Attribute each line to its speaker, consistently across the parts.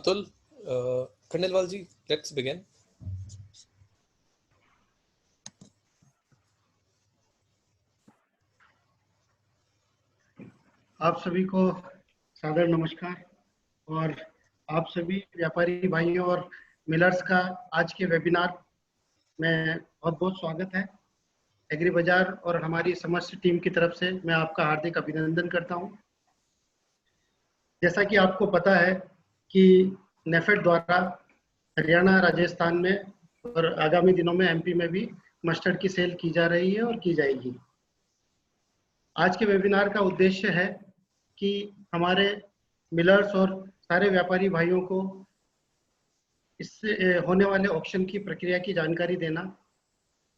Speaker 1: Atul, Khandelwal ji, let's begin.
Speaker 2: आप सभी को सादर नमस्कार और आप सभी व्यापारी भाइयों और मिलर्स का आज के वेबिनार में बहुत बहुत स्वागत है। एग्री बाजार और हमारी समस्त टीम की तरफ से मैं आपका हार्दिक अभिनंदन करता हूं। जैसा कि आपको पता है कि नेफेड द्वारा हरियाणा, राजस्थान में और आगामी दिनों में एमपी में भी मस्टर्ड की सेल की जा रही है और की जाएगी। आज के वेबिनार का उद्देश्य है कि हमारे मिलर्स और सारे व्यापारी भाइयों को इससे होने वाले ऑक्शन की प्रक्रिया की जानकारी देना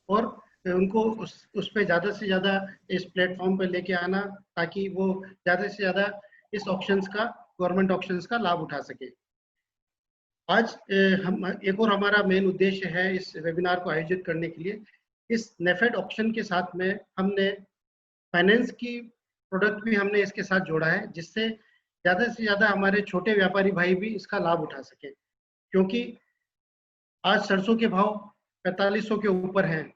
Speaker 2: और उनको उस पे ज़्यादा से ज़्यादा इस प्लेटफॉर्म पे लेके आना ताकि वो ज़्यादा से ज़्यादा इस ऑक्शंस का, गवर्नमेंट ऑक्शंस का लाभ उठा सके। आज हम एक और हमारा मेन उद्देश्य है इस वेबिनार को आयोजित करने के लिए, इस नेफेड ऑक्शन के साथ में हमने फाइनेंस की प्रोडक्ट भी हमने इसके साथ जोड़ा है, जिससे ज़्यादा से ज़्यादा हमारे छोटे व्यापारी भाई भी इसका लाभ उठा सके। क्योंकि आज सरसों के भाव 4500 के ऊपर हैं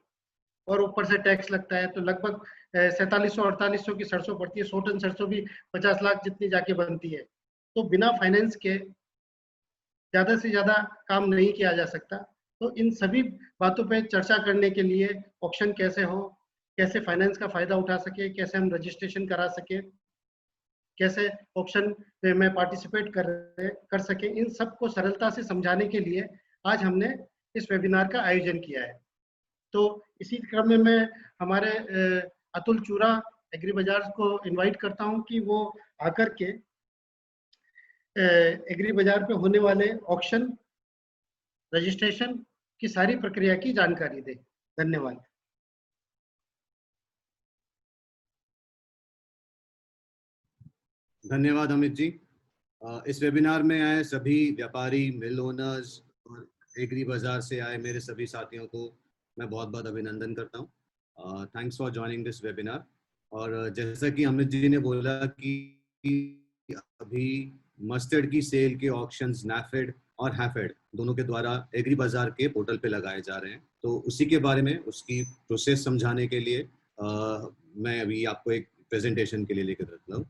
Speaker 2: और ऊपर से टैक्स लगता है, तो लगभग 4700-4800 की सरसों पड़ती है। 100 टन सरसों भी 50 लाख जितनी जाके बनती है। तो बिना फाइनेंस के ज़्यादा से ज़्यादा काम नहीं किया जा सकता। तो इन सभी बातों पे चर्चा करने के लिए ऑक्शन कैसे हो, कैसे फाइनेंस का फायदा उठा सके, कैसे हम रजिस्ट्रेशन करा सके, कैसे ऑक्शन में पार्टिसिपेट कर सके, इन सबको सरलता से समझाने के लिए आज हमने इस वेबिनार का आयोजन किया है। तो इसी क्रम में मैं हमारे अतुल चूरा एग्री बाजार को इनवाइट करता हूं कि वो आकर के एग्री बाजार पे होने वाले ऑक्शन रजिस्ट्रेशन की सारी प्रक्रिया की जानकारी दे। धन्यवाद।
Speaker 3: धन्यवाद अमित जी। इस वेबिनार में आए सभी व्यापारी, मिल ओनर्स और एग्री बाजार से आए मेरे सभी साथियों को मैं बहुत बहुत अभिनंदन करता हूँ। Thanks for joining this webinar. और जैसा कि अमित जी ने बोला कि अभी मस्टर्ड की सेल के ऑक्शंस नैफेड और हैफेड दोनों के द्वारा एग्री बाजार के पोर्टल पे लगाए जा रहे हैं, तो उसी के बारे में, उसकी प्रोसेस समझाने के लिए मैं अभी आपको एक प्रेजेंटेशन के लिए लेकर रखता हूँ।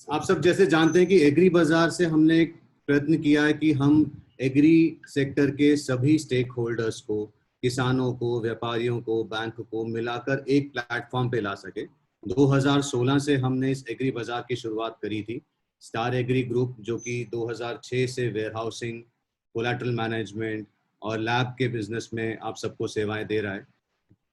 Speaker 3: आप सब जैसे जानते हैं कि एग्री बाजार से हमने एक प्रयत्न किया है कि हम एग्री सेक्टर के सभी स्टेक होल्डर्स को, किसानों को, व्यापारियों को, बैंक को मिलाकर एक प्लेटफॉर्म पे ला सके। 2016 से हमने इस एग्री बाजार की शुरुआत करी थी। स्टार एग्री ग्रुप, जो कि 2006 से वेयरहाउसिंग, कोलैटरल मैनेजमेंट और लैब के बिजनेस में आप सबको सेवाएं दे रहा है।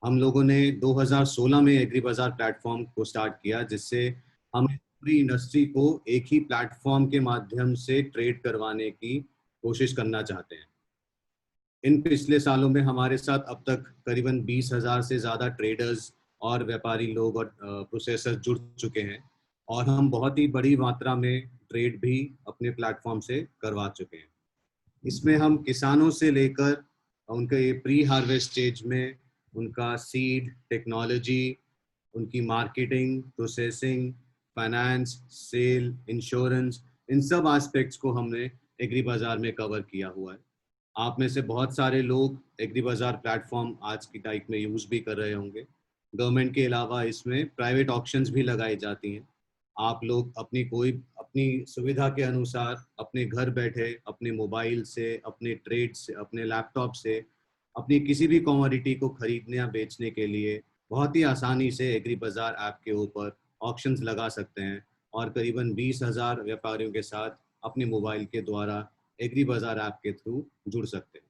Speaker 3: हम लोगों ने 2016 में एग्री बाजार प्लेटफॉर्म को स्टार्ट किया, जिससे हम पूरी इंडस्ट्री को एक ही प्लेटफॉर्म के माध्यम से ट्रेड करवाने की कोशिश करना चाहते हैं। इन पिछले सालों में हमारे साथ अब तक करीबन 20,000 से ज़्यादा ट्रेडर्स और व्यापारी लोग और प्रोसेसर जुड़ चुके हैं, और हम बहुत ही बड़ी मात्रा में ट्रेड भी अपने प्लेटफॉर्म से करवा चुके हैं। इसमें हम किसानों से लेकर उनके प्री हार्वेस्ट स्टेज में उनका सीड, टेक्नोलॉजी, उनकी marketing, processing, finance, sale, insurance, इन सब एस्पेक्ट्स को हमने एग्री बाजार में कवर किया हुआ है। आप में से बहुत सारे लोग एग्री बाजार प्लेटफॉर्म आज की तारीख में यूज़ भी कर रहे होंगे। गवर्नमेंट के अलावा इसमें प्राइवेट ऑक्शंस भी लगाई जाती हैं। आप लोग अपनी सुविधा के अनुसार अपने घर बैठे, अपने मोबाइल से, अपने ट्रेड से, अपने लैपटॉप से अपनी किसी भी कमोडिटी को खरीदने या बेचने के लिए बहुत ही आसानी से एग्री बाजार ऐप के ऊपर ऑक्शंस लगा सकते हैं, और करीबन 20,000 व्यापारियों के साथ अपने मोबाइल के द्वारा एग्री बाजार ऐप के थ्रू जुड़ सकते हैं।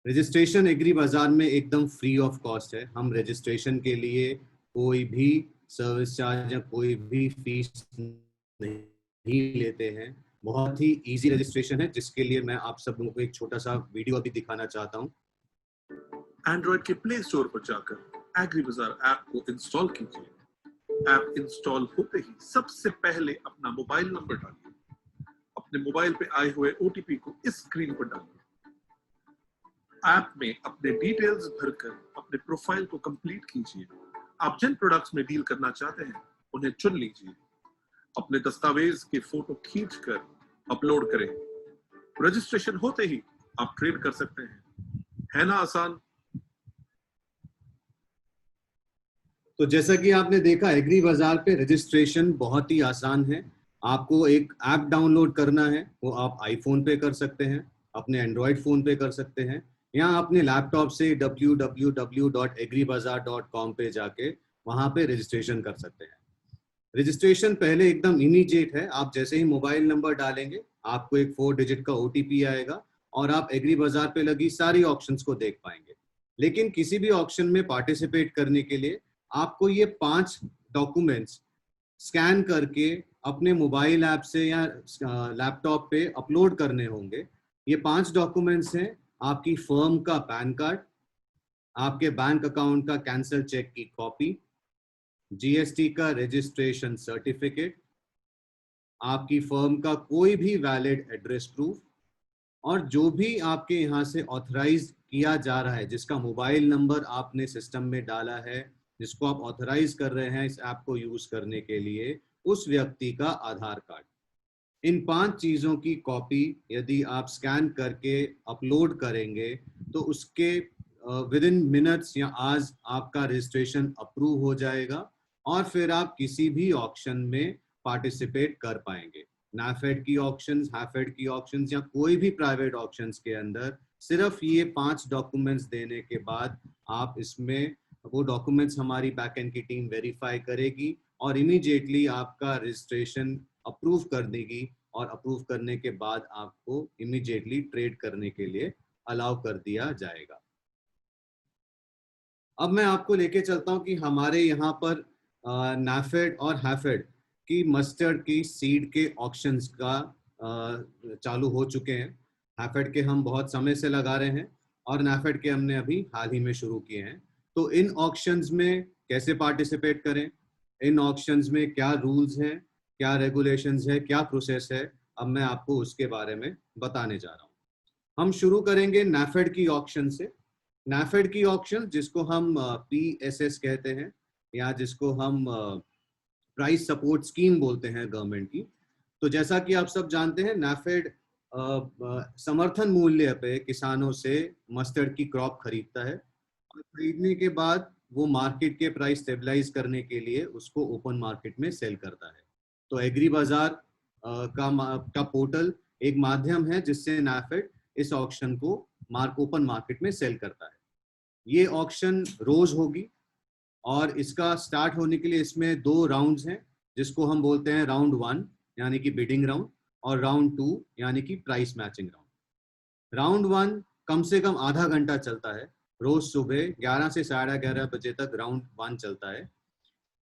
Speaker 3: रजिस्ट्रेशन एग्री बाजार में एकदम फ्री ऑफ कॉस्ट है। हम रजिस्ट्रेशन के लिए कोई भी सर्विस चार्ज या कोई भी फीस नहीं लेते हैं। बहुत ही इजी रजिस्ट्रेशन है, जिसके लिए मैं आप सब लोगों को एक छोटा सा वीडियो अभी दिखाना चाहता हूँ।
Speaker 4: एंड्रॉइड के प्ले स्टोर पर जाकर एग्री बाजार ऐप को इंस्टॉल कीजिए। ऐप इंस्टॉल होते ही सबसे पहले अपना मोबाइल नंबर डालिए। अपने मोबाइल पे आए हुए ओटीपी को इस स्क्रीन पर डालिए। ऐप में अपने डिटेल्स भरकर अपने प्रोफाइल को कंप्लीट कीजिए। आप जिन प्रोडक्ट्स में डील करना चाहते हैं उन्हें चुन लीजिए। अपने दस्तावेज के फोटो खींचकर अपलोड करें। रजिस्ट्रेशन होते ही आप ट्रेड कर सकते हैं। है ना आसान?
Speaker 3: तो जैसा कि आपने देखा, एग्री बाजार पे रजिस्ट्रेशन बहुत ही आसान है। आपको एक ऐप डाउनलोड करना है, वो आप आईफोन पे कर सकते हैं, अपने एंड्रॉयड फोन पे कर सकते हैं, या अपने लैपटॉप से www.agribazar.com पे जाके वहां पे रजिस्ट्रेशन कर सकते हैं। रजिस्ट्रेशन पहले एकदम इमीडिएट है। आप जैसे ही मोबाइल नंबर डालेंगे, आपको एक 4 डिजिट का OTP आएगा और आप एग्री बाजार पे लगी सारी ऑप्शंस को देख पाएंगे। लेकिन किसी भी ऑप्शन में पार्टिसिपेट करने के लिए आपको ये 5 डॉक्यूमेंट्स स्कैन करके अपने मोबाइल ऐप से या लैपटॉप पे अपलोड करने होंगे। ये 5 डॉक्यूमेंट्स हैं: आपकी फर्म का पैन कार्ड, आपके बैंक अकाउंट का कैंसिल चेक की कॉपी, GST का रजिस्ट्रेशन सर्टिफिकेट, आपकी फर्म का कोई भी वैलिड एड्रेस प्रूफ, और जो भी आपके यहाँ से ऑथराइज किया जा रहा है, जिसका मोबाइल नंबर आपने सिस्टम में डाला है, जिसको आप ऑथराइज कर रहे हैं इस ऐप को यूज करने के लिए, उस व्यक्ति का आधार कार्ड। इन 5 चीजों की कॉपी यदि आप स्कैन करके अपलोड करेंगे तो उसके विद इन मिनट्स या आज आपका रजिस्ट्रेशन अप्रूव हो जाएगा और फिर आप किसी भी ऑक्शन में पार्टिसिपेट कर पाएंगे। नाफेड की ऑक्शंस, हैफेड की ऑक्शंस या कोई भी प्राइवेट ऑक्शंस के अंदर सिर्फ ये 5 डॉक्यूमेंट्स देने के बाद आप इसमें, वो डॉक्यूमेंट्स हमारी बैकएंड की टीम वेरीफाई करेगी और इमीडिएटली आपका रजिस्ट्रेशन अप्रूव कर देगी और अप्रूव करने के बाद आपको इमीडिएटली ट्रेड करने के लिए अलाउ कर दिया जाएगा। अब मैं आपको लेके चलता हूं कि हमारे यहाँ पर नाफेड और हैफेड की मस्टर्ड की सीड के ऑक्शंस का चालू हो चुके हैं। हैफेड के हम बहुत समय से लगा रहे हैं और नाफेड के हमने अभी हाल ही में शुरू किए हैं। तो इन ऑक्शंस में कैसे पार्टिसिपेट करें, इन ऑक्शंस में क्या रूल्स हैं, क्या रेगुलेशंस है, क्या प्रोसेस है, अब मैं आपको उसके बारे में बताने जा रहा हूँ। हम शुरू करेंगे नाफेड की ऑक्शन से। नाफेड की ऑक्शन, जिसको हम PSS कहते हैं या जिसको हम प्राइस सपोर्ट स्कीम बोलते हैं गवर्नमेंट की। तो जैसा कि आप सब जानते हैं, नाफेड समर्थन मूल्य पे किसानों से मस्टर्ड की क्रॉप खरीदता है और खरीदने के बाद वो मार्केट के प्राइस स्टेबलाइज करने के लिए उसको ओपन मार्केट में सेल करता है। तो एग्री बाजार का पोर्टल एक माध्यम है जिससे नाफेड इस ऑक्शन को ओपन मार्केट में सेल करता है। ये ऑक्शन रोज होगी और इसका स्टार्ट होने के लिए इसमें 2 राउंड्स हैं, जिसको हम बोलते हैं राउंड 1 यानी कि बिडिंग राउंड और राउंड 2 यानी कि प्राइस मैचिंग राउंड। राउंड 1 कम से कम आधा घंटा चलता है, रोज सुबह 11 से 11:30 बजे तक राउंड 1 चलता है।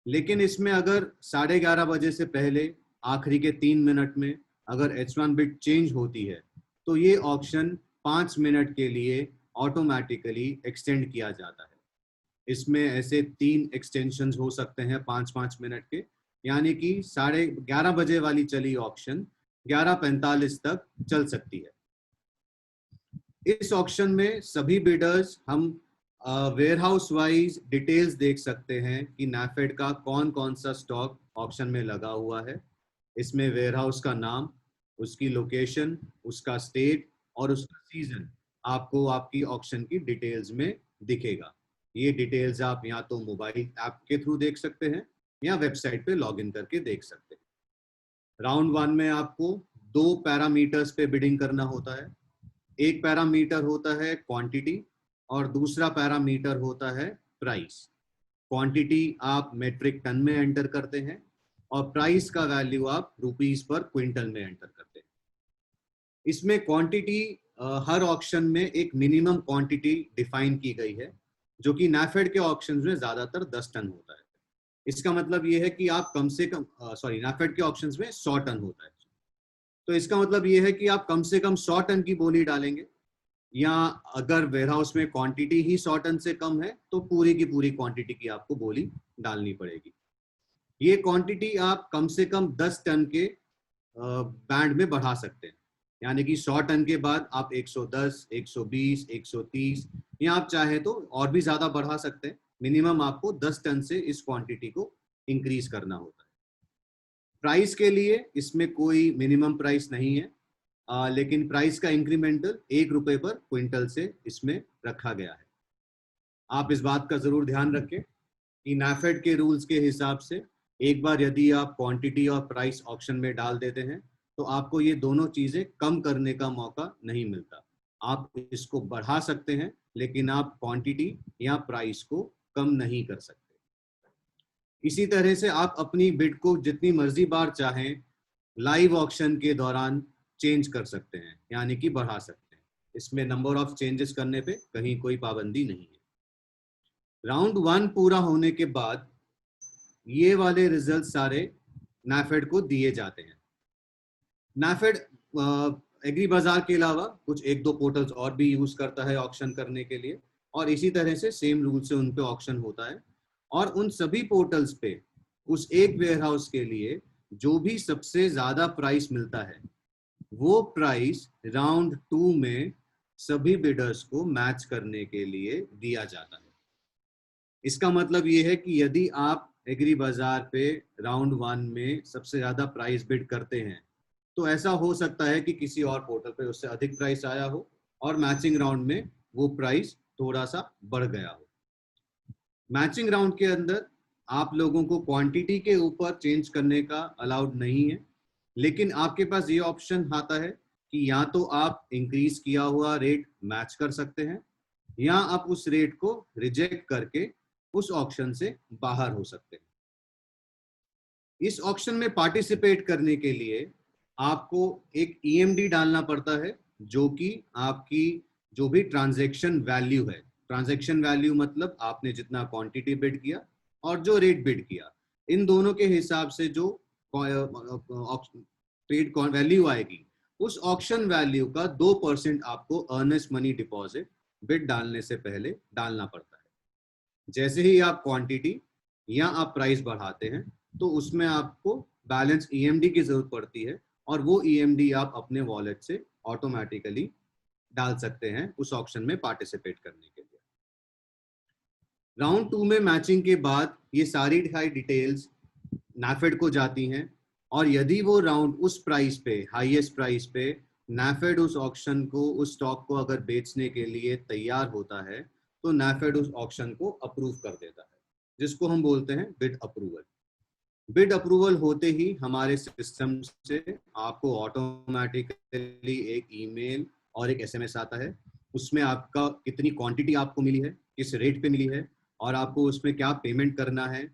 Speaker 3: लेकिन इसमें अगर 11:30 बजे से पहले आखिरी के 3 मिनट में अगर H1 बिट चेंज होती है तो ये ऑक्शन 5 मिनट के लिए ऑटोमेटिकली एक्सटेंड किया जाता है। इसमें ऐसे 3 एक्सटेंशंस हो सकते हैं 5-5 मिनट के, यानी कि 11:30 बजे वाली चली ऑक्शन 11:45 तक चल सकती है। इस ऑक्शन में सभी बिडर्स हम वेयरहाउस वाइज डिटेल्स देख सकते हैं कि नाफेड का कौन कौन सा स्टॉक ऑक्शन में लगा हुआ है। इसमें वेयरहाउस का नाम, उसकी लोकेशन, उसका स्टेट और उसका सीजन आपको आपकी ऑक्शन की डिटेल्स में दिखेगा। ये डिटेल्स आप या तो मोबाइल ऐप के थ्रू देख सकते हैं या वेबसाइट पे लॉगिन करके देख सकते हैं। राउंड 1 में आपको 2 पैरामीटर्स पे बिडिंग करना होता है। एक पैरामीटर होता है क्वांटिटी और दूसरा पैरामीटर होता है प्राइस। क्वांटिटी आप मेट्रिक टन में एंटर करते हैं और प्राइस का वैल्यू आप रुपीस पर क्विंटल में एंटर करते हैं। इसमें क्वांटिटी हर ऑक्शन में एक मिनिमम क्वांटिटी डिफाइन की गई है, जो कि नाफेड के ऑक्शन में ज्यादातर 10 टन होता है। इसका मतलब ये है कि आप कम से कम नाफेड के ऑक्शन में 100 टन होता है। तो इसका मतलब ये है कि आप कम से कम 100 टन की बोली डालेंगे, या अगर वेयरहाउस में क्वांटिटी ही 100 टन से कम है तो पूरी की पूरी क्वांटिटी की आपको बोली डालनी पड़ेगी। ये क्वांटिटी आप कम से कम 10 टन के बैंड में बढ़ा सकते हैं, यानी कि 100 टन के बाद आप 110, 120, 130 या आप चाहे तो और भी ज्यादा बढ़ा सकते हैं। मिनिमम आपको 10 टन से इस क्वांटिटी को इंक्रीज करना होता है। प्राइस के लिए इसमें कोई मिनिमम प्राइस नहीं है, लेकिन प्राइस का इंक्रीमेंटल 1 रुपए पर क्विंटल से इसमें रखा गया है। आप इस बात का जरूर ध्यान रखें कि नाफेड के रूल्स के हिसाब से एक बार यदि आप क्वांटिटी और प्राइस ऑक्शन में डाल देते हैं तो आपको ये दोनों चीजें कम करने का मौका नहीं मिलता। आप इसको बढ़ा सकते हैं लेकिन आप क्वांटिटी या प्राइस को कम नहीं कर सकते। इसी तरह से आप अपनी बिड को जितनी मर्जी बार चाहें लाइव ऑक्शन के दौरान चेंज कर सकते हैं, यानी कि बढ़ा सकते हैं। इसमें नंबर ऑफ चेंजेस करने पे कहीं कोई पाबंदी नहीं है। राउंड 1 पूरा होने के बाद ये वाले रिजल्ट सारे नाफेड को दिए जाते हैं। नाफेड एग्री बाजार के अलावा कुछ 1-2 पोर्टल्स और भी यूज करता है ऑक्शन करने के लिए, और इसी तरह से सेम रूल से उन पे ऑक्शन होता है। और उन सभी पोर्टल्स पे उस एक वेयरहाउस के लिए जो भी सबसे ज्यादा प्राइस मिलता है वो प्राइस राउंड 2 में सभी बिडर्स को मैच करने के लिए दिया जाता है। इसका मतलब ये है कि यदि आप एग्री बाजार पे राउंड 1 में सबसे ज्यादा प्राइस बिड करते हैं तो ऐसा हो सकता है कि किसी और पोर्टल पे उससे अधिक प्राइस आया हो और मैचिंग राउंड में वो प्राइस थोड़ा सा बढ़ गया हो। मैचिंग राउंड के अंदर आप लोगों को क्वांटिटी के ऊपर चेंज करने का अलाउड नहीं है, लेकिन आपके पास ये ऑप्शन आता है कि या तो आप इंक्रीज किया हुआ रेट मैच कर सकते हैं या आप उस रेट को रिजेक्ट करके उस ऑक्शन से बाहर हो सकते हैं। इस ऑक्शन में पार्टिसिपेट करने के लिए आपको एक EMD डालना पड़ता है, जो कि आपकी जो भी ट्रांजैक्शन वैल्यू है, ट्रांजैक्शन वैल्यू मतलब आपने जितना क्वांटिटी बिड किया और जो रेट बिड किया, इन दोनों के हिसाब से जो ट्रेड वैल्यू आएगी उस ऑक्शन वैल्यू का 2% आपको अर्नेस्ट मनी डिपॉजिट बिड डालने से पहले डालना पड़ता है। जैसे ही आप क्वांटिटी या आप प्राइस बढ़ाते हैं तो उसमें आपको बैलेंस EMD की जरूरत पड़ती है और वो EMD आप अपने वॉलेट से ऑटोमेटिकली डाल सकते हैं उस ऑक्शन में पार्टिसिपेट करने के लिए। राउंड 2 में मैचिंग के बाद ये सारी डिटेल्स नाफेड को जाती हैं और यदि वो राउंड उस प्राइस पे, हाईएस्ट प्राइस पे नाफेड उस ऑक्शन को, उस स्टॉक को अगर बेचने के लिए तैयार होता है तो नाफेड उस ऑक्शन को अप्रूव कर देता है, जिसको हम बोलते हैं बिड अप्रूवल। बिड अप्रूवल होते ही हमारे सिस्टम से आपको ऑटोमेटिकली एक ईमेल और एक SMS आता है। उसमें आपका कितनी क्वांटिटी आपको मिली है, किस रेट पे मिली है और आपको उसमें क्या पेमेंट करना है,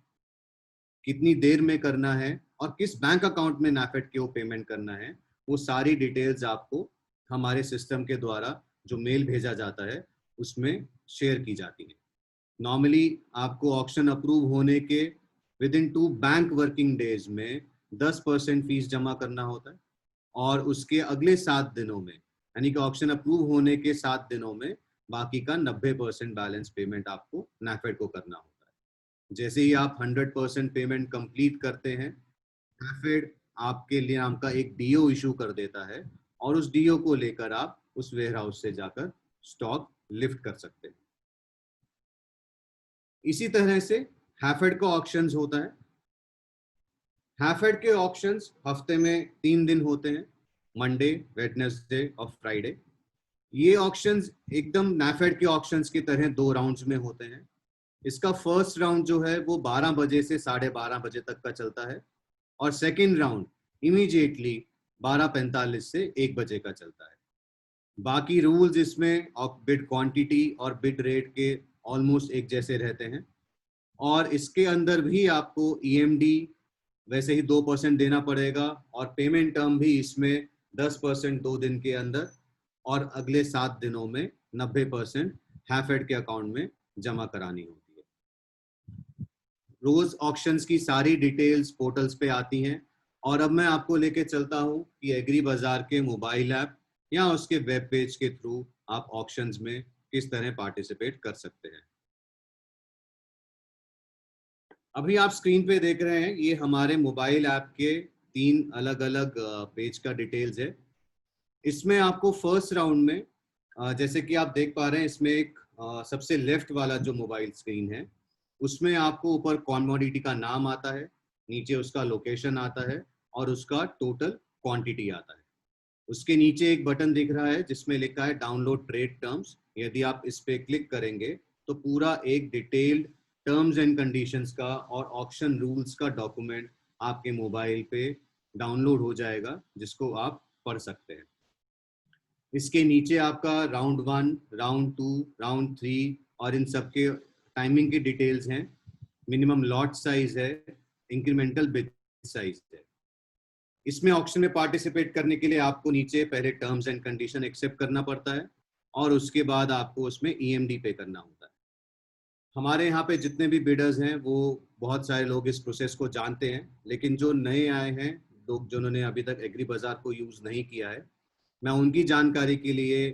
Speaker 3: कितनी देर में करना है और किस बैंक अकाउंट में नाफेड के वो पेमेंट करना है, वो सारी डिटेल्स आपको हमारे सिस्टम के द्वारा जो मेल भेजा जाता है उसमें शेयर की जाती है। नॉर्मली आपको ऑक्शन अप्रूव होने के विदिन 2 बैंक वर्किंग डेज में 10% फीस जमा करना होता है और उसके अगले 7 दिनों में, यानी कि ऑक्शन अप्रूव होने के 7 दिनों में बाकी का 90% बैलेंस पेमेंट आपको नाफेड को करना होता है। जैसे ही आप 100% पेमेंट कंप्लीट करते हैं, नाफेड आपके लिए नाम का एक DO इशू कर देता है और उस DO को लेकर आप उस वेयरहाउस से जाकर स्टॉक लिफ्ट कर सकते हैं। इसी तरह से हैफेड का ऑक्शंस होता है। हैफेड के ऑक्शंस हफ्ते में 3 दिन होते हैं, मंडे, वेडनेसडे और फ्राइडे। ये ऑक्शंस एकदम नाफेड के ऑक्शंस की तरह 2 राउंड्स में होते हैं। इसका फर्स्ट राउंड जो है वो 12 बजे से 12:30 बजे तक का चलता है और सेकेंड राउंड इमीडिएटली 12:45 से 1 बजे का चलता है। बाकी रूल्स इसमें बिड क्वांटिटी और बिड रेट के ऑलमोस्ट एक जैसे रहते हैं और इसके अंदर भी आपको EMD वैसे ही 2% देना पड़ेगा और पेमेंट टर्म भी इसमें 10% 2 दिन के अंदर और अगले 7 दिनों में 90% हैफेड के अकाउंट में जमा करानी होती है। रोज ऑक्शंस की सारी डिटेल्स पोर्टल्स पे आती हैं और अब मैं आपको लेके चलता हूँ कि एग्री बाजार के मोबाइल ऐप या उसके वेब पेज के थ्रू आप ऑक्शंस में किस तरह पार्टिसिपेट कर सकते हैं। अभी आप स्क्रीन पे देख रहे हैं, ये हमारे मोबाइल ऐप के 3 अलग अलग पेज का डिटेल्स है। इसमें आपको फर्स्ट राउंड में जैसे कि आप देख पा रहे हैं, इसमें एक सबसे लेफ्ट वाला जो मोबाइल स्क्रीन है उसमें आपको ऊपर कमोडिटी का नाम आता है, नीचे उसका लोकेशन आता है और उसका टोटल क्वांटिटी आता है। उसके नीचे एक बटन दिख रहा है जिसमें लिखा है डाउनलोड ट्रेड टर्म्स। यदि आप इस पे क्लिक करेंगे तो पूरा एक डिटेल्ड टर्म्स एंड कंडीशंस का और ऑक्शन रूल्स का डॉक्यूमेंट आपके मोबाइल पे डाउनलोड हो जाएगा, जिसको आप पढ़ सकते हैं। इसके नीचे आपका राउंड 1, राउंड 2, राउंड 3 और इन सब के टाइमिंग की डिटेल्स हैं। मिनिमम लॉट साइज है, इंक्रीमेंटल बिड साइज है। इसमें ऑक्शन में पार्टिसिपेट करने के लिए आपको नीचे पहले टर्म्स एंड कंडीशन एक्सेप्ट करना पड़ता है और उसके बाद आपको उसमें EMD पे करना होता है। हमारे यहाँ पे जितने भी बिडर्स हैं वो बहुत सारे लोग इस प्रोसेस को जानते हैं, लेकिन जो नए आए हैं लोग जिन्होंने अभी तक एग्री बाजार को यूज़ नहीं किया है, मैं उनकी जानकारी के लिए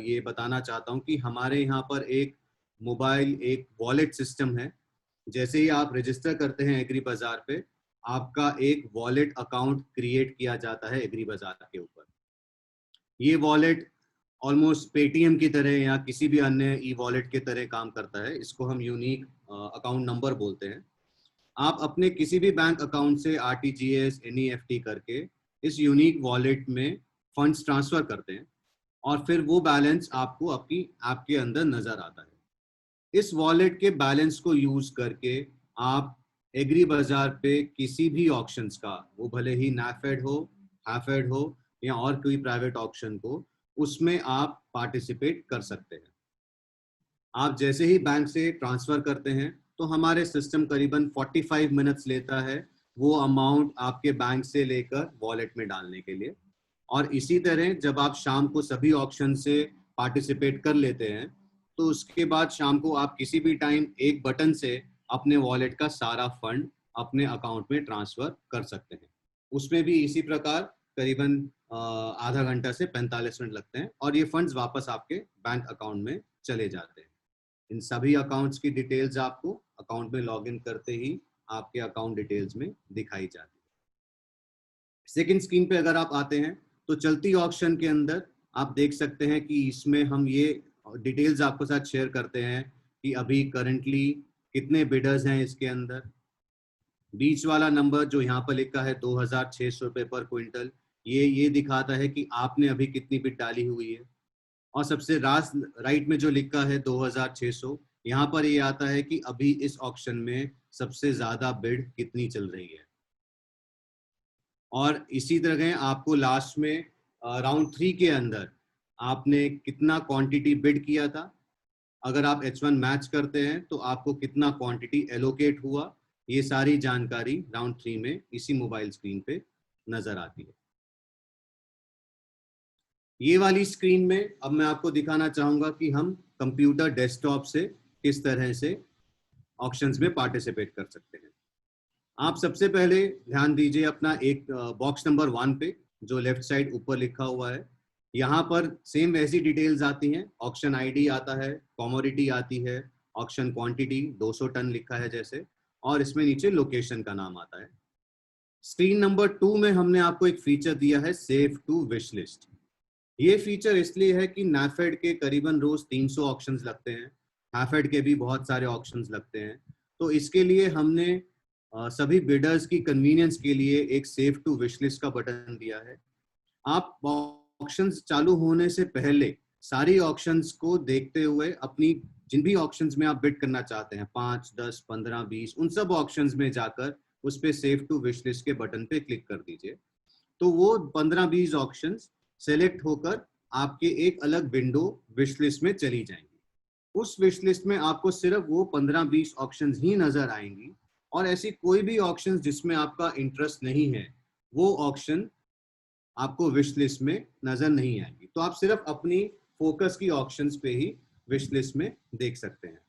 Speaker 3: ये बताना चाहता हूँ कि हमारे यहाँ पर एक मोबाइल एक वॉलेट सिस्टम है। जैसे ही आप रजिस्टर करते हैं एग्री बाजार पे, आपका एक वॉलेट अकाउंट क्रिएट किया जाता है एग्री बाजार के ऊपर। ये वॉलेट ऑलमोस्ट पेटीएम की तरह या किसी भी अन्य ई वॉलेट की तरह काम करता है। इसको हम यूनिक अकाउंट नंबर बोलते हैं। आप अपने किसी भी बैंक अकाउंट से RTGS NEFT करके इस यूनिक वॉलेट में फंड्स ट्रांसफर करते हैं और फिर वो बैलेंस आपको आपकी ऐप के अंदर नजर आता है। इस वॉलेट के बैलेंस को यूज करके आप एग्री बाजार पे किसी भी ऑक्शंस का, वो भले ही NAFED हो, HAFED हो या और कोई प्राइवेट ऑक्शन को, उसमें आप पार्टिसिपेट कर सकते हैं। आप जैसे ही बैंक से ट्रांसफर करते हैं तो हमारे सिस्टम करीबन 45 मिनट्स लेता है वो अमाउंट आपके बैंक से लेकर वॉलेट में डालने के लिए। और इसी तरह जब आप शाम को सभी ऑक्शन से पार्टिसिपेट कर लेते हैं तो उसके बाद शाम को आप किसी भी टाइम एक बटन से अपने वॉलेट का सारा फंड अपने अकाउंट में ट्रांसफर कर सकते हैं। उसमें भी इसी प्रकार करीबन आधा घंटा से 45 मिनट लगते हैं और ये फंड्स वापस आपके बैंक अकाउंट में चले जाते हैं। इन सभी अकाउंट्स की डिटेल्स आपको अकाउंट में लॉगिन करते ही आपके अकाउंट डिटेल्स में दिखाई जाती है। सेकंड स्क्रीन पे अगर आप आते हैं तो चलती ऑक्शन के अंदर आप देख सकते हैं कि इसमें हम ये डिटेल्स आपके साथ शेयर करते हैं कि अभी करंटली कितने बिडर्स हैं इसके अंदर। बीच वाला नंबर जो यहाँ पर लिखा है 2600 रुपये पर क्विंटल, ये दिखाता है कि आपने अभी कितनी बिड डाली हुई है। और सबसे राइट में जो लिखा है 2600, यहाँ पर ये आता है कि अभी इस ऑक्शन में सबसे ज्यादा बिड कितनी चल रही है। और इसी तरह आपको लास्ट में राउंड 3 के अंदर आपने कितना क्वांटिटी बिड किया था, अगर आप H1 मैच करते हैं तो आपको कितना क्वांटिटी एलोकेट हुआ, ये सारी जानकारी राउंड 3 में इसी मोबाइल स्क्रीन पे नजर आती है। ये वाली स्क्रीन में अब मैं आपको दिखाना चाहूंगा कि हम कंप्यूटर डेस्कटॉप से किस तरह से ऑक्शंस में पार्टिसिपेट कर सकते हैं। आप सबसे पहले ध्यान दीजिए अपना एक बॉक्स नंबर 1 पे जो लेफ्ट साइड ऊपर लिखा हुआ है। यहाँ पर सेम वैसी डिटेल्स आती हैं। ऑक्शन ID आता है, कमोडिटी आती है, ऑक्शन क्वांटिटी 200 टन लिखा है जैसे, और इसमें नीचे लोकेशन का नाम आता है। स्क्रीन नंबर 2 में हमने आपको एक फीचर दिया है सेव टू विश लिस्ट। ये फीचर इसलिए है कि NAFED के करीबन रोज 300 ऑक्शंस लगते हैं, HAFED के भी बहुत सारे ऑक्शंस लगते हैं। तो इसके लिए हमने सभी बिडर्स की कन्वीनियंस के लिए एक सेव टू विश लिस्ट का बटन दिया है। आप ऑक्शंस चालू होने से पहले सारी ऑक्शंस को देखते हुए अपनी जिन भी ऑक्शंस में आप बिड करना चाहते हैं 5, 10, 15, 20, उन सब ऑक्शंस में जाकर उस पे सेव टू विश लिस्ट के बटन पे क्लिक कर दीजिए। तो वो 15-20 ऑक्शंस सेलेक्ट होकर आपके एक अलग विंडो विश लिस्ट में चली जाएंगी। उस विश लिस्ट में आपको सिर्फ वो 15-20 ऑक्शंस ही नजर आएंगी और ऐसी कोई भी ऑक्शंस जिसमें आपका इंटरेस्ट नहीं है वो ऑक्शन आपको विश लिस्ट में नजर नहीं आएगी। तो आप सिर्फ अपनी फोकस की ऑक्शंस पे ही विश लिस्ट में देख सकते हैं।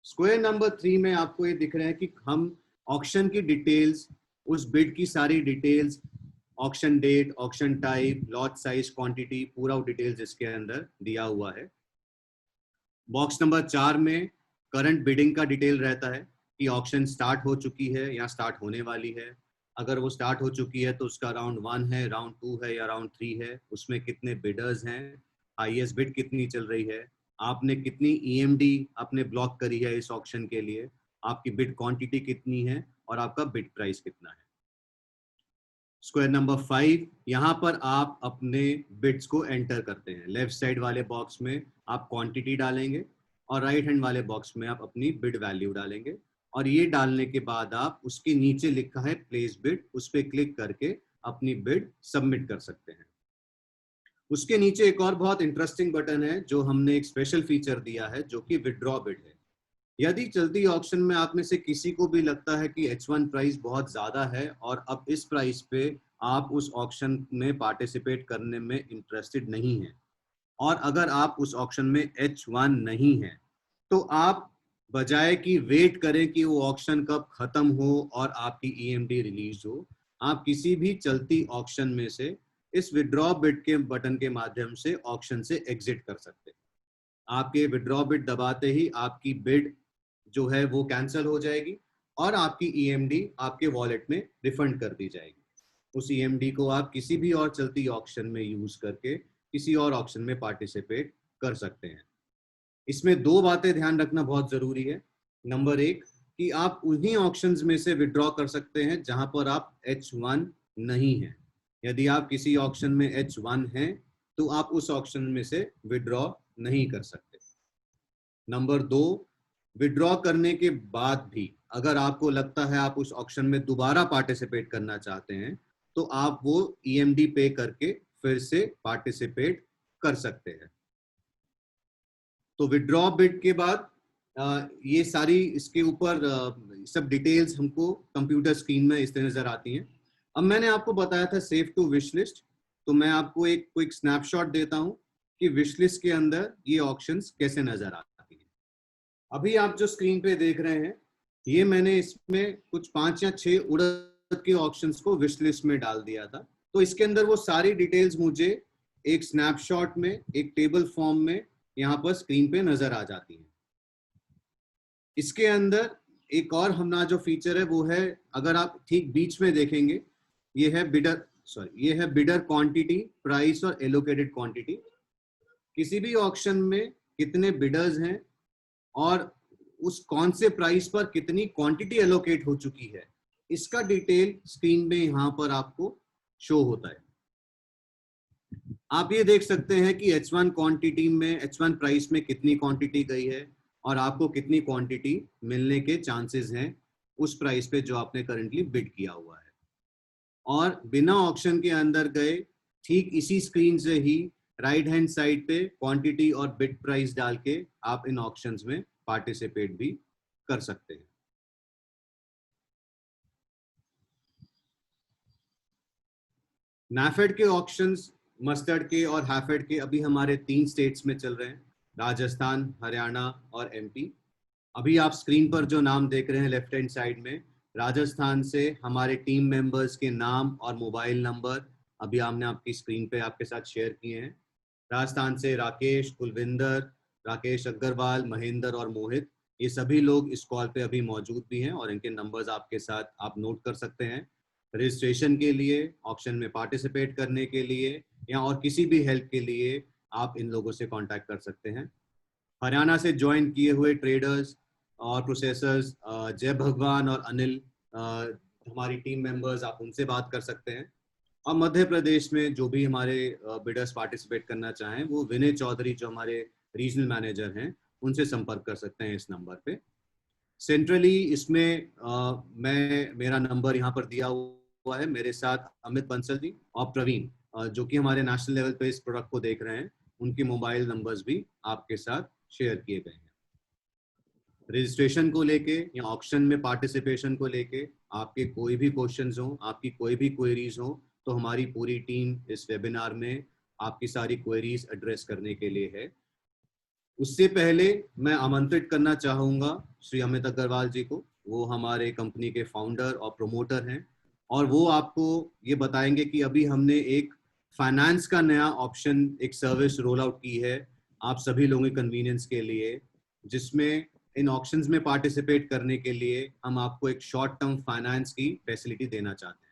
Speaker 3: स्क्वायर नंबर 3 में आपको ये दिख रहा है कि हम ऑक्शन की डिटेल्स, उस बिड की सारी details, auction date, auction type, lot size, quantity, पूरा डिटेल्स इसके अंदर दिया हुआ है। बॉक्स नंबर 4 में करंट बिडिंग का डिटेल रहता है कि ऑक्शन स्टार्ट हो चुकी है या स्टार्ट होने वाली है। अगर वो स्टार्ट हो चुकी है तो उसका राउंड 1 है, राउंड 2 है या राउंड 3 है, उसमें कितने बिडर्स हैं, हाईएस्ट बिड कितनी चल रही है, आपने कितनी EMD आपने ब्लॉक करी है इस ऑक्शन के लिए, आपकी बिड क्वांटिटी कितनी है और आपका बिड प्राइस कितना है। स्क्वायर नंबर 5, यहाँ पर आप अपने बिट्स को एंटर करते हैं। लेफ्ट साइड वाले बॉक्स में आप क्वांटिटी डालेंगे और राइट हैंड वाले बॉक्स में आप अपनी बिड वैल्यू डालेंगे, और ये डालने के बाद आप उसके नीचे लिखा है प्लेस बिड, उस पर क्लिक करके अपनी बिड सबमिट कर सकते हैं। उसके नीचे एक और बहुत इंटरेस्टिंग बटन है जो हमने एक स्पेशल फीचर दिया है, जो कि विड्रॉ बिड है। यदि चलती ऑक्शन में आप में से किसी को भी लगता है कि H1 प्राइस बहुत ज्यादा है और अब इस प्राइस पे आप उस ऑक्शन में पार्टिसिपेट करने में इंटरेस्टेड नहीं है, और अगर आप उस ऑक्शन में H1 नहीं है, तो आप बजाय कि वेट करें कि वो ऑक्शन कब खत्म हो और आपकी EMD रिलीज हो, आप किसी भी चलती ऑक्शन में से इस विड्रॉ बिड के बटन के माध्यम से ऑक्शन से एग्जिट कर सकते हैं। आपके विड्रॉ बिड दबाते ही आपकी बिड जो है वो कैंसिल हो जाएगी और आपकी EMD आपके वॉलेट में रिफंड कर दी जाएगी। उस EMD को आप किसी भी और चलती ऑक्शन में यूज करके किसी और ऑक्शन में पार्टिसिपेट कर सकते हैं। इसमें दो बातें ध्यान रखना बहुत जरूरी है। नंबर 1 कि आप उन्हीं ऑक्शंस में से विड्रॉ कर सकते हैं जहां पर आप H1 नहीं है। यदि आप किसी ऑक्शन में H1 हैं तो आप उस ऑक्शन में से विड्रॉ नहीं कर सकते। नंबर 2, विड्रॉ करने के बाद भी अगर आपको लगता है आप उस ऑक्शन में दोबारा पार्टिसिपेट करना चाहते हैं, तो आप वो EMD पे करके फिर से पार्टिसिपेट कर सकते हैं। तो विड्रॉ बिड के बाद ये सारी इसके ऊपर सब डिटेल्स हमको कंप्यूटर स्क्रीन में इस तरह नजर आती हैं। अब मैंने आपको बताया था सेव टू विश लिस्ट, तो मैं आपको एक क्विक स्नैपशॉट देता हूं कि विश लिस्ट के अंदर ये ऑप्शंस कैसे नजर आती हैं। अभी आप जो स्क्रीन पे देख रहे हैं, ये मैंने इसमें कुछ 5 या 6 उड़द के ऑप्शंस को विश लिस्ट में डाल दिया था। तो इसके अंदर वो सारी डिटेल्स मुझे एक स्नैपशॉट में, एक टेबल फॉर्म में यहाँ पर स्क्रीन पे नजर आ जाती है। इसके अंदर एक और हमारा जो फीचर है वो है, अगर आप ठीक बीच में देखेंगे, ये है बिडर क्वांटिटी, प्राइस और एलोकेटेड क्वांटिटी। किसी भी ऑक्शन में कितने बिडर्स हैं और उस कौन से प्राइस पर कितनी क्वांटिटी एलोकेट हो चुकी है, इसका डिटेल स्क्रीन में यहाँ पर आपको शो होता है। आप ये देख सकते हैं कि H1 क्वांटिटी में, H1 प्राइस में कितनी क्वांटिटी गई है और आपको कितनी क्वांटिटी मिलने के चांसेस हैं उस प्राइस पे जो आपने करंटली बिड किया हुआ है। और बिना ऑक्शन के अंदर गए ठीक इसी स्क्रीन से ही राइट हैंड साइड पे क्वांटिटी और बिड प्राइस डाल के आप इन ऑक्शंस में पार्टिसिपेट भी कर सकते हैं। नाफेड के ऑक्शंस मस्टर्ड के और हैफेड के अभी हमारे 3 स्टेट्स में चल रहे हैं, राजस्थान, हरियाणा और MP। अभी आप स्क्रीन पर जो नाम देख रहे हैं लेफ्ट हैंड साइड में, राजस्थान से हमारे टीम मेंबर्स के नाम और मोबाइल नंबर अभी हमने आपकी स्क्रीन पे आपके साथ शेयर किए हैं। राजस्थान से राकेश, कुलविंदर, राकेश अग्रवाल, महेंद्र और मोहित, ये सभी लोग इस कॉल पे अभी मौजूद भी हैं और इनके नंबर्स आपके साथ आप नोट कर सकते हैं। रजिस्ट्रेशन के लिए, ऑक्शन में पार्टिसिपेट करने के लिए या और किसी भी हेल्प के लिए आप इन लोगों से कांटेक्ट कर सकते हैं। हरियाणा से ज्वाइन किए हुए ट्रेडर्स और प्रोसेसर्स जय भगवान और अनिल, हमारी टीम मेंबर्स, आप उनसे बात कर सकते हैं। और मध्य प्रदेश में जो भी हमारे बिडर्स पार्टिसिपेट करना चाहें, वो विनय चौधरी जो हमारे रीजनल मैनेजर हैं, उनसे संपर्क कर सकते हैं इस नंबर पे। सेंट्रली इसमें मेरा नंबर यहाँ पर दिया हुआ है, मेरे साथ अमित बंसल जी और प्रवीण जो कि हमारे नेशनल लेवल पे इस प्रोडक्ट को देख रहे हैं, उनके मोबाइल नंबर्स भी आपके साथ शेयर किए गए हैं। रजिस्ट्रेशन को लेके या ऑक्शन में पार्टिसिपेशन को लेके आपके कोई भी क्वेश्चंस हो, आपकी कोई भी क्वेरीज हो, तो हमारी पूरी टीम इस वेबिनार में आपकी सारी क्वेरीज एड्रेस करने के लिए है। उससे पहले मैं आमंत्रित करना चाहूँगा श्री अमित अग्रवाल जी को। वो हमारे कंपनी के फाउंडर और प्रोमोटर हैं और वो आपको ये बताएंगे कि अभी हमने एक फाइनेंस का नया ऑप्शन, एक सर्विस रोल आउट की है आप सभी लोगों के कन्वीनियंस के लिए, जिसमें इन ऑक्शंस में पार्टिसिपेट करने के लिए हम आपको एक शॉर्ट टर्म फाइनेंस की फैसिलिटी देना चाहते हैं।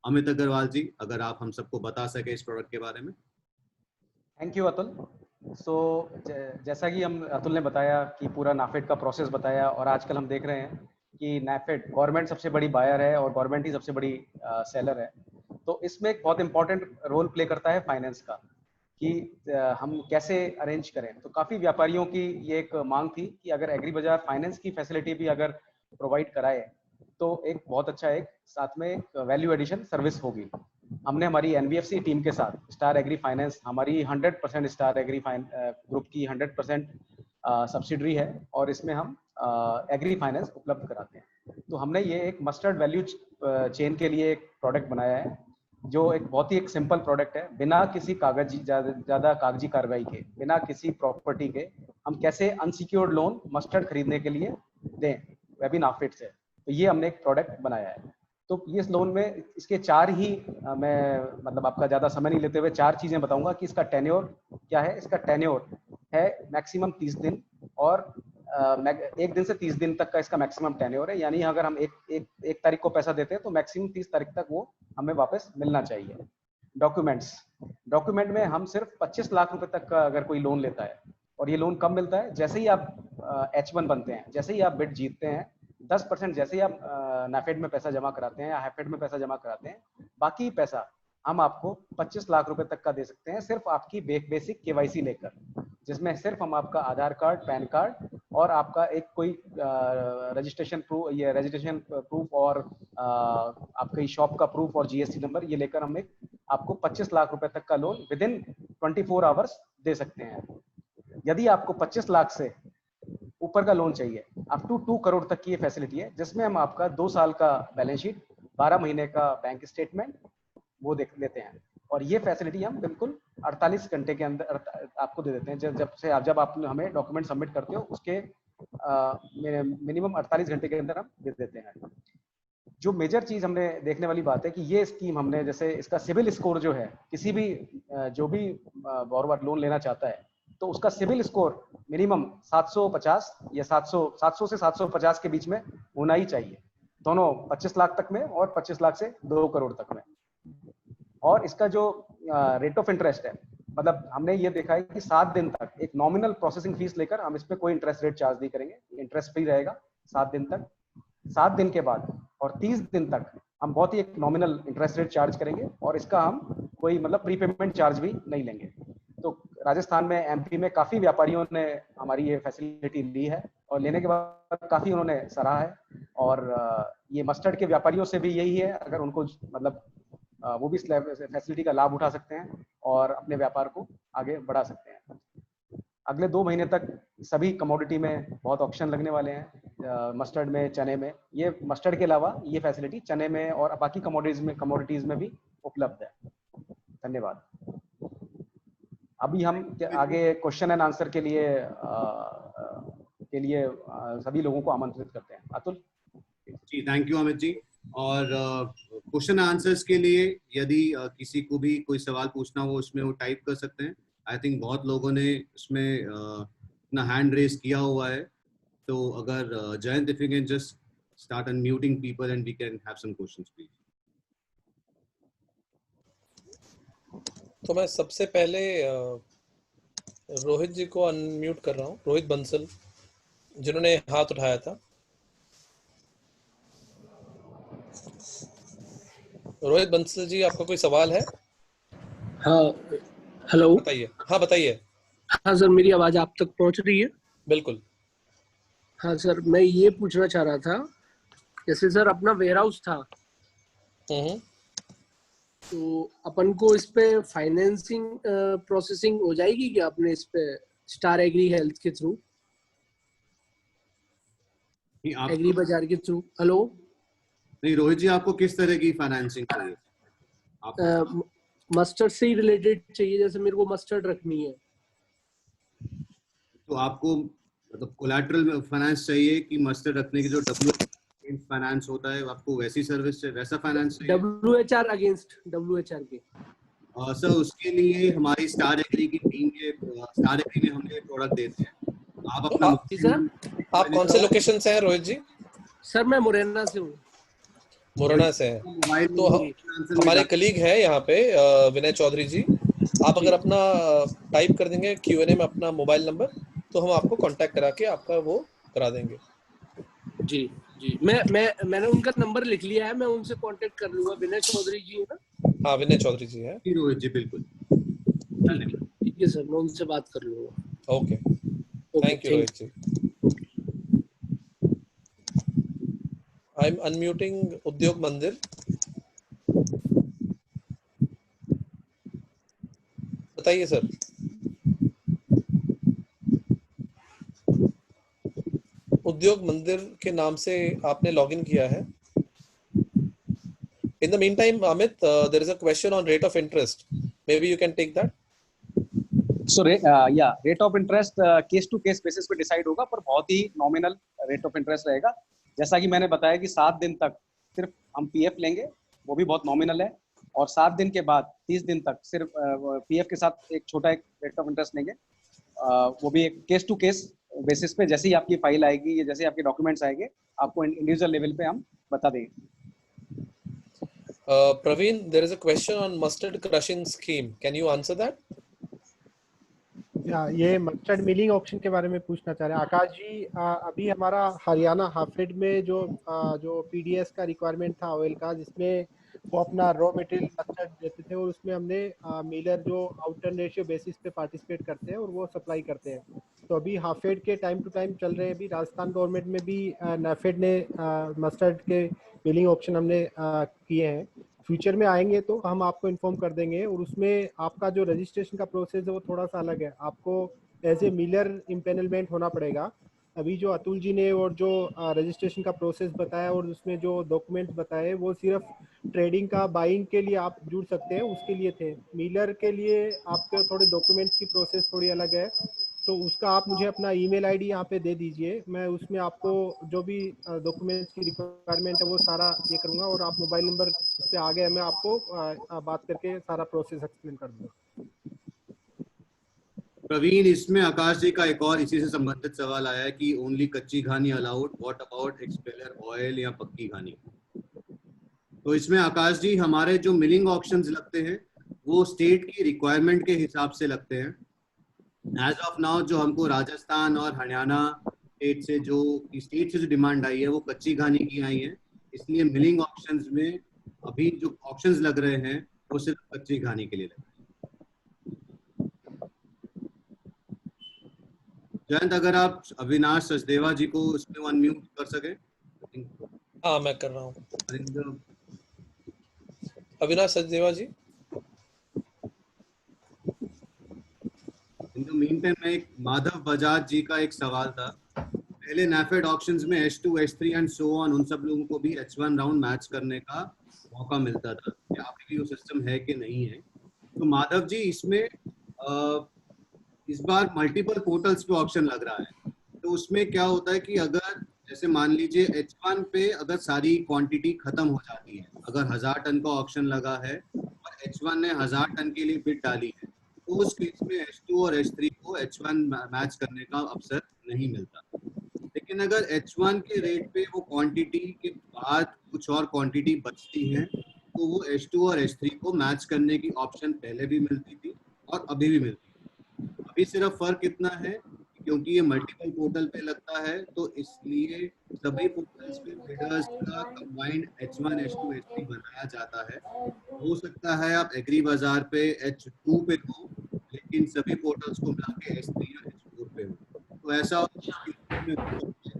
Speaker 3: अमित अग्रवाल जी, अगर आप हम सबको बता सके इस प्रोडक्ट के बारे में।
Speaker 5: Thank you Atul. जैसा कि अतुल ने बताया कि पूरा नाफेड का प्रोसेस बताया, और आजकल हम देख रहे हैं कि नाफेड गवर्नमेंट सबसे बड़ी बायर है और गवर्नमेंट ही सबसे बड़ी सेलर है। तो इसमें एक बहुत इंपॉर्टेंट रोल प्ले करता है फाइनेंस का कि हम कैसे अरेंज करें। तो काफ़ी व्यापारियों की ये एक मांग थी कि अगर एग्री बाजार फाइनेंस की फैसिलिटी भी अगर प्रोवाइड कराए तो एक बहुत अच्छा एक साथ में एक वैल्यू एडिशन सर्विस होगी। हमने हमारी एनबीएफसी टीम के साथ स्टार एग्री फाइनेंस हमारी 100% स्टार एग्री ग्रुप की 100% सब्सिडरी है और इसमें हम एग्री फाइनेंस उपलब्ध कराते हैं। तो हमने ये एक मस्टर्ड वैल्यू चेन के लिए एक प्रोडक्ट बनाया है जो एक बहुत ही एक सिंपल प्रोडक्ट है। बिना किसी ज़्यादा कागजी कार्रवाई के, बिना किसी प्रॉपर्टी के हम कैसे अनसिक्योर्ड लोन मस्टर्ड खरीदने के लिए दें, वह भी नाफेड से। तो ये हमने एक प्रोडक्ट बनाया है। तो ये इस लोन में इसके 4 ही मैं मतलब आपका ज़्यादा समय नहीं लेते हुए 4 चीज़ें बताऊंगा कि इसका टेन्योर क्या है। इसका टेन्योर है मैक्सिमम 30 दिन और 1 दिन से 30 दिन तक का इसका मैक्सिमम टेन्योर है। यानी अगर हम एक तारीख को पैसा देते हैं तो मैक्सिमम 30 तारीख तक वो हमें वापस मिलना चाहिए। डॉक्यूमेंट में हम सिर्फ 25 लाख रुपए तक का अगर कोई लोन लेता है, और ये लोन कब मिलता है, जैसे ही आप H1 बनते हैं, जैसे ही आप बिड जीतते हैं, 10% जैसे ही आप नाफेड में पैसा जमा कराते हैं या हैफेड में पैसा जमा कराते हैं, बाकी पैसा हम आपको 25 लाख रुपए तक का दे सकते हैं सिर्फ आपकी बेसिक केवाईसी लेकर, जिसमें सिर्फ हम आपका आधार कार्ड, पैन कार्ड और आपका एक कोई रजिस्ट्रेशन प्रूफ और आपकी शॉप का प्रूफ और जीएसटी नंबर ये लेकर हम आपको 25 लाख रुपए तक का लोन विदिन 24 आवर्स दे सकते हैं। यदि आपको 25 लाख से ऊपर का लोन चाहिए, अप टू 2 करोड़ तक की ये फैसिलिटी है, जिसमें हम आपका 2 साल का बैलेंस शीट, 12 महीने का बैंक स्टेटमेंट वो देख लेते हैं। और ये फैसिलिटी हम बिल्कुल 48 घंटे के अंदर आपको दे देते हैं। जब आप हमें डॉक्यूमेंट सबमिट करते हो उसके मिनिमम 48 घंटे के अंदर हम दे देते हैं। जो मेजर चीज हमने देखने वाली बात है कि ये स्कीम हमने, जैसे इसका सिविल स्कोर जो है, किसी भी जो भी बोरोवर लोन लेना चाहता है तो उसका सिविल स्कोर मिनिमम 750 या 700 से 750 के बीच में होना ही चाहिए, दोनों 25 लाख तक में और 25 लाख से 2 करोड़ तक में। और इसका जो रेट ऑफ इंटरेस्ट है, मतलब हमने ये देखा है कि 7 दिन तक एक नॉमिनल प्रोसेसिंग फीस लेकर हम इस पे कोई इंटरेस्ट रेट चार्ज नहीं करेंगे, इंटरेस्ट फ्री रहेगा 7 दिन तक। 7 दिन के बाद और 30 दिन तक हम बहुत ही एक नॉमिनल इंटरेस्ट रेट चार्ज करेंगे और इसका हम कोई मतलब प्रीपेमेंट चार्ज भी नहीं लेंगे। तो राजस्थान में, एमपी में काफी व्यापारियों ने हमारी ये फैसिलिटी ली है और लेने के बाद काफी उन्होंने सराहा है। और ये मस्टर्ड के व्यापारियों से भी यही है, अगर उनको मतलब वो भी इस फैसिलिटी का लाभ उठा सकते हैं और अपने व्यापार को आगे बढ़ा सकते हैं। अगले 2 महीने तक सभी कमोडिटी में बहुत ऑक्शन लगने वाले हैं, मस्टर्ड में, चने में। ये मस्टर्ड के अलावा ये फैसिलिटी चने में और बाकी कमोडिटीज में भी उपलब्ध है। धन्यवाद। अभी हम आगे क्वेश्चन एंड आंसर के लिए सभी लोगों को आमंत्रित करते हैं। अतुल
Speaker 3: जी, थैंक यू अमित जी। और क्वेश्चन आंसर्स के लिए यदि किसी को भी कोई सवाल पूछना हो उसमें वो टाइप कर सकते हैं। आई थिंक बहुत लोगों ने इसमें अपना हैंड रेज किया हुआ है, तो अगर Jayant, if you can just start unmuting people and we can have some questions please.
Speaker 1: तो मैं सबसे पहले रोहित जी को अनम्यूट कर रहा हूँ, रोहित बंसल, जिन्होंने हाथ उठाया था। रोहित बंसल जी, आपका कोई सवाल है?
Speaker 6: हाँ, हेलो।
Speaker 1: बताइए। हाँ बताइए।
Speaker 6: हाँ सर, मेरी आवाज आप तक पहुंच रही है?
Speaker 1: बिल्कुल।
Speaker 6: हाँ सर, मैं ये पूछना चाह रहा था, जैसे सर अपना वेयरहाउस था, तो अपन को इस पे फाइनेंसिंग प्रोसेसिंग हो जाएगी क्या अपने इस पे स्टार एग्री हेल्थ के थ्रू, एग्री बाजार के थ्रू? हेलो।
Speaker 3: नहीं रोहित जी, आपको किस तरह की फाइनेंसिंग चाहिए?
Speaker 6: मस्टर्ड से ही रिलेटेड चाहिए, जैसे मेरे को मस्टर्ड रखनी है।
Speaker 3: तो आपको मतलब कोलैटरल फाइनेंस चाहिए कि मस्टर्ड रखने की जो WHR फाइनेंस होता है आपको वैसी सर्विस से वैसा फाइनेंस चाहिए?
Speaker 6: WHR अगेंस्ट WHR के
Speaker 3: सर, उसके लिए हमारी स्टार एग्री की टीम के स्टार एग्री में हम ये प्रोडक्ट देते हैं। आप अपना
Speaker 1: आप कौन से लोकेशन से हैं रोहित जी?
Speaker 6: सर मैं मुरैना से हूँ।
Speaker 1: मुरैना से हैं। तो हमारे कलीग है यहाँ पे विनय चौधरी जी, आप अगर अपना टाइप कर देंगे Q&A में अपना मोबाइल नंबर, तो हम आपको कांटेक्ट करा के आपका वो करा देंगे।
Speaker 6: जी जी, मैंने उनका नंबर लिख लिया है, मैं उनसे कांटेक्ट कर लूंगा। विनय चौधरी जी है ना?
Speaker 1: हाँ विनय चौधरी जी है।
Speaker 3: रोहित जी बिल्कुल।
Speaker 6: ठीक है सर, मैं उनसे बात कर लूंगा।
Speaker 1: Okay,
Speaker 6: okay,
Speaker 1: thank you Rohit ji. I am unmuting Udyog Mandir. बताइए सर। उद्योग मंदिर के नाम से आपने लॉगिन किया है। In the meantime, Amit, there is a question on rate of interest. Maybe you can take that.
Speaker 5: So rate of interest case to case basis पे डिसाइड होगा, पर बहुत ही नॉमिनल रेट ऑफ इंटरेस्ट रहेगा। जैसा कि मैंने बताया कि 7 दिन तक सिर्फ हम पीएफ लेंगे, वो भी बहुत नॉमिनल है, और 7 दिन के बाद 30 दिन तक सिर्फ पीएफ के साथ एक छोटा एक रेट ऑफ इंटरेस्ट लेंगे। वो भी एक केस टू केस बेसिस पे, जैसे ही आपकी फाइल आएगी या जैसे आपके डॉक्यूमेंट्स आएंगे, आपको इंडिविजुअल लेवल पे हम बता देंगे।
Speaker 1: Praveen, there is a question on mustard crushing scheme. Can you answer that?
Speaker 7: ये मस्टर्ड मिलिंग ऑप्शन के बारे में पूछना चाह रहे हैं आकाश जी। अभी हमारा हरियाणा हाफेड में जो पीडीएस का रिक्वायरमेंट था ऑयल का, जिसमें वो अपना रॉ मटेरियल मस्टर्ड देते थे, और उसमें हमने मिलर जो आउटर रेशियो बेसिस पे पार्टिसिपेट करते हैं और वो सप्लाई करते हैं। तो अभी हाफेड के टाइम टू टाइम चल रहे हैं। अभी राजस्थान गवर्नमेंट में भी नाफेड ने मस्टर्ड के मिलिंग ऑप्शन हमने किए हैं। फ्यूचर में आएंगे तो हम आपको इन्फॉर्म कर देंगे, और उसमें आपका जो रजिस्ट्रेशन का प्रोसेस है वो थोड़ा सा अलग है। आपको एज ए मिलर इम्पेनलमेंट होना पड़ेगा। अभी जो अतुल जी ने और जो रजिस्ट्रेशन का प्रोसेस बताया और उसमें जो डॉक्यूमेंट्स बताए, वो सिर्फ ट्रेडिंग का बाइंग के लिए आप जुड़ सकते हैं, उसके लिए थे। मिलर के लिए आपके थोड़े डॉक्यूमेंट्स की प्रोसेस थोड़ी अलग है, तो उसका आप मुझे अपना ईमेल आईडी यहाँ पे दे दीजिए। मैं उसमें आपको जो भी डॉक्यूमेंट्स की रिक्वायरमेंट है वो सारा ये करूँगा, और आप मोबाइल नंबर पे आ गए, मैं आपको बात करके सारा प्रोसेस एक्सप्लेन कर दूँगा।
Speaker 3: प्रवीण, इसमें आकाश जी का एक और इसी से संबंधित सवाल आया है कि ओनली कच्ची घानी allowed, what about expeller oil या पक्की घानी? तो इसमें आकाश जी, हमारे जो मिलिंग ऑप्शंस लगते हैं वो स्टेट की रिक्वायरमेंट के हिसाब से लगते हैं। एज ऑफ नाउ जो हमको राजस्थान और हरियाणा स्टेट से जो डिमांड आई है वो कच्ची घानी की आई है, इसलिए मिलिंग ऑप्शंस में अभी जो ऑप्शंस लग रहे हैं वो सिर्फ कच्ची घानी के लिए लग रहे हैं। जयंत, अगर आप अविनाश सचदेवा जी को उसमें अनम्यूट कर सके।
Speaker 1: हाँ मैं कर रहा हूँ। अविनाश सचदेवा जी।
Speaker 3: इन द मीन टाइम में एक माधव बजाज जी का एक सवाल था। पहले नाफेड ऑप्शंस में H2, H3 and so on, उन सब लोगों को भी H1 राउंड मैच करने का मौका मिलता था। क्या अभी भी वो सिस्टम है कि नहीं है? तो माधव जी, इसमें इस बार मल्टीपल पोर्टल्स पे ऑप्शन लग रहा है। तो उसमें क्या होता है कि अगर जैसे मान लीजिए H1 पे अगर सारी क्वांटिटी खत्म हो जाती है, अगर 1000 टन का ऑप्शन लगा है और H1 ने 1000 टन के लिए बिड डाली है, तो उस केस में H2 और H3 को H1 मैच करने का अवसर नहीं मिलता। लेकिन अगर H1 के रेट पे वो क्वांटिटी के बाद कुछ और क्वांटिटी बचती है, तो वो H2 और H3 को मैच करने की ऑप्शन पहले भी मिलती थी और अभी भी मिलती है। अभी सिर्फ फर्क इतना है क्योंकि ये मल्टीपल पोर्टल पे लगता है, तो इसलिए सभी पोर्टल्स पे बिडर्स का कंबाइंड H1, H2, H3 बनाया जाता है। हो सकता है आप एग्री बाजार पे H2 पे हो, लेकिन सभी पोर्टल्स को मिला के H3 या H4 पे हो। तो ऐसा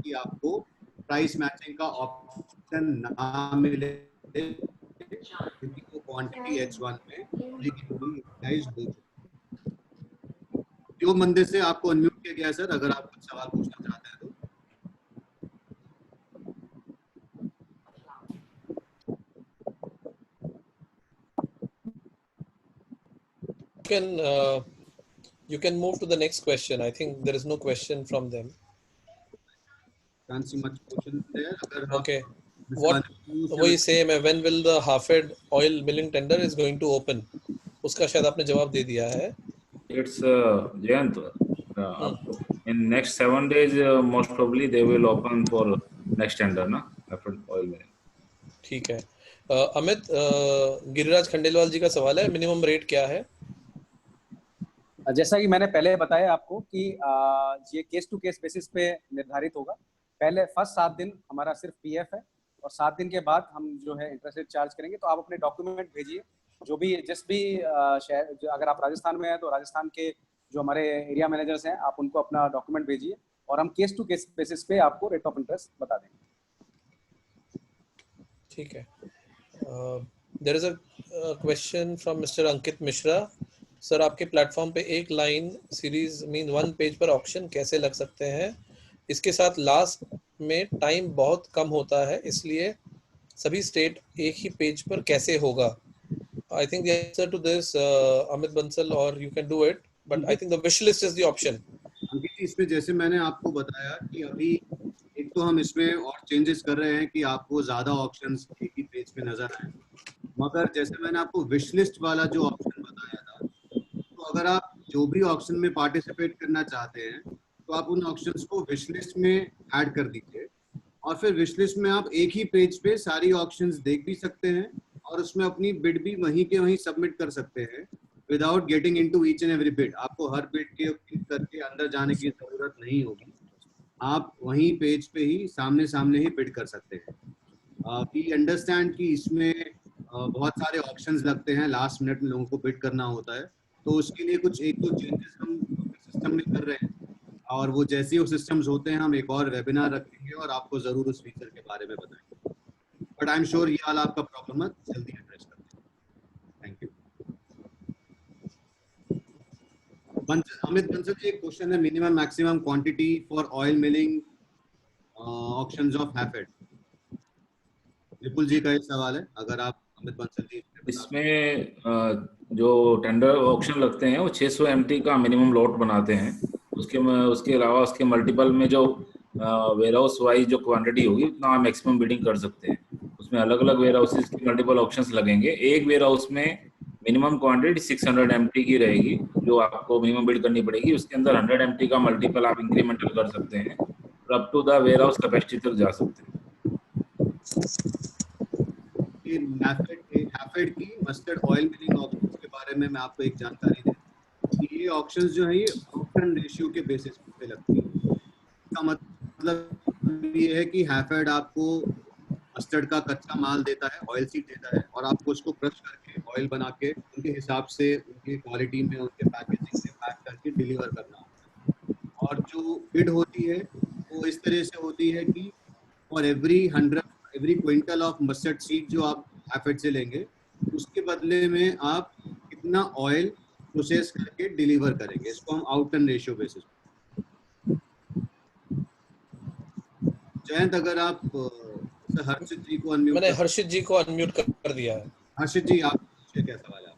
Speaker 3: कि आपको प्राइस मैचिंग का ऑप्शन ना मिले क्योंकि वो क्वांटिटी H1 में यूटिलाइज हो चुकी है। उद्योग मंदिर से आपको अनम्यूट किया गया सर, अगर आप कुछ सवाल पूछना चाहते हैं तो।
Speaker 1: You can move to the next question. I think there is no question from them.
Speaker 3: Can't see much question there.
Speaker 1: Okay. What वही same है. When will the Hafed oil milling tender is going to open? उसका शायद आपने जवाब दे दिया है.
Speaker 8: It's Jayant. In next 7 days, most probably they will open for next tender, ना? Hafed oil milling.
Speaker 1: ठीक है. अमित, गिरिराज खंडेलवाल जी का सवाल है, मिनिमम रेट क्या है?
Speaker 5: जैसा कि मैंने पहले बताया आपको कि ये केस टू केस बेसिस पे निर्धारित होगा। पहले फर्स्ट 7 दिन हमारा सिर्फ पीएफ है, और 7 दिन के बाद हम जो है इंटरेस्ट रेट चार्ज करेंगे। तो आप अपने डॉक्यूमेंट भेजिए, जो भी जिस भी शहर, जो अगर आप राजस्थान में हैं तो राजस्थान के जो हमारे एरिया मैनेजर्स हैं, आप उनको अपना डॉक्यूमेंट भेजिए और हम केस टू केस बेसिस पे आपको रेट ऑफ इंटरेस्ट बता देंगे।
Speaker 1: ठीक है। There is a question from mister Ankit Mishra. Sir, आपके प्लेटफॉर्म पे एक लाइन सीरीज मीन 1 पेज पर ऑक्शन कैसे लग सकते हैं? इसके साथ लास्ट में टाइम बहुत कम होता है, इसलिए सभी स्टेट एक ही पेज पर कैसे होगा? I think the answer to this, Amit Bansal, or you can do it, but I think the wish list is the option.
Speaker 3: अंकित जी, इसमें जैसे मैंने आपको बताया कि अभी एक तो हम इसमें और चेंजेस कर रहे हैं कि आपको ज्यादा ऑप्शंस एक ही पेज पे नजर आए, मगर जैसे मैंने आपको विश लिस्ट वाला जो ऑप्शन बताया था, तो अगर आप जो भी ऑप्शन में पार्टिसिपेट करना चाहते हैं तो आप उन ऑप्शंस को विश लिस्ट में ऐड कर दीजिए और फिर विश लिस्ट में आप एक ही पेज पे सारी ऑप्शंस देख भी सकते हैं और उसमें अपनी बिड भी वहीं के वहीं सबमिट कर सकते हैं without getting into each and every bid. आपको हर बिड के क्लिक करके अंदर जाने की जरूरत नहीं होगी, आप वहीं पेज पे ही सामने सामने ही बिड कर सकते हैं। वी अंडरस्टैंड कि इसमें बहुत सारे ऑप्शंस लगते हैं, लास्ट मिनट में लोगों को बिड करना होता है, तो उसके लिए कुछ एक दो चेंजेस हम सिस्टम में कर रहे हैं और वो जैसे ही वो सिस्टम्स होते हैं हम एक और वेबिनार रखेंगे और आपको जरूर उस फीचर के बारे में बताएंगे। बट आई एम श्योर ये वाला आपका प्रॉब्लम है जल्दी एड्रेस कर देंगे। Thank you. अमित बंसल जी, एक क्वेश्चन है, minimum maximum quantity for oil milling auctions of HAFED. Vipul ji का ये सवाल है, अगर आप अमित बंसल जी
Speaker 8: इसमें जो टेंडर ऑक्शन लगते हैं वो 600 MT का मिनिमम लॉट बनाते हैं। उसके अलावा उसके मल्टीपल में जो वेयर हाउस वाइज जो क्वांटिटी होगी उतना आप मैक्सिमम बिडिंग कर सकते हैं। उसमें अलग अलग वेयर हाउसेस की मल्टीपल ऑप्शंस लगेंगे। एक वेयर हाउस में मिनिमम क्वांटिटी 600 MT की रहेगी जो आपको मिनिमम बिड करनी पड़ेगी। उसके अंदर 100 MT का मल्टीपल आप इंक्रीमेंटल कर सकते हैं और up to the warehouse capacity तक जा सकते हैं।
Speaker 3: हैफेड की मस्टर्ड ऑयल मिलिंग ऑप्शंस के बारे में मैं आपको एक जानकारी दें कि ये ऑप्शंस जो है ये ऑप्शन रेशियो के बेसिस पे लगती है। इसका मतलब ये है कि हैफेड आपको मस्टर्ड का कच्चा माल देता है, ऑयल सीड देता है और आपको उसको क्रश करके ऑयल बना के उनके हिसाब से उनकी क्वालिटी में उनके पैकेजिंग में पैक करके डिलीवर करना होता है। और जो बिड होती है वो इस तरह से होती है कि for every quintal of mustard seed जो आप हैफेड से लेंगे उसके बदले में आप कितना ऑयल प्रोसेस करके डिलीवर करेंगे, इसको हम out turn ratio basis. Jayant, अगर आप हर्षित जी को अनम्यूट,
Speaker 1: मैंने हर्षित जी को अनम्यूट कर दिया है।
Speaker 3: हर्षित जी, आपसे क्या सवाल है?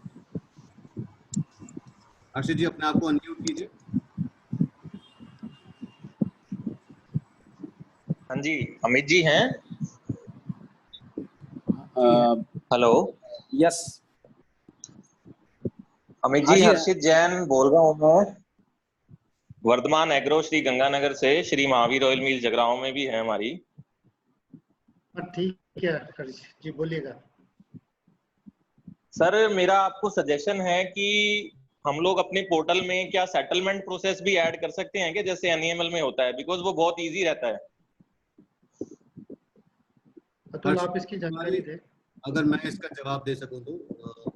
Speaker 3: हर्षित जी अपने आप को अनम्यूट कीजिए।
Speaker 9: हाँ जी, अमित जी हैं? हेलो,
Speaker 5: यस
Speaker 9: अमित जी, हर्षित जैन बोल रहा हूँ मैं, वर्धमान एग्रो श्री गंगानगर से। श्री महावीर ऑयल मिल जगराओं में भी है हमारी।
Speaker 2: ठीक है जी, बोलिएगा।
Speaker 9: सर, मेरा आपको सजेशन है कि हम लोग अपने पोर्टल में क्या सेटलमेंट प्रोसेस भी ऐड कर सकते हैं क्या, जैसे एनईएमएल में होता है, बिकॉज वो बहुत इजी रहता है।
Speaker 2: अतुल, आप इसकी जानकारी दें।
Speaker 3: अगर मैं इसका जवाब दे सकूं तो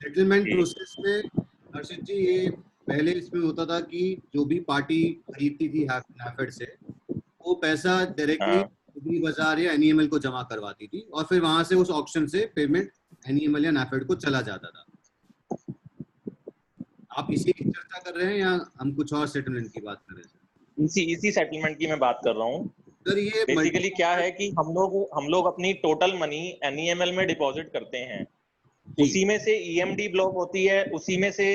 Speaker 3: सेटलमेंट प्रोसेस में हर्षित जी, ये पहले इसमें होता था कि जो भी पार्टी खरीदती थी हैफेड से वो पैसा डायरेक्टली एग्री बाजार या एनईएमएल को जमा करवाती थी और फिर वहां से उस ऑप्शन से पेमेंट एनईएमएल या हैफेड को चला जाता था। आप इसी की चर्चा कर रहे हैं या हम कुछ और सेटलमेंट की बात कर रहे हैं?
Speaker 9: इसी सेटलमेंट की मैं बात कर रहा हूँ।
Speaker 3: सर, ये
Speaker 9: बेसिकली क्या है कि हम लोग अपनी टोटल मनी एनईएमएल में डिपॉजिट करते हैं, उसी में से ईएमडी ब्लॉक होती है, उसी में से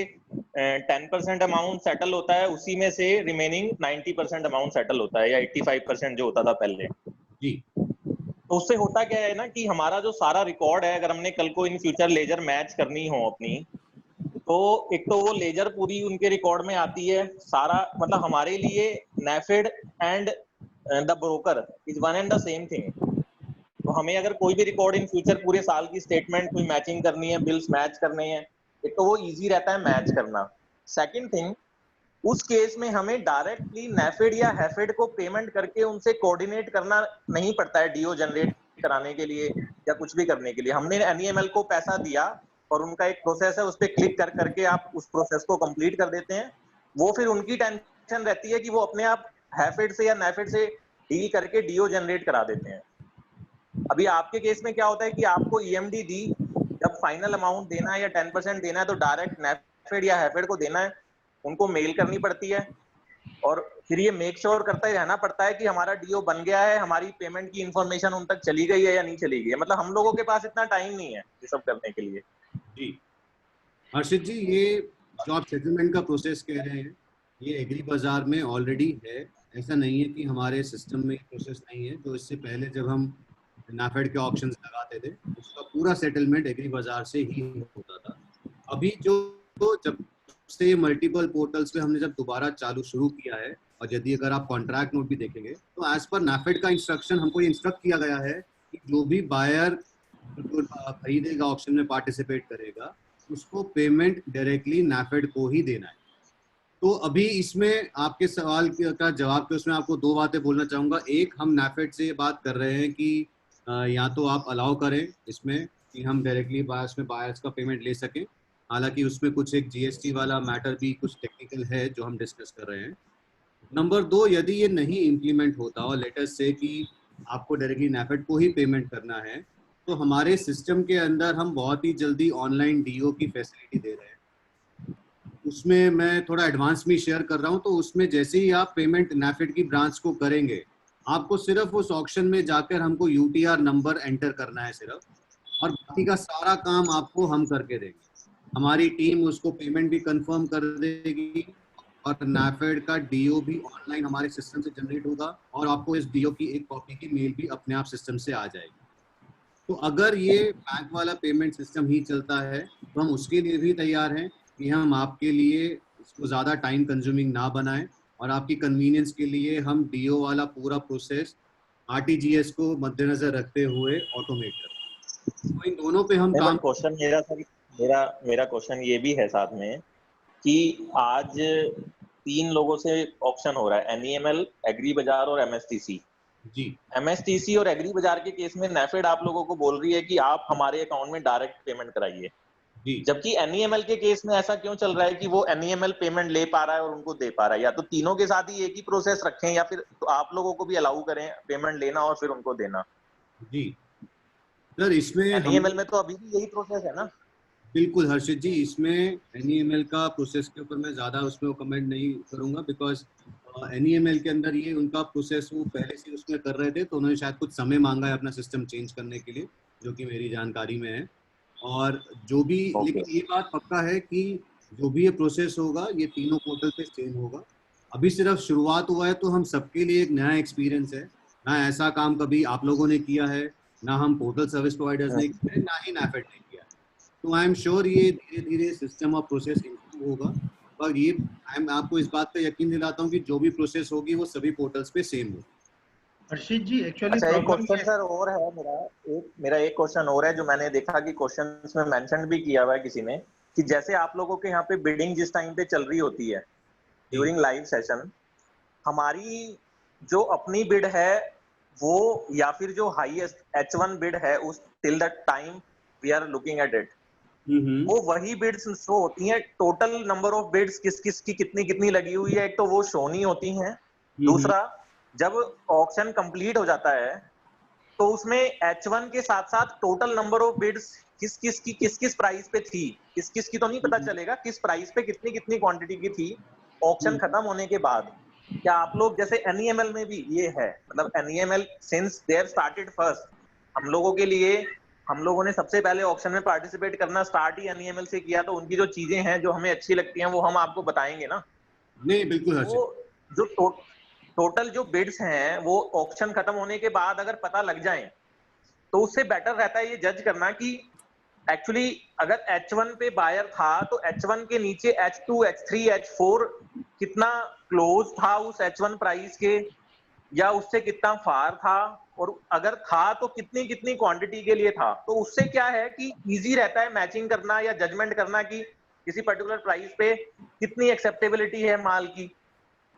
Speaker 9: 10% अमाउंट सेटल होता है, उसी में से रिमेनिंग 90% अमाउंट सेटल होता है या 85% जो होता था पहले
Speaker 3: जी।
Speaker 9: तो उससे होता क्या है ना कि हमारा जो सारा रिकॉर्ड है, अगर हमने कल को इन फ्यूचर लेजर मैच करनी हो अपनी, तो एक तो वो लेजर पूरी उनके रिकॉर्ड में आती है सारा, मतलब हमारे लिए NAFED and the broker is one and the same thing. तो हमें अगर कोई भी रिकॉर्ड इन फ्यूचर पूरे साल की स्टेटमेंट कोई मैचिंग करनी है, बिल्स मैच करने हैं, एक तो वो इजी रहता है मैच करना। सेकंड थिंग, उस केस में हमें डायरेक्टली नेफेड या हैफेड को पेमेंट करके उनसे कोऑर्डिनेट करना नहीं पड़ता है डीओ जनरेट कराने के लिए या कुछ भी करने के लिए। हमने एनईएमएल को पैसा दिया और उनका एक प्रोसेस है, उस पर क्लिक कर करके आप उस प्रोसेस को कंप्लीट कर देते हैं। वो फिर उनकी टेंशन रहती है कि वो अपने आप हैफेड से या नैफेड से डील करके डीओ जनरेट करा देते हैं। अभी आपके केस में क्या होता है कि आपको ईएमडी दी, जब फाइनल अमाउंट देना है या 10% देना है तो डायरेक्ट नैफेड या हैफेड को देना है, उनको मेल करनी पड़ती है और फिर ये मेक श्योर करते रहना पड़ता है कि हमारा डीओ बन गया है, हमारी पेमेंट की इंफॉर्मेशन उन तक चली गई है या नहीं चली गई है। मतलब हम लोगों के पास इतना टाइम नहीं है ये सब करने के लिए।
Speaker 3: जी हर्षित जी, ये जो आप सेटलमेंट का प्रोसेस कह रहे हैं ये एग्री बाजार में ऑलरेडी है। ऐसा नहीं है कि हमारे सिस्टम में प्रोसेस नहीं है। तो इससे पहले जब हम नाफेड के ऑप्शंस लगाते थे उसका पूरा सेटलमेंट एग्री बाजार से ही होता था। अभी जब से मल्टीपल पोर्टल्स पे हमने जब दोबारा शुरू किया है, और यदि अगर आप कॉन्ट्रैक्ट नोट भी देखेंगे तो एज पर नाफेड का इंस्ट्रक्शन हमको ये इंस्ट्रक्ट किया गया है कि जो भी बायर खरीदेगा, ऑप्शन में पार्टिसिपेट करेगा, उसको पेमेंट डायरेक्टली नाफेड को ही देना है। तो अभी इसमें आपके सवाल का जवाब के उसमें आपको दो बातें बोलना चाहूँगा। एक, हम नाफेड से बात कर रहे हैं कि या तो आप अलाउ करें इसमें कि हम डायरेक्टली बायर्स का पेमेंट ले सकें। हालांकि उसमें कुछ एक जीएसटी वाला मैटर भी कुछ टेक्निकल है जो हम डिस्कस कर रहे हैं। नंबर 2, यदि ये नहीं इम्प्लीमेंट होता और लेटेस्ट से कि आपको डायरेक्टली नाफेड को ही पेमेंट करना है, तो हमारे सिस्टम के अंदर हम बहुत ही जल्दी ऑनलाइन डीओ की फैसिलिटी दे रहे हैं। उसमें मैं थोड़ा एडवांस में शेयर कर रहा हूँ। तो उसमें जैसे ही आप पेमेंट नाफेड की ब्रांच को करेंगे, आपको सिर्फ उस ऑक्शन में जाकर हमको यूटीआर नंबर एंटर करना है सिर्फ, और बाकी का सारा काम आपको हम करके देंगे। हमारी टीम उसको पेमेंट भी कंफर्म कर देगी और नाफेड का डीओ भी ऑनलाइन हमारे सिस्टम से जनरेट होगा और आपको इस डीओ की एक कॉपी की मेल भी अपने आप सिस्टम से आ जाएगी। तो अगर ये बैंक वाला पेमेंट सिस्टम ही चलता है तो हम उसके लिए भी तैयार हैं कि हम आपके लिए इसको ज़्यादा टाइम कंज्यूमिंग ना बनाएं और आपकी कन्वीनियंस के लिए हम डीओ वाला पूरा प्रोसेस आरटीजीएस को मद्देनजर रखते हुए ऑटोमेट करें। तो इन दोनों पे हम काम।
Speaker 9: क्वेश्चन मेरा क्वेश्चन ये भी है साथ में कि आज 3 लोगों से ऑप्शन हो रहा है, एनईएमएल, एग्री बाजार और एमएसटीसी।
Speaker 3: जी,
Speaker 9: एमएसटीसी और एग्री बाजार के केस में नैफेड आप लोगों को बोल रही है कि आप हमारे अकाउंट में डायरेक्ट पेमेंट कराइए, जबकि एनईएमएल के केस में ऐसा क्यों चल रहा है कि वो एनईएमएल पेमेंट ले पा रहा है और उनको दे पा रहा है? या तो तीनों के साथ ही एक ही प्रोसेस रखें या फिर तो आप लोगों को भी अलाउ करें पेमेंट लेना और फिर उनको देना।
Speaker 3: जी सर, इसमें
Speaker 9: एनईएमएल में तो अभी भी यही प्रोसेस है ना?
Speaker 3: बिल्कुल हर्षित जी, इसमें एनईएमएल का प्रोसेस के ऊपर मैं ज़्यादा उसमें कमेंट नहीं करूँगा, बिकॉज एनईएमएल के अंदर ये उनका प्रोसेस वो पहले से उसमें कर रहे थे, तो उन्होंने शायद कुछ समय मांगा है अपना सिस्टम चेंज करने के लिए, जो कि मेरी जानकारी में है। और जो भी लेकिन ये बात पक्का है कि जो भी ये प्रोसेस होगा ये तीनों पोर्टल पे सेम होगा। अभी सिर्फ शुरुआत हुआ है, तो हम सबके लिए एक नया एक्सपीरियंस है। ना ऐसा काम कभी आप लोगों ने किया है, ना हम पोर्टल सर्विस प्रोवाइडर्स ने किया है, ना ही नाफेड ने किया है। तो आई एम श्योर ये धीरे धीरे सिस्टम और प्रोसेस इम्प्रूव होगा। और ये मैं आपको इस बात का यकीन दिलाता हूँ कि जो भी प्रोसेस होगी वो सभी पोर्टल्स पे सेम होगी।
Speaker 2: हर्षित जी, एक्चुअली
Speaker 9: अच्छा, एक क्वेश्चन सर और है मेरा एक क्वेश्चन और है जो मैंने देखा कि क्वेश्चंस में मेंशन भी किया हुआ है किसी ने, कि जैसे आप लोगों के यहाँ पे बिडिंग जिस टाइम पे चल रही होती है ड्यूरिंग लाइव सेशन, हमारी जो अपनी बिड है वो या फिर जो हाईएस्ट H1 बिड है उस till the time we are looking at it, वो वही बिड्स शो होती हैं। टोटल नंबर ऑफ बिड्स किस किस की कितनी लगी हुई है, एक तो वो शो नहीं होती हैं। दूसरा, जब ऑक्शन कंप्लीट हो जाता है तो उसमें H1 के साथ साथ टोटल नंबर ऑफ बिड्स किस किस प्राइस पे थी, किस किस की तो नहीं पता चलेगा, किस प्राइस पे कितनी क्वांटिटी की थी ऑक्शन खत्म होने के बाद। क्या आप लोग जैसे एनईएमएल में भी ये है, मतलब NEML since they have started first, हम लोगों के लिए हम लोगों ने सबसे पहले ऑक्शन में पार्टिसिपेट करना स्टार्ट ही एनईएमएल से किया, तो उनकी जो चीजें हैं जो हमें अच्छी लगती हैं वो हम आपको बताएंगे ना।
Speaker 3: नहीं, बिल्कुल हर्षित।
Speaker 9: वो जो टोटल जो बिड्स हैं वो ऑक्शन खत्म होने के बाद अगर पता लग जाए तो उससे बेटर रहता है ये जज करना कि एक्चुअली अगर H1 पे बायर था तो H1 के नीचे H2, H3, H4 कितना क्लोज था उस H1 प्राइस के, या उससे कितना फार था, और अगर था तो कितनी क्वांटिटी के लिए था। तो उससे क्या है कि इजी रहता है मैचिंग करना या जजमेंट करना कि किसी पर्टिकुलर प्राइस पे कितनी एक्सेप्टेबिलिटी है माल की।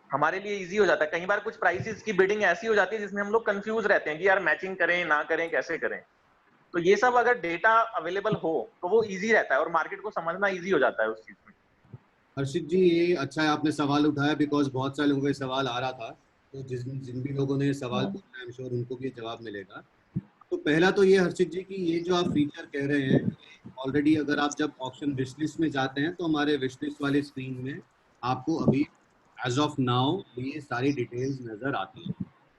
Speaker 9: हमारे लिए इजी हो जाता है। कई बार कुछ प्राइसेस की बिडिंग ऐसी हो जाती है जिसमें हम लोग कंफ्यूज रहते हैं कि यार मैचिंग करें ना करें, कैसे करें। तो ये सब अगर डेटा अवेलेबल हो तो वो इजी रहता है और मार्केट को समझना इजी हो जाता है उस चीज में।
Speaker 3: हर्षित जी, ये अच्छा है आपने सवाल उठाया, बिकॉज बहुत सारे लोगों का सवाल आ रहा था, तो जिन भी लोगों ने सवाल पूछा आई एम श्योर उनको भी जवाब मिलेगा। तो पहला तो ये हर्षित जी कि ये जो आप फीचर कह रहे हैं, ऑलरेडी अगर आप जब ऑप्शन विशलिस्ट में जाते हैं तो हमारे विशलिस्ट वाले स्क्रीन में आपको अभी एज ऑफ नाउ ये सारी डिटेल्स नजर आती है।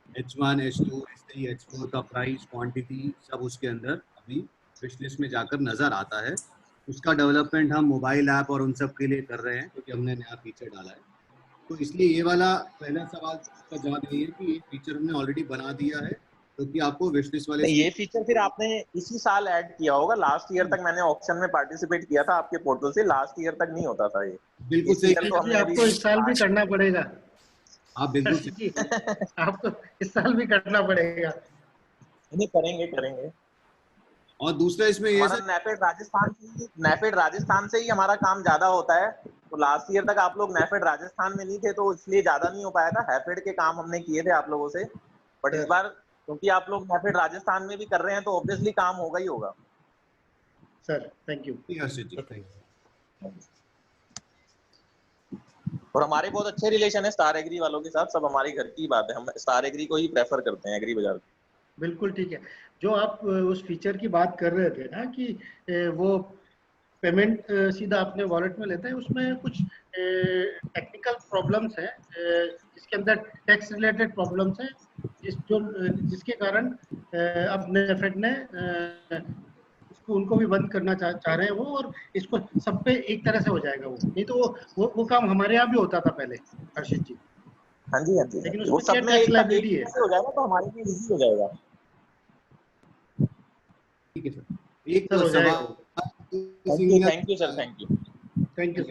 Speaker 3: H1, H2, H3, H4 का प्राइस, क्वांटिटी सब उसके अंदर अभी विशलिस्ट में जाकर नजर आता है। उसका डेवलपमेंट हम मोबाइल ऐप और उन सब के लिए कर रहे हैं क्योंकि हमने नया फीचर डाला है। तो इसलिए ये वाला पहला सवाल का जवाब यही है कि ये फीचर हमने ऑलरेडी बना दिया है, तो कि आपको विशलिस्ट वाले
Speaker 9: ये फीचर फिर आपने इसी साल ऐड किया होगा। लास्ट ईयर तक मैंने ऑप्शन में पार्टिसिपेट किया था आपके पोर्टल से, लास्ट ईयर तक नहीं होता था ये।
Speaker 3: बिल्कुल सही।
Speaker 2: आपको इस साल भी करना पड़ेगा।
Speaker 3: आप बिल्कुल
Speaker 2: आपको इस साल भी करना पड़ेगा।
Speaker 9: नहीं, करेंगे।
Speaker 3: और दूसरा इसमें ये
Speaker 9: नैफेड राजस्थान से ही हमारा काम ज्यादा होता है। तो लास्ट ईयर तक आप लोग नैफेड राजस्थान में नहीं थे तो इसलिए ज्यादा नहीं हो पाया था। हैफेड के काम हमने किए थे आप लोगों से, बट इस बार क्योंकि आप लोग नैफेड राजस्थान में भी कर रहे हैं तो ऑब्वियसली काम होगा ही होगा।
Speaker 2: Sir thank you.
Speaker 9: और हमारे बहुत अच्छे रिलेशन है स्टार एग्री वालों के साथ, सब हमारे घर की बात है। हम स्टार एग्री को ही प्रेफर करते हैं एग्री बाजार।
Speaker 2: बिल्कुल ठीक है। जो आप उस फीचर की बात कर रहे थे ना कि वो पेमेंट सीधा अपने वॉलेट में लेता है, उसमें कुछ टेक्निकल प्रॉब्लम्स हैं, जिसके अंदर टैक्स रिलेटेड प्रॉब्लम्स हैं, जिसके कारण अब नेफेड ने इसको उनको भी बंद करना चाह रहे हैं वो, और इसको सब पे एक तरह से हो जाएगा वो। नहीं तो वो काम हमारे यहाँ भी होता था पहले हर्षित जी।
Speaker 9: हाँ जी।
Speaker 2: लेकिन
Speaker 9: वो
Speaker 2: उसमें
Speaker 9: सब में
Speaker 2: टैक्स
Speaker 9: एक
Speaker 2: लायबिलिटी है।
Speaker 9: हो जाएगा तो हमारे लिए इजी हो जाएगा।
Speaker 3: ठीक है सर। एक
Speaker 2: हो जाएगा।
Speaker 9: Thank you sir,
Speaker 2: thank you.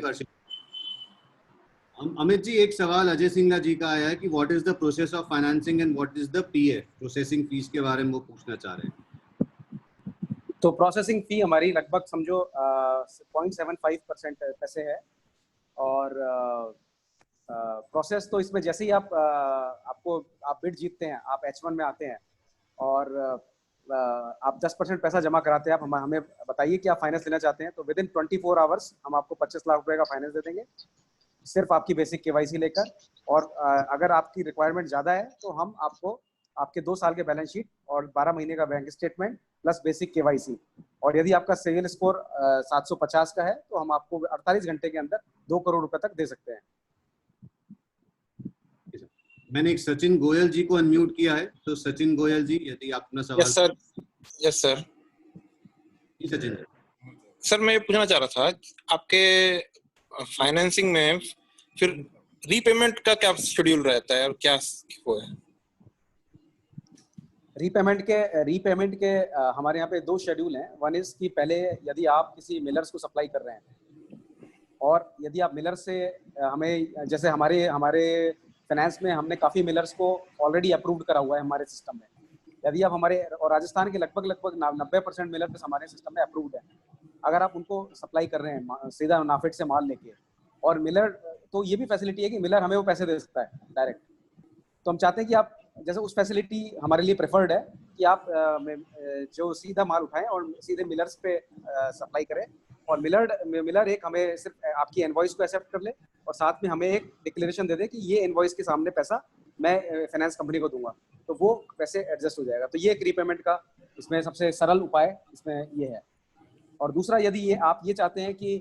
Speaker 3: Amit ji, एक सवाल अजय सिंगला जी का आया है कि what is the process of financing and what is the PF, processing fees के बारे में वो पूछना चाह रहे हैं।
Speaker 5: तो प्रोसेसिंग फी हमारी लगभग समझो 0.75% पैसे है, और प्रोसेस तो इसमें जैसे ही आप बिड जीतते हैं, आप H1 में आते हैं और आप 10% पैसा जमा कराते हैं, आप हमें बताइए कि आप फाइनेंस लेना चाहते हैं, तो विद इन 24 आवर्स हम आपको 25 लाख रुपए का फाइनेंस दे देंगे, सिर्फ आपकी बेसिक केवाईसी लेकर। और अगर आपकी रिक्वायरमेंट ज़्यादा है तो हम आपको आपके 2 साल के बैलेंस शीट और 12 महीने का bank statement plus basic KYC, और यदि आपका सिविल स्कोर 750 का है तो हम आपको 48 घंटे के अंदर 2 करोड़ रुपए तक दे सकते हैं।
Speaker 3: मैंने एक सचिन गोयल जी को अनम्यूट किया है, तो सचिन गोयल जी यदि आप अपना सवाल।
Speaker 10: Yes sir.
Speaker 3: सचिन
Speaker 10: सर, मैं ये पूछना चाह रहा था, आपके फाइनेंसिंग में फिर रीपेमेंट का क्या शेड्यूल रहता है और क्या वो है?
Speaker 5: रीपेमेंट के हमारे यहाँ पे 2 शेड्यूल हैं। वन इज कि पहले यदि आप किसी मिलर्स को सप्लाई कर रहे हैं, और यदि आप मिलर से हमें, जैसे हमारे फाइनेंस में हमने काफ़ी मिलर्स को ऑलरेडी अप्रूव्ड करा हुआ है हमारे सिस्टम में। यदि आप हमारे, और राजस्थान के लगभग 90% मिलर्स हमारे सिस्टम में अप्रूव्ड है, अगर आप उनको सप्लाई कर रहे हैं सीधा नाफेड से माल लेके, और मिलर, तो ये भी फैसिलिटी है कि मिलर हमें वो पैसे दे सकता है डायरेक्ट। तो हम चाहते हैं कि आप, जैसे उस फैसिलिटी हमारे लिए प्रेफर्ड है कि आप जो सीधा माल उठाएं और सीधे मिलर्स पे सप्लाई करें, और मिलर एक हमें सिर्फ आपकी इनवॉइस को एक्सेप्ट कर ले और साथ में हमें एक डिक्लेरेशन दे दे कि ये इनवॉइस के सामने पैसा मैं फाइनेंस कंपनी को दूंगा, तो वो पैसे एडजस्ट हो जाएगा। तो ये एक रीपेमेंट का इसमें सबसे सरल उपाय इसमें ये है। और दूसरा, यदि आप ये चाहते हैं कि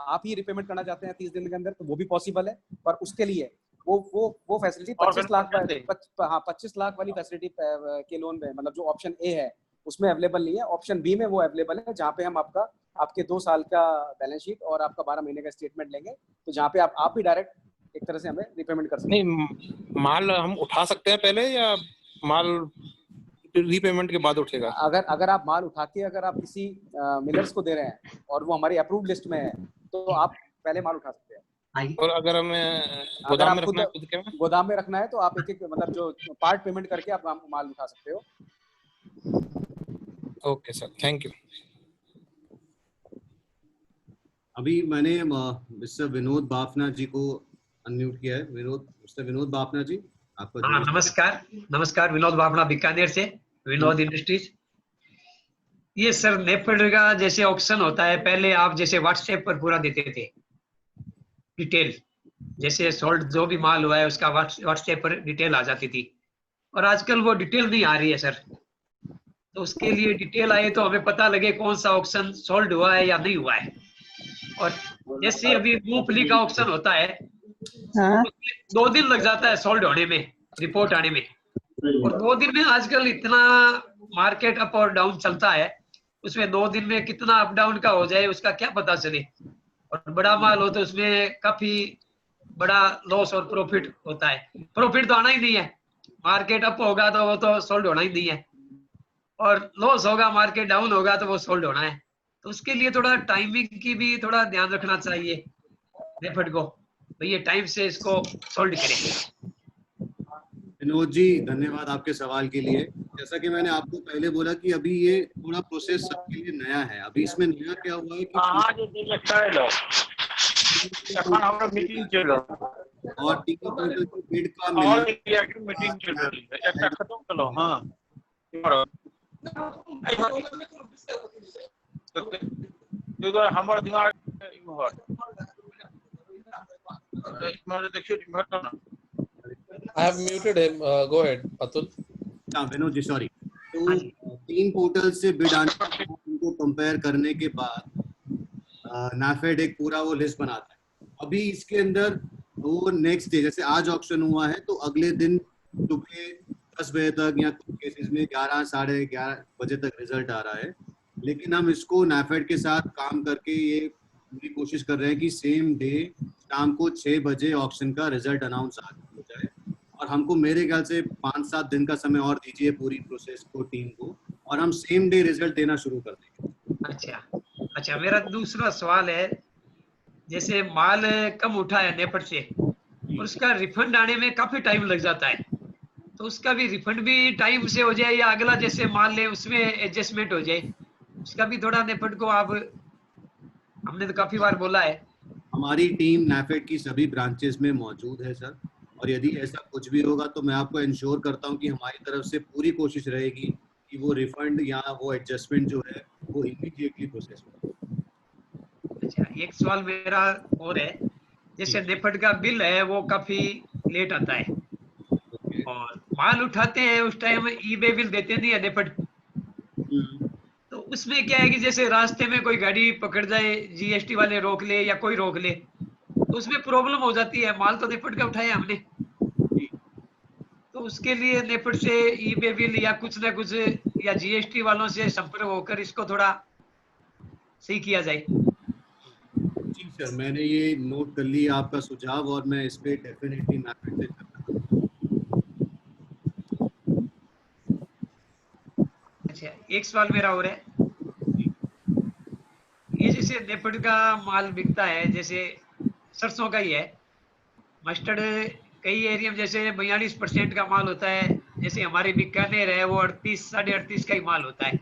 Speaker 5: आप ही रीपेमेंट करना चाहते हैं 30 दिन के अंदर, तो वो भी पॉसिबल है, पर उसके लिए वो फैसिलिटी 25 लाख वाली फैसिलिटी के लोन में, मतलब जो ऑप्शन ए है उसमें अवेलेबल नहीं है। ऑप्शन बी में वो अवेलेबल है, जहाँ पे हम आपके 2 साल का बैलेंस शीट और आपका 12 महीने का स्टेटमेंट लेंगे, तो जहाँ पे आप भी डायरेक्ट एक तरह से हमें रीपेमेंट कर सकते हैं।
Speaker 10: नहीं, माल हम उठा सकते हैं पहले या माल रीपेमेंट के बाद उठेगा?
Speaker 5: अगर आप माल उठा के अगर आप किसी मिलर्स को दे रहे हैं और वो हमारी अप्रूव्ड लिस्ट में है, तो आप पहले माल उठा सकते हैं।
Speaker 10: और अगर हमें गोदाम में रखना है,
Speaker 5: गोदाम में रखना है तो आप एक मतलब जो पार्ट पेमेंट करके आप माल उठा सकते हो।
Speaker 10: Okay sir, thank you.
Speaker 3: अभी मैंने मिस्टर विनोद बाफना जी को अनम्यूट किया है। मिस्टर विनोद बाफना जी, आपका।
Speaker 11: हाँ, नमस्कार। विनोद बाफना बीकानेर से, विनोद इंडस्ट्रीज। ये सर नेफेड का जैसे ऑप्शन होता है, पहले आप जैसे व्हाट्सएप पर पूरा देते थे डिटेल, जैसे सोल्ड जो भी माल हुआ है उसका व्हाट्सएप पर डिटेल आ जाती थी, और आजकल वो डिटेल नहीं आ रही है सर। तो उसके लिए डिटेल आए तो हमें पता लगे कौन सा ऑप्शन सोल्ड हुआ है या नहीं हुआ है। और जैसे अभी मूंगफली का ऑप्शन होता है,
Speaker 12: हाँ
Speaker 11: 2 दिन लग जाता है सोल्ड होने में, रिपोर्ट आने में, और 2 दिन में आजकल इतना मार्केट अप और डाउन चलता है, उसमें 2 दिन में कितना अप डाउन का हो जाए उसका क्या पता चले। और बड़ा माल हो तो उसमें काफी बड़ा लॉस और प्रॉफिट होता है। प्रॉफिट तो आना ही नहीं है, मार्केट अप होगा तो वो तो सोल्ड होना ही नहीं है, और लॉस होगा मार्केट डाउन होगा तो वो सोल्ड होना है। तो उसके लिए थोड़ा टाइमिंग की भी थोड़ा ध्यान रखना चाहिए नेफेड को, भाई ये टाइम से इसको सोल्ड करें।
Speaker 3: विनोद जी धन्यवाद आपके सवाल के लिए। जैसा कि मैंने आपको पहले बोला कि अभी ये थोड़ा प्रोसेस सबके लिए नया है। अभी इसमें नया क्या हुआ है कि
Speaker 13: मीटिंग चलो
Speaker 3: और टीका पोर्टल की बिड का
Speaker 13: मीटिंग चलो একটা খতম করলো হ্যাঁ तो हमारा दिमाग देखिए
Speaker 1: I have muted him. Go ahead, Atul.
Speaker 3: हाँ विनोद जी सॉरी। तो 3 पोर्टल से बिड आने के बाद उनको कंपेयर करने के बाद नाफेड एक पूरा वो लिस्ट बनाता है। अभी इसके अंदर वो नेक्स्ट डे, जैसे आज ऑक्शन हुआ है तो अगले दिन सुबह 10 बजे तक या कुछ केसेस में 11 साढ़े 11 बजे तक रिजल्ट आ रहा है। लेकिन हम इसको नाफेड के साथ काम करके ये पूरी कोशिश कर रहे हैं कि सेम डे शाम को 6 बजे ऑक्शन का रिजल्ट अनाउंस हो जाए। और हमको मेरे ख्याल से 5-7 दिन का समय और दीजिए पूरी प्रोसेस को, टीम को, और हम सेम डे रिजल्ट देना शुरू कर देंगे।
Speaker 11: अच्छा मेरा दूसरा सवाल है, जैसे माल कम उठा है नेफेड से और उसका रिफंड आने में काफी टाइम लग जाता है, तो उसका भी रिफंड भी टाइम से हो जाए या अगला जैसे माल ले उसमें एडजस्टमेंट हो जाए, उसका भी थोड़ा नेफेड को आप, हमने तो काफी बार बोला है।
Speaker 3: हमारी टीम नाफेड की सभी ब्रांचेस में मौजूद है सर, और यदि ऐसा कुछ भी होगा तो मैं आपको इंश्योर करता हूं कि हमारी तरफ से पूरी कोशिश रहेगी कि वो रिफंड या वो एडजस्टमेंट जो है वो इमीडिएटली प्रोसेस हो।
Speaker 11: अच्छा एक सवाल मेरा और है, जैसे नेफेड का बिल है वो काफी लेट आता है और माल उठाते हैं उस टाइम ई-बे बिल देते नहीं है नेफेड, तो उसमें क्या है कि जैसे रास्ते में कोई गाड़ी पकड़ जाए, जीएसटी वाले रोक ले या कोई रोक ले, तो उसमें प्रॉब्लम हो जाती है। माल तो नेफेड का उठाया हमने, तो उसके लिए नेफेड से ई-बे बिल या कुछ ना कुछ या जीएसटी वालों से संपर्क होकर इसको थोड़ा सही किया जाए।
Speaker 3: जी सर, मैंने ये नोट कर लिया आपका सुझाव और मैं इस पे डेफिनेटली नाफेड से करता हूं।
Speaker 11: अच्छा एक सवाल मेरा और है, ये जैसे नेफेड का माल बिकता है, जैसे सरसों का ही है, मस्टर्ड कई एरिया में जैसे 42% का माल होता है, जैसे हमारे बीकानेर है वो 38 साढ़े 38 का ही माल होता है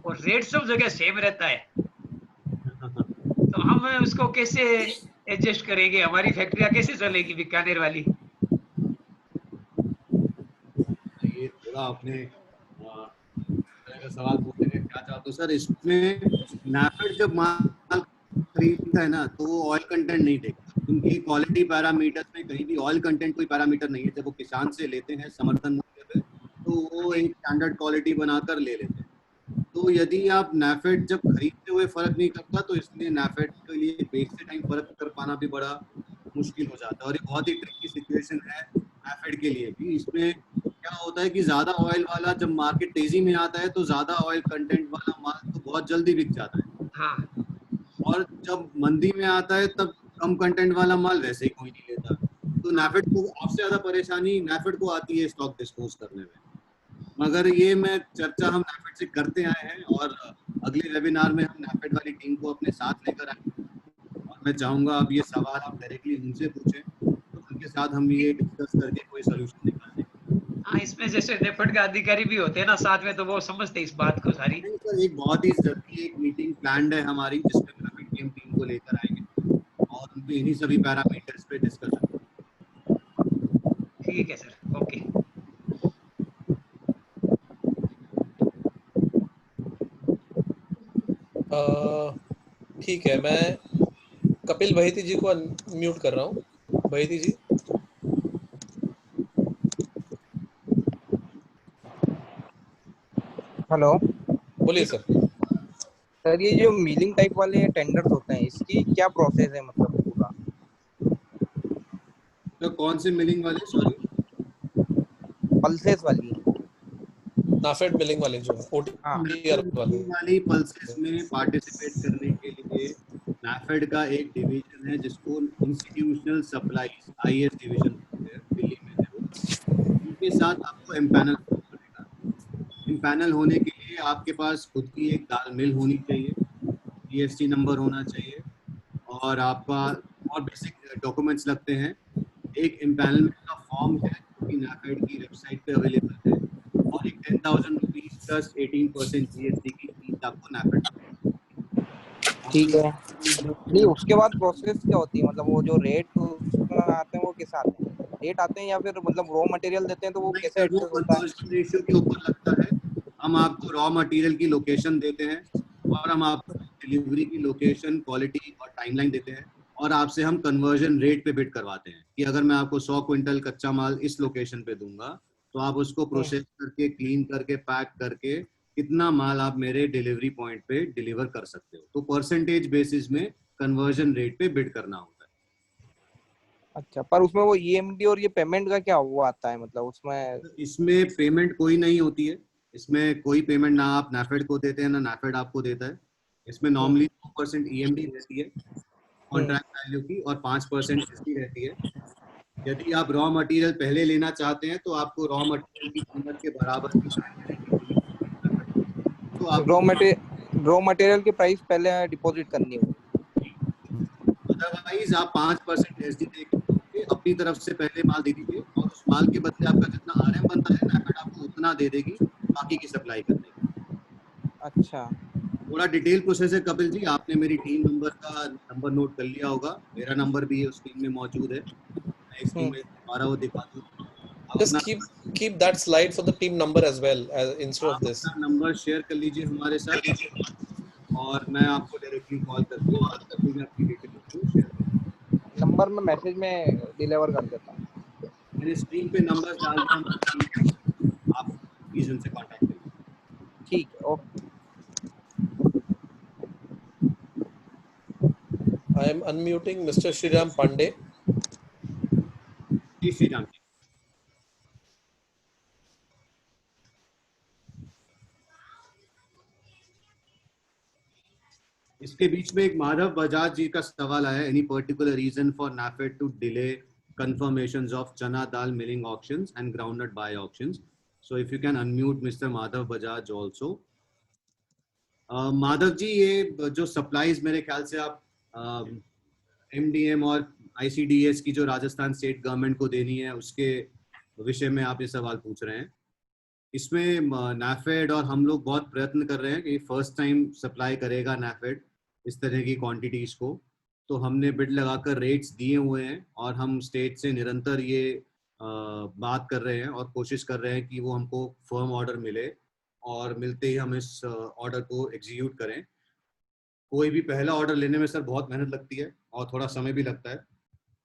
Speaker 11: और रेट सब जगह सेम रहता है, तो हम उसको कैसे एडजस्ट करेंगे, हमारी फैक्ट्रियां कैसे चलेगी बीकानेर वाली?
Speaker 3: ये थोड़ा आपने सवाल पूछने का क्या चाहते हो सर। इसमें नाफेड जब माल खरीदता है ना तो वो ऑयल कंटेंट नहीं देखता, उनकी क्वालिटी पैरामीटर्स में कहीं भी ऑयल कंटेंट कोई पैरामीटर नहीं है। जब वो किसान से लेते हैं समर्थन मूल्य पे तो वो एक स्टैंडर्ड क्वालिटी बनाकर ले लेते हैं। तो यदि आप नाफेड जब खरीदते हुए फर्क नहीं करता तो इसलिए नाफेड के लिए बेचते टाइम फर्क कर पाना भी बड़ा मुश्किल हो जाता है और ये बहुत ही ट्रिकी सिचुएशन है नाफेड के लिए भी। इसमें क्या होता है कि ज्यादा ऑयल वाला जब मार्केट तेजी में आता है तो ज्यादा ऑयल कंटेंट वाला माल तो बहुत जल्दी बिक जाता है,
Speaker 11: हाँ।
Speaker 3: और जब मंदी में आता है तब कम कंटेंट वाला माल वैसे ही कोई नहीं लेता। तो नाफेड को सबसे ज्यादा परेशानी नाफेड को आती है स्टॉक डिस्पोज करने में। मगर ये मैं चर्चा हम नाफेड से करते आए हैं और अगले वेबिनार में हम नाफेड वाली टीम को अपने साथ लेकर आएंगे और मैं चाहूंगा अब ये सवाल आप डायरेक्टली उनसे पूछें तो उनके साथ हम ये डिस्कस करके कोई सोल्यूशन निकालें।
Speaker 11: हाँ इसमें जैसे नेफेड का अधिकारी भी होते हैं ना साथ में, तो वो समझते इस बात को सारी।
Speaker 3: सर एक बहुत ही जरूरी एक मीटिंग प्लान्ड है हमारी जिसमें नाफेड की टीम को लेकर आएंगे और उनके इन्हीं सभी पैरामीटर्स पे डिस्कस करेंगे।
Speaker 11: ठीक है सर, ओके।
Speaker 1: ठीक है, मैं कपिल बहिती जी को म्यूट कर रहा हूँ। बहिती जी,
Speaker 12: हेलो
Speaker 1: बोलिए सर।
Speaker 12: सर, ये जो मिलिंग टाइप वाले टेंडर्स होते हैं, इसकी क्या प्रोसेस है, मतलब पूरा?
Speaker 3: तो कौन से मिलिंग वाले, सॉरी?
Speaker 12: पल्सेस वाली।
Speaker 1: नाफेड मिलिंग वाले जो है,
Speaker 12: हाँ।
Speaker 1: OTR वाले।
Speaker 3: मिलिंग वाली पल्सेस में पार्टिसिपेट करने के लिए नाफेड का एक डिवीजन है जिसको इंस्टीट्यूशनल सप्लाईज IS डिवीजन बोलते हैं, दिल्ली में है वो। उनके साथ आपको एम्पैनल होना पड़ेगा। एम्पैनल होने के लिए आपके पास खुद की एक दाल मिल होनी चाहिए, GST नंबर होना चाहिए, और आपका और बेसिक डॉक्यूमेंट्स लगते हैं। एक एम्पैनलमेंट का फॉर्म है जो कि नाफेड की वेबसाइट पे अवेलेबल है, और एक 10,000 रुपीज प्लस 18% GST की फीस आपको नाफेड।
Speaker 12: ठीक है। नहीं, उसके बाद प्रोसेस क्या होती है, मतलब वो जो रेट उसमें आते हैं वो कैसे आते हैं? रेट आते हैं या फिर मतलब रॉ मटेरियल देते हैं तो वो
Speaker 3: नहीं
Speaker 12: कैसे
Speaker 3: सर, वो
Speaker 12: एडजस्ट होता है?
Speaker 3: कन्वर्जन रेशियो के ऊपर लगता है। हम आपको रॉ मटेरियल की लोकेशन देते हैं, और हम आपको डिलीवरी की लोकेशन, क्वालिटी और टाइमलाइन देते हैं, और आपसे हम कन्वर्जन रेट पे बिड करवाते हैं कि अगर मैं आपको 100 क्विंटल कच्चा माल इस लोकेशन पे दूंगा तो आप उसको प्रोसेस करके, क्लीन करके, पैक करके कितना माल आप मेरे डिलीवरी पॉइंट पे डिलीवर कर सकते हो। तो परसेंटेज बेसिस में कन्वर्जन रेट पे बिड करना होता है।
Speaker 12: अच्छा, पर उसमें वो EMD और ये पेमेंट का क्या वो आता है, मतलब उसमें?
Speaker 3: इसमें पेमेंट कोई नहीं होती है। इसमें कोई पेमेंट ना आप नाफेड को देते हैं ना नाफेड आपको देता है। इसमें नॉर्मली 2% EMD रहती है कॉन्ट्रैक्ट वैल्यू की, और 5% ST रहती है। यदि आप रॉ मटेरियल पहले लेना चाहते हैं तो आपको रॉ मटेरियल की कीमत के बराबर की तो आपको
Speaker 12: रॉ मटेरियल की प्राइस पहले डिपॉजिट करनी होगी।
Speaker 3: अदरवाइज आप 5% ST देके अपनी तरफ से पहले माल दे दीजिए, और उस माल के बदले आपका जितना RM बनता है नाफेड आपको उतना दे देगी बाकी की सप्लाई करने की।
Speaker 12: अच्छा,
Speaker 3: थोड़ा डिटेल प्रोसेस है कपिल जी। आपने मेरी टीम नंबर का नंबर नोट कर लिया होगा, मेरा नंबर भी उस टीम में मौजूद है। मैं इस टीम में दोबारा वो दिखा दूँ।
Speaker 1: Just keep that slide for the team number as well as instead of this.
Speaker 3: अपना नंबर शेयर कर लीजिए हमारे साथ, और मैं आपको डायरेक्टली कॉल करके अपनी डिटेल को शेयर करूँगा।
Speaker 12: नंबर में मैसेज में डिलीवर कर देता हूँ।
Speaker 3: मैंने स्क्रीन पे नंबर डाल दिया हमारी टीम का, आप प्लीज उनसे कांटेक्ट करिए।
Speaker 12: ठीक है, okay.
Speaker 1: I am unmuting Mr. Shriram Pandey.
Speaker 3: जी श्रीराम जी। इसके बीच में एक माधव बजाज जी का सवाल आया, any particular reason for NAFED to delay confirmations of chana dal milling auctions and groundnut buy auctions? So if you can unmute Mr. Madhav Bajaj also. Madhav ji, ये जो supplies मेरे ख्याल से आप MDM और ICDS की जो राजस्थान स्टेट गवर्नमेंट को देनी है उसके विषय में आप ये सवाल पूछ रहे हैं। इसमें नाफेड और हम लोग बहुत प्रयत्न कर रहे हैं कि फर्स्ट टाइम सप्लाई करेगा नाफेड इस तरह की क्वांटिटीज को। तो हमने बिड लगाकर रेट्स दिए हुए हैं, और हम स्टेट से निरंतर ये बात कर रहे हैं और कोशिश कर रहे हैं कि वो हमको फर्म ऑर्डर मिले, और मिलते ही हम इस ऑर्डर को एग्जीक्यूट करें। कोई भी पहला ऑर्डर लेने में सर बहुत मेहनत लगती है और थोड़ा समय भी लगता है।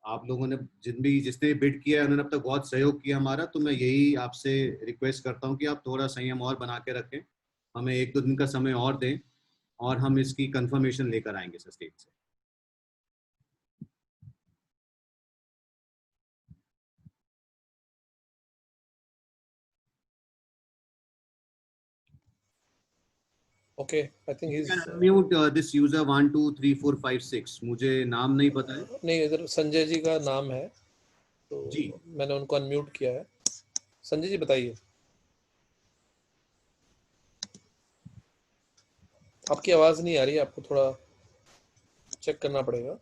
Speaker 3: आप लोगों ने जिसने बिड किया है उन्होंने अब तक बहुत सहयोग किया हमारा, तो मैं यही आपसे रिक्वेस्ट करता हूं कि आप थोड़ा संयम और बना के रखें, हमें 1-2 दिन का समय और दें, और हम इसकी कंफर्मेशन लेकर आएंगे सर स्टेट से।
Speaker 1: Okay, I think he's
Speaker 3: unmute this user 123456। मुझे नाम नहीं पता है।
Speaker 1: नहीं, इधर संजय जी का नाम है तो
Speaker 3: जी
Speaker 1: मैंने उनको अनम्यूट किया है। संजय जी बताइए, आपकी आवाज नहीं आ रही है, आपको थोड़ा चेक करना पड़ेगा।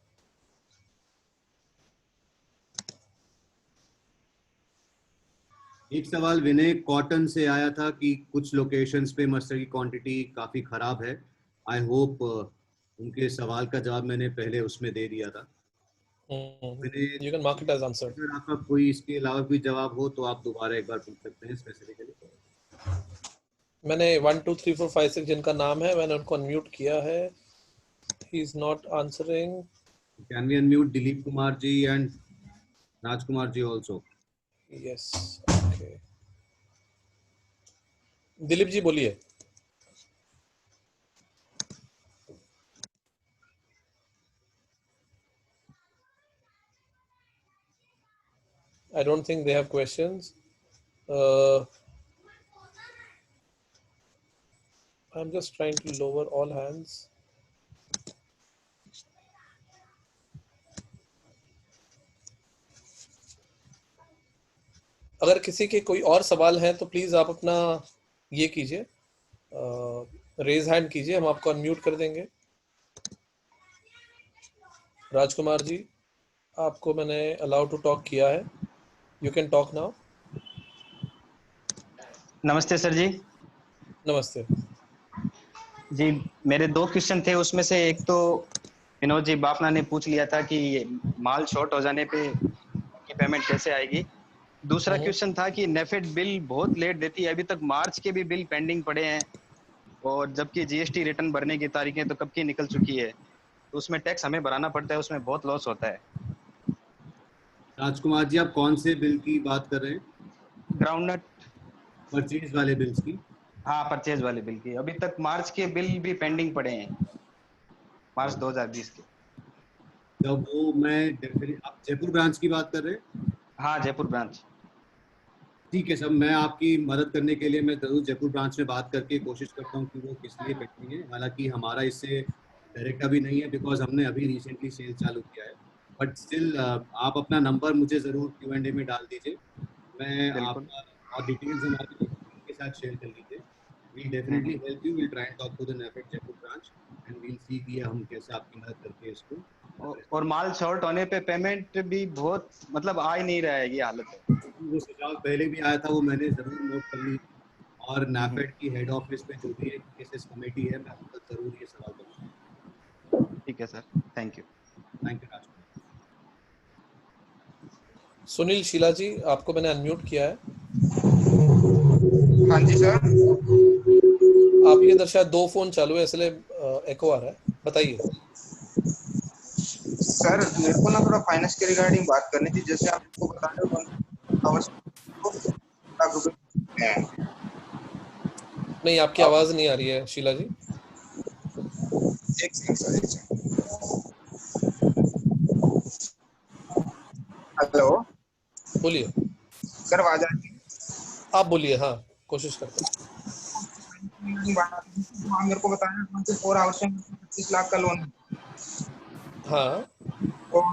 Speaker 3: एक सवाल विनय कॉटन से आया था कि कुछ लोकेशंस पे मस्टर्ड की क्वांटिटी काफी खराब है। आई होप उनके सवाल का जवाब मैंने पहले उसमें दे दिया था।
Speaker 1: You can mark it as answered.
Speaker 3: अगर आपका कोई इसके अलावा भी जवाब हो तो आप दोबारा एक बार पूछ सकते हैं स्पेसिफिकली।
Speaker 1: मैंने 1 2 3 4 5 6 जिनका नाम है मैंने उनको अनम्यूट किया है. He is not answering.
Speaker 3: Can we unmute Dilip Kumar ji and Rajkumar ji also?
Speaker 1: Yes. Okay. Dilip ji बोलिए. I don't think they have questions. I'm just trying to lower all hands. अगर किसी के कोई और सवाल हैं तो प्लीज आप अपना ये कीजिए, रेज हैंड कीजिए, हम आपको अनम्यूट कर देंगे. राजकुमार जी, आपको मैंने अलाउ टू टॉक किया है. You can talk now.
Speaker 14: नमस्ते सर जी.
Speaker 1: नमस्ते
Speaker 14: जी, मेरे 2 क्वेश्चन थे. उसमें से एक तो विनोद जी बापना ने पूछ लिया था कि माल शॉर्ट हो जाने पे की पेमेंट कैसे आएगी. दूसरा क्वेश्चन था कि नेफेड बिल बहुत लेट देती है. अभी तक मार्च के भी बिल पेंडिंग पड़े हैं और जबकि जीएसटी रिटर्न भरने की तारीखें तो कब की निकल चुकी है. तो उसमें टैक्स हमें भराना पड़ता है, उसमें बहुत लॉस होता है.
Speaker 3: राजकुमार जी, आप कौन से बिल की बात कर रहे हैं?
Speaker 14: ग्राउंडनट
Speaker 3: परचेज वाले बिल्स की?
Speaker 14: हाँ, परचेज वाले बिल की. अभी तक मार्च के बिल भी पेंडिंग पड़े हैं, मार्च 2020 के.
Speaker 3: जब वो आप जयपुर ब्रांच की बात कर रहे हैं?
Speaker 14: हाँ, जयपुर ब्रांच.
Speaker 3: ठीक है सर, मैं आपकी मदद करने के लिए मैं जरूर जयपुर ब्रांच में बात करके कोशिश करता हूँ कि वो किस लिए पेंडिंग है. हालांकि हमारा इससे डायरेक्ट अभी नहीं है बिकॉज हमने अभी रिसेंटली सेल चालू किया है. बट स्टिल आप अपना नंबर मुझे ज़रूर Q&A में डाल दीजिए. मैं आपका और डिटेल्स हमारे टीम के साथ शेयर कर लीजिए. We'll definitely help you. We'll try and talk to the NAFED Jaipur branch and we'll see कि हम कैसे आपकी मदद करके इसको.
Speaker 14: और माल शॉर्ट होने पे पेमेंट भी बहुत मतलब आ ही नहीं रहा है, ये हालत है.
Speaker 3: वो सुझाव पहले भी आया था, वो मैंने जरूर नोट कर ली और NAFED की हेड ऑफिस पे जो भी केसेस कमेटी है मैं आपको जरूर ये सवाल करूँगा.
Speaker 14: ठीक है sir, thank you.
Speaker 3: Thank you Rajkumar.
Speaker 1: Sunil Sheela ji, आपको मैंने अनम्यूट किया है.
Speaker 15: हाँ जी सर.
Speaker 1: आपके इधर शायद 2 फोन चालू है इसलिए एको आ रहा है. बताइए
Speaker 15: सर. मेरे को ना थोड़ा फाइनेंस के रिगार्डिंग बात करनी थी. जैसे आपको बता रहे हो
Speaker 1: नहीं, आपकी आवाज नहीं आ रही है शीला जी.
Speaker 15: एक सेकंड सर. हेलो,
Speaker 1: बोलिए
Speaker 15: सर. आवाज आ रही है?
Speaker 1: आप बोलिए. हाँ, कोशिश करते हैं.
Speaker 15: मेरे को बताया 24 आवर्स में 25 लाख का लोन.
Speaker 1: हाँ,
Speaker 15: और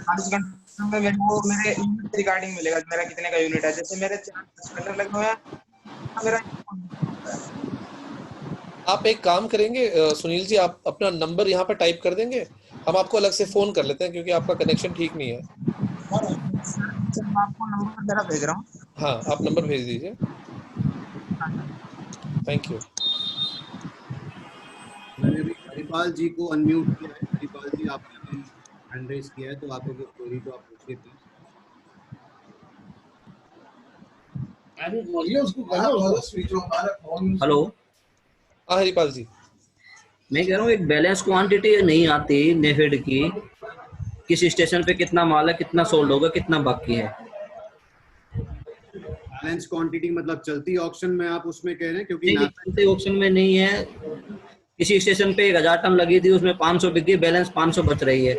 Speaker 15: 48 घंटे में मेरे को मेरे यूनिट रिगार्डिंग मिलेगा. मेरा कितने का यूनिट है. जैसे मेरे 4 सिलेंडर लगे हुए हैं. मेरा
Speaker 1: आप एक काम करेंगे सुनील जी, आप अपना नंबर यहाँ पर टाइप कर देंगे, हम आपको अलग से फोन कर लेते हैं क्योंकि आपका कनेक्शन ठीक नहीं है.
Speaker 15: मैं आपको नंबर मेरा भेज रहा हूँ.
Speaker 1: हाँ, आप नंबर भेज दीजिए. Thank you.
Speaker 3: मैंने भी हरिपाल जी को अनम्यूट किया है. हरिपाल जी, आपने हैंड रेज किया है तो आपको कोई क्वेरी तो आप पूछिए प्लीज.
Speaker 16: हेलो.
Speaker 1: हाँ हरिपाल जी,
Speaker 16: मैं कह रहा हूँ एक बैलेंस क्वांटिटी नहीं आती नेफेड की, किस स्टेशन पे कितना माल है, कितना सोल्ड होगा, कितना बाकी है.
Speaker 3: बैलेंस क्वांटिटी मतलब चलती ऑक्शन में आप उसमें कह रहे हैं? क्योंकि
Speaker 16: चलती ऑक्शन में नहीं है. किसी स्टेशन पे 1000 टन लगी थी, उसमें 500 बिक गई, बैलेंस 500 बच रही है.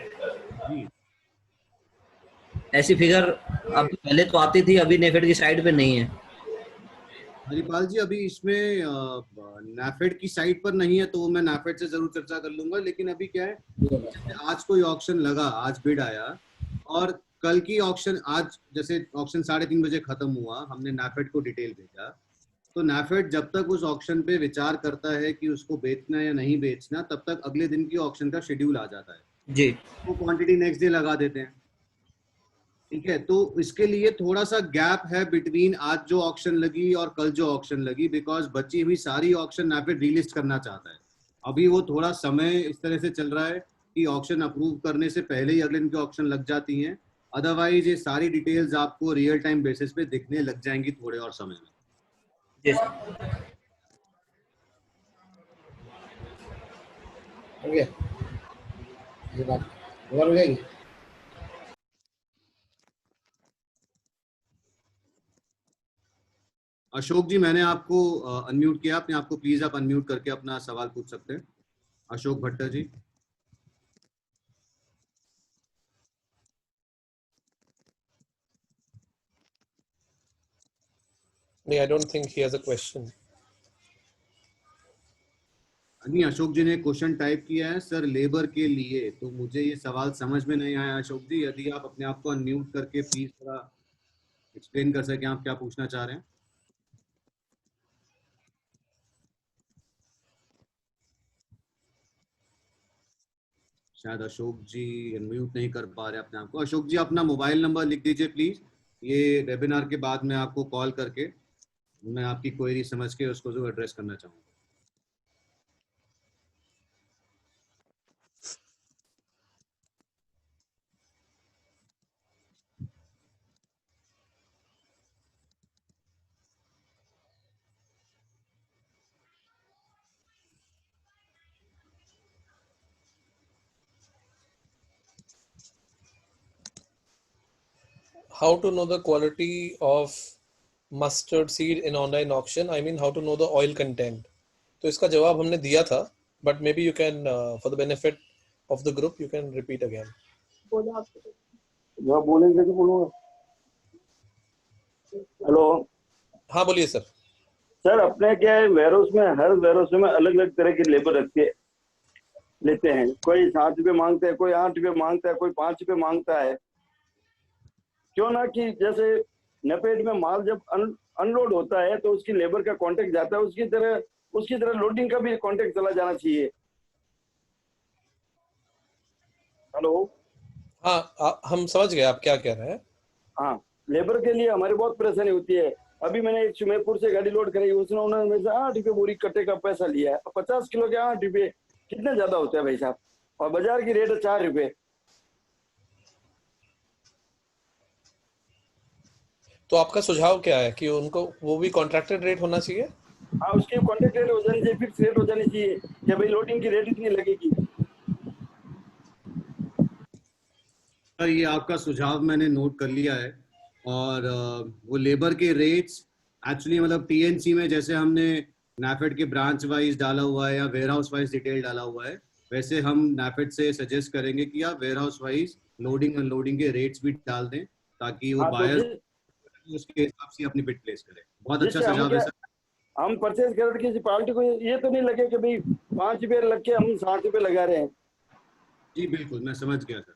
Speaker 16: ऐसी फिगर अब पहले तो आती थी, अभी नेफेड की साइड पे नहीं है.
Speaker 3: हरिपाल जी, अभी इसमें नाफेड की साइट पर नहीं है तो मैं नाफेड से जरूर चर्चा कर लूंगा. लेकिन अभी क्या है, आज कोई ऑक्शन लगा, आज बिड आया और कल की ऑक्शन, आज जैसे ऑक्शन 3:30 बजे खत्म हुआ, हमने नाफेड को डिटेल भेजा. तो नाफेड जब तक उस ऑक्शन पे विचार करता है कि उसको बेचना या नहीं बेचना, तब तक अगले दिन की ऑक्शन का शेड्यूल आ जाता है
Speaker 16: जी.
Speaker 3: वो क्वांटिटी नेक्स्ट डे लगा देते हैं. ठीक है, तो इसके लिए थोड़ा सा गैप है बिटवीन आज जो ऑक्शन लगी और कल जो ऑक्शन लगी, बिकॉज बची हुई सारी ऑक्शन नाफेड रीलिस्ट करना चाहता है. अभी वो थोड़ा समय इस तरह से चल रहा है कि ऑक्शन अप्रूव करने से पहले ही अगले दिन की ऑक्शन लग जाती हैं. अदरवाइज ये सारी डिटेल्स आपको रियल टाइम बेसिस पे दिखने लग जाएंगी थोड़े और समय में.
Speaker 17: हो गया ये बात हो जाएगी।
Speaker 3: अशोक जी, मैंने आपको अनम्यूट किया, अपने आपको प्लीज आप अनम्यूट करके अपना सवाल पूछ सकते हैं। अशोक भट्टर जी।
Speaker 1: नहीं, I don't think he has a question.
Speaker 3: नहीं, अशोक जी ने क्वेश्चन टाइप किया है सर लेबर के लिए, तो मुझे ये सवाल समझ में नहीं आया। अशोक जी, यदि आप अपने आप को अनम्यूट करके प्लीज थोड़ा एक्सप्लेन कर सकें आप क्या पूछना चाह रहे हैं। शायद अशोक जी अनम्यूट नहीं कर पा रहे अपने आप को। अशोक जी, अपना मोबाइल नंबर लिख दीजिए प्लीज। ये वेबिनार के बाद मैं आपको कॉल करके मैं आपकी क्वेरी समझ के उसको जो एड्रेस करना चाहूँगा।
Speaker 1: How to know the quality of mustard seed in online auction? I mean, how to know the oil content? तो इसका जवाब हमने दिया था, but maybe you can, for the benefit of the group, you can repeat again.
Speaker 18: जवाब बोलेंगे तो बोलूँगा। हेलो,
Speaker 1: हाँ बोलिए सर।
Speaker 18: सर अपने क्या है, वेयरहाउस में हर वेयरहाउस में अलग अलग तरह के लेबर रख के लेते हैं। कोई 7 रुपये मांगता है, कोई 8 रुपये मांगता है, कोई 5 रुपये मांगता है। क्यों ना कि जैसे नपेट में माल जब अनलोड होता है तो उसकी लेबर का कॉन्टेक्ट जाता है, उसकी तरह लोडिंग का भी कॉन्टेक्ट चला जाना चाहिए। हेलो,
Speaker 1: हाँ, हम समझ गए आप क्या कह रहे हैं।
Speaker 18: हाँ, लेबर के लिए हमारी बहुत परेशानी होती है। अभी मैंने एक सुमेरपुर से गाड़ी लोड कराई, उन्होंने मेरे से 8 रुपये बोरी कट्टे का पैसा लिया है। 50 किलो के 8 रुपये कितने ज्यादा होते हैं भाई साहब, और बाजार की रेट है 4 रुपये।
Speaker 1: तो आपका सुझाव क्या है कि उनको वो भी कॉन्ट्रैक्टेड रेट होना चाहिए?
Speaker 18: हाँ, उसकी कॉन्ट्रैक्ट रेट हो जानी चाहिए, फिक्स रेट हो जानी चाहिए कि भाई लोडिंग की रेट इतनी लगेगी।
Speaker 3: सर ये आपका सुझाव मैंने नोट कर लिया है, और वो लेबर के रेट्स एक्चुअली मतलब टीएनसी में जैसे हमने नैफेड के ब्रांच वाइज डाला हुआ है या वेयरहाउस वाइज डिटेल डाला हुआ है, वैसे हम नैफेड से सजेस्ट करेंगे कि आप वेयरहाउस वाइज लोडिंग अनलोडिंग के रेट्स भी डाल दें ताकि वो बायर उसके हिसाब से अपनी बिड प्लेस करें। बहुत अच्छा सुझाव है सर।
Speaker 18: हम परचेज कर किसी पार्टी को ये तो नहीं लगे कि भाई 5 रुपये लग के हम 60 रुपये लगा रहे हैं।
Speaker 3: जी बिल्कुल, मैं समझ गया सर।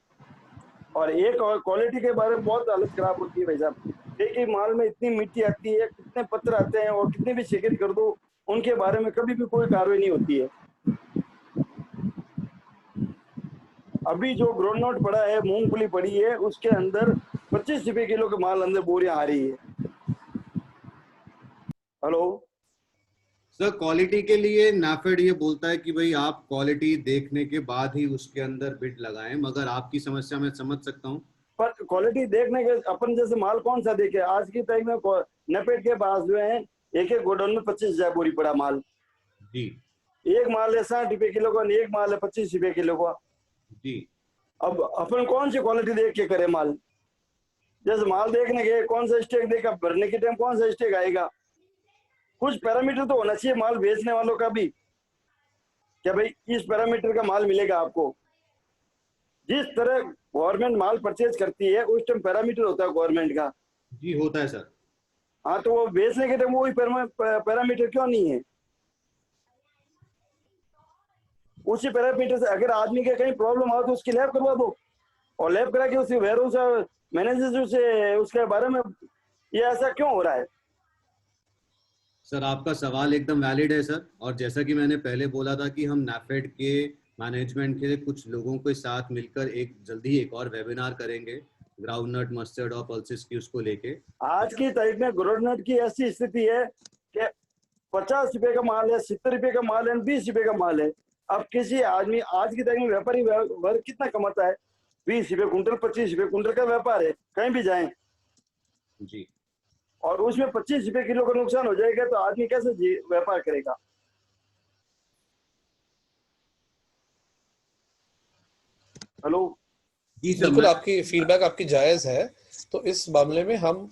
Speaker 18: और एक और क्वालिटी के बारे में बहुत हालत खराब होती है भाई साहब। एक ही माल में इतनी मिट्टी आती है, कितने पत्थर आते हैं, और कितने भी शिकायत कर दो उनके बारे में कभी भी कोई कार्रवाई नहीं होती है। अभी जो ग्राउंडनट पड़ा है, मूंगफली पड़ी है, उसके अंदर 25 रुपये किलो के माल अंदर बोरियां आ रही है। हेलो
Speaker 3: सर, क्वालिटी के लिए नाफेड ये बोलता है कि भाई आप क्वालिटी देखने के बाद ही उसके अंदर बिड लगाएं, मगर आपकी समस्या मैं समझ सकता हूं।
Speaker 18: पर क्वालिटी देखने के अपन जैसे माल कौन सा देखे? आज की तारीख में नपेट के पास जो है एक गोडाउन में 25,000 बोरी पड़ा माल
Speaker 3: जी।
Speaker 18: एक माल है 60 रुपये किलो का, एक माल है 25 रुपये किलो का
Speaker 3: जी।
Speaker 18: अब अपन कौन सी क्वालिटी देख के करे माल? जैसे माल देखने के कौन सा स्टेक देगा, भरने के टाइम कौन सा स्टेक आएगा? कुछ पैरामीटर तो होना चाहिए माल बेचने वालों का भी, क्या भाई इस पैरामीटर का माल मिलेगा आपको। जिस तरह गवर्नमेंट माल परचेज करती है उस टाइम पैरामीटर होता है गवर्नमेंट का।
Speaker 3: जी होता है सर।
Speaker 18: हाँ, तो वो बेचने के टाइम वही पैरामीटर क्यों नहीं है? उसी पैरामीटर से अगर आदमी के कहीं प्रॉब्लम आ तो उसकी लैब करवा दो, और लैब करा के उसी वेयरहाउस मैनेजर से उसके बारे में ये ऐसा क्यों हो रहा है?
Speaker 3: सर आपका सवाल एकदम वैलिड है सर, और जैसा कि मैंने पहले बोला था कि हम नैफेड के मैनेजमेंट के कुछ लोगों के साथ मिलकर जल्दी एक और वेबिनार करेंगे ग्राउंडनट, मस्टर्ड और पल्सेस की उसको लेके।
Speaker 18: आज की तारीख में ग्राउंडनट की ऐसी स्थिति है कि 50 रुपए का माल है, 70 रुपए का माल है, 20 रुपए का माल है। अब किसी आदमी आज की तारीख में व्यापारी वर्ग कितना कमाता है? 20 रुपए कुंटल, 25 रुपए कुंटल का व्यापार है, कहीं भी जाए
Speaker 3: जी।
Speaker 18: और उसमें 25 रुपए किलो का नुकसान हो जाएगा तो आदमी कैसे व्यापार करेगा? हेलो
Speaker 3: जी सर,
Speaker 1: बिल्कुल आपकी फीडबैक आपकी जायज है। तो इस मामले में हम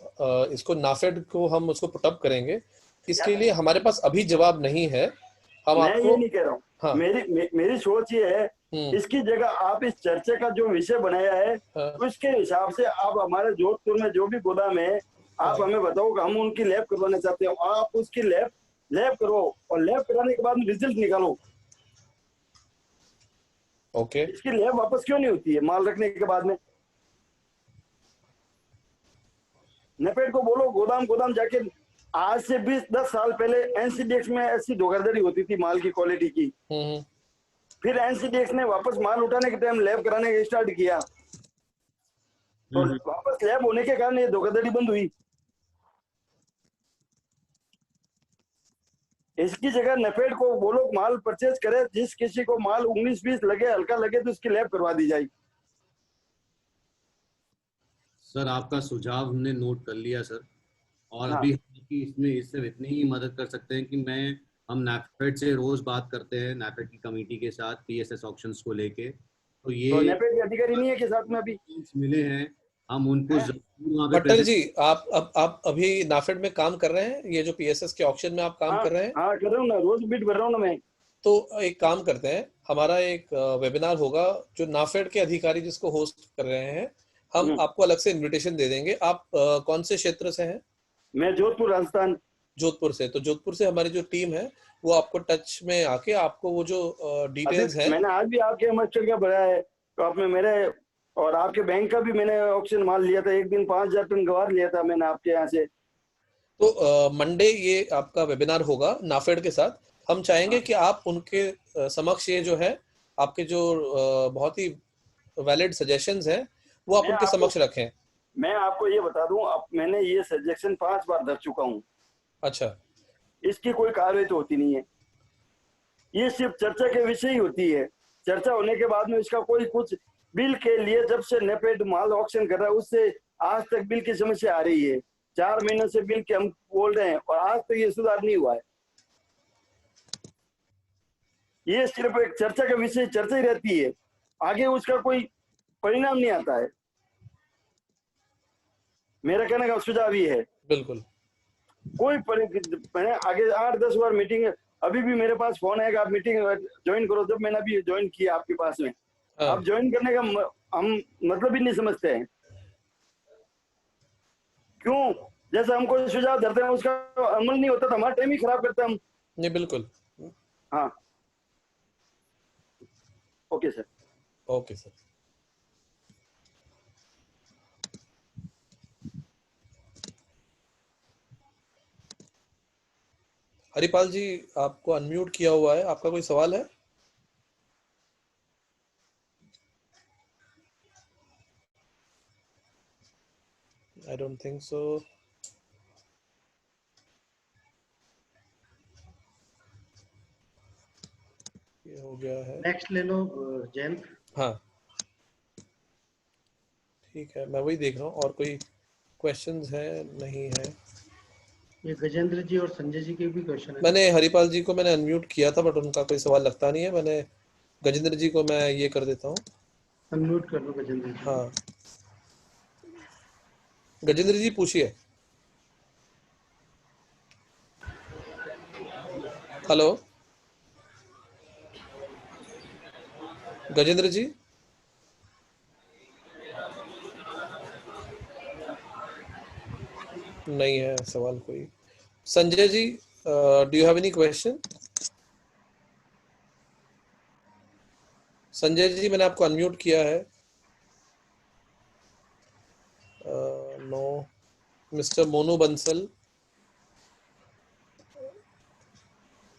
Speaker 1: इसको नाफेड को हम उसको पुटअप करेंगे। इसके लिए हमारे पास अभी जवाब नहीं है। हम
Speaker 18: मैं
Speaker 1: आपको
Speaker 18: ये नहीं कह रहा हूँ।
Speaker 1: हाँ
Speaker 18: मेरी सोच ये है, इसकी जगह आप इस चर्चा का जो विषय बनाया है उसके हिसाब से आप हमारे जोधपुर में जो भी गोदाम है आप हमें बताओ कि हम उनकी लैब करवाना चाहते हो, आप उसकी लैब करो और लैब कराने के बाद रिजल्ट निकालो।
Speaker 1: ओके
Speaker 18: इसकी लैब वापस क्यों नहीं होती है माल रखने के बाद में? नेपेड को बोलो गोदाम जाके, आज से 10 साल पहले एनसीडीएक्स में ऐसी धोखाधड़ी होती थी माल की क्वालिटी की। फिर एनसीडीएक्स ने वापस माल उठाने के टाइम लैब कराने का स्टार्ट किया, तो वापस लैब होने के कारण ये धोखाधड़ी बंद हुई। इसकी जगह नेफेड को बोलो माल परचेज करे, जिस किसी को माल 19-20 लगे हल्का लगे तो उसकी लैब करवा दी जाए।
Speaker 3: सर आपका सुझाव हमने नोट कर लिया सर, और
Speaker 18: हाँ।
Speaker 3: अभी इसमें इससे इतनी ही मदद कर सकते हैं कि हम नेफेड से रोज बात करते हैं, नेफेड की कमेटी के साथ पीएसएस ऑक्शंस को लेके। तो ये
Speaker 18: नेफेड के अधिकारी नहीं है के साथ में अभी
Speaker 3: मिले हैं, हम उनको
Speaker 1: भट्टल जी आप अभी नाफेड में काम कर रहे हैं? ये जो पीएसएस के ऑक्शन में आप काम कर रहे हैं?
Speaker 18: हाँ कर रहा हूँ ना, रोज बिट भर रहा हूँ ना मैं।
Speaker 1: तो एक काम करते हैं, हमारा एक वेबिनार होगा जो नाफेड के अधिकारी जिसको होस्ट कर रहे हैं, हम आपको अलग से इनविटेशन दे देंगे। आप कौन से क्षेत्र से हैं?
Speaker 18: मैं जोधपुर राजस्थान।
Speaker 1: जोधपुर से? तो जोधपुर से हमारी जो टीम है वो आपको टच में आके आपको वो जो डिटेल्स है,
Speaker 18: मैंने आज भी आपके मस्टर का भरा है, तो आपने मेरे और आपके बैंक का भी मैंने ऑक्शन माल लिया था, एक दिन 5000 टन गवार लिया था मैंने आपके यहाँ से।
Speaker 1: तो मंडे ये आपका वेबिनार होगा नाफेड के साथ। हम चाहेंगे कि आप उनके समक्ष ये जो है आपके जो बहुत ही वैलिड सजेशंस है वो आप उनके समक्ष रखें।
Speaker 18: मैं आपको ये बता दूं, अब मैंने ये सजेशन 5 बार दे चुका हूँ।
Speaker 1: अच्छा,
Speaker 18: इसकी कोई कार्रवाई तो होती नहीं है, ये सिर्फ चर्चा के विषय ही होती है। चर्चा होने के बाद में इसका कोई कुछ बिल के लिए, जब से नेपेड माल ऑक्शन कर रहा है उससे आज तक बिल की समस्या आ रही है। 4 महीनों से बिल के हम बोल रहे हैं और आज तक ये सुधार नहीं हुआ है। ये सिर्फ एक चर्चा का विषय, चर्चा ही रहती है, आगे उसका कोई परिणाम नहीं आता है। मेरा कहने का सुझाव ये है।
Speaker 1: बिल्कुल
Speaker 18: मैंने आगे 8-10 बार मीटिंग, अभी भी मेरे पास फोन है कि आप मीटिंग ज्वाइन करो। जब मैंने अभी ज्वाइन किया आपके पास में, आप ज्वाइन करने का हम मतलब ही नहीं समझते हैं। क्यों? जैसे हम कोई सुझाव देते हैं उसका अमल नहीं होता तो हमारा टाइम ही खराब करते हैं हम।
Speaker 1: नहीं बिल्कुल।
Speaker 18: हाँ okay sir.
Speaker 1: Okay sir. Haripal ji आपको अनम्यूट किया हुआ है, आपका कोई सवाल है? I don't think so. ये हो गया है।
Speaker 2: नेक्स्ट ले लो जैन।
Speaker 1: हाँ ठीक है, मैं वही देख रहा हूँ और कोई क्वेश्चंस है नहीं है।
Speaker 2: ये गजेंद्र जी और संजय जी के भी क्वेश्चन है।
Speaker 1: मैंने हरिपाल जी को मैंने अनम्यूट किया था बट उनका कोई सवाल लगता नहीं है। मैंने गजेंद्र जी को मैं ये कर देता हूँ,
Speaker 2: अनम्यूट कर लो गजेंद्र जी।
Speaker 1: हाँ गजेंद्र जी पूछिए। हेलो गजेंद्र जी। नहीं है सवाल कोई। Sanjay ji do you have any question? Sanjay ji मैंने आपको अनम्यूट किया है। No. Mister Monu Bansal,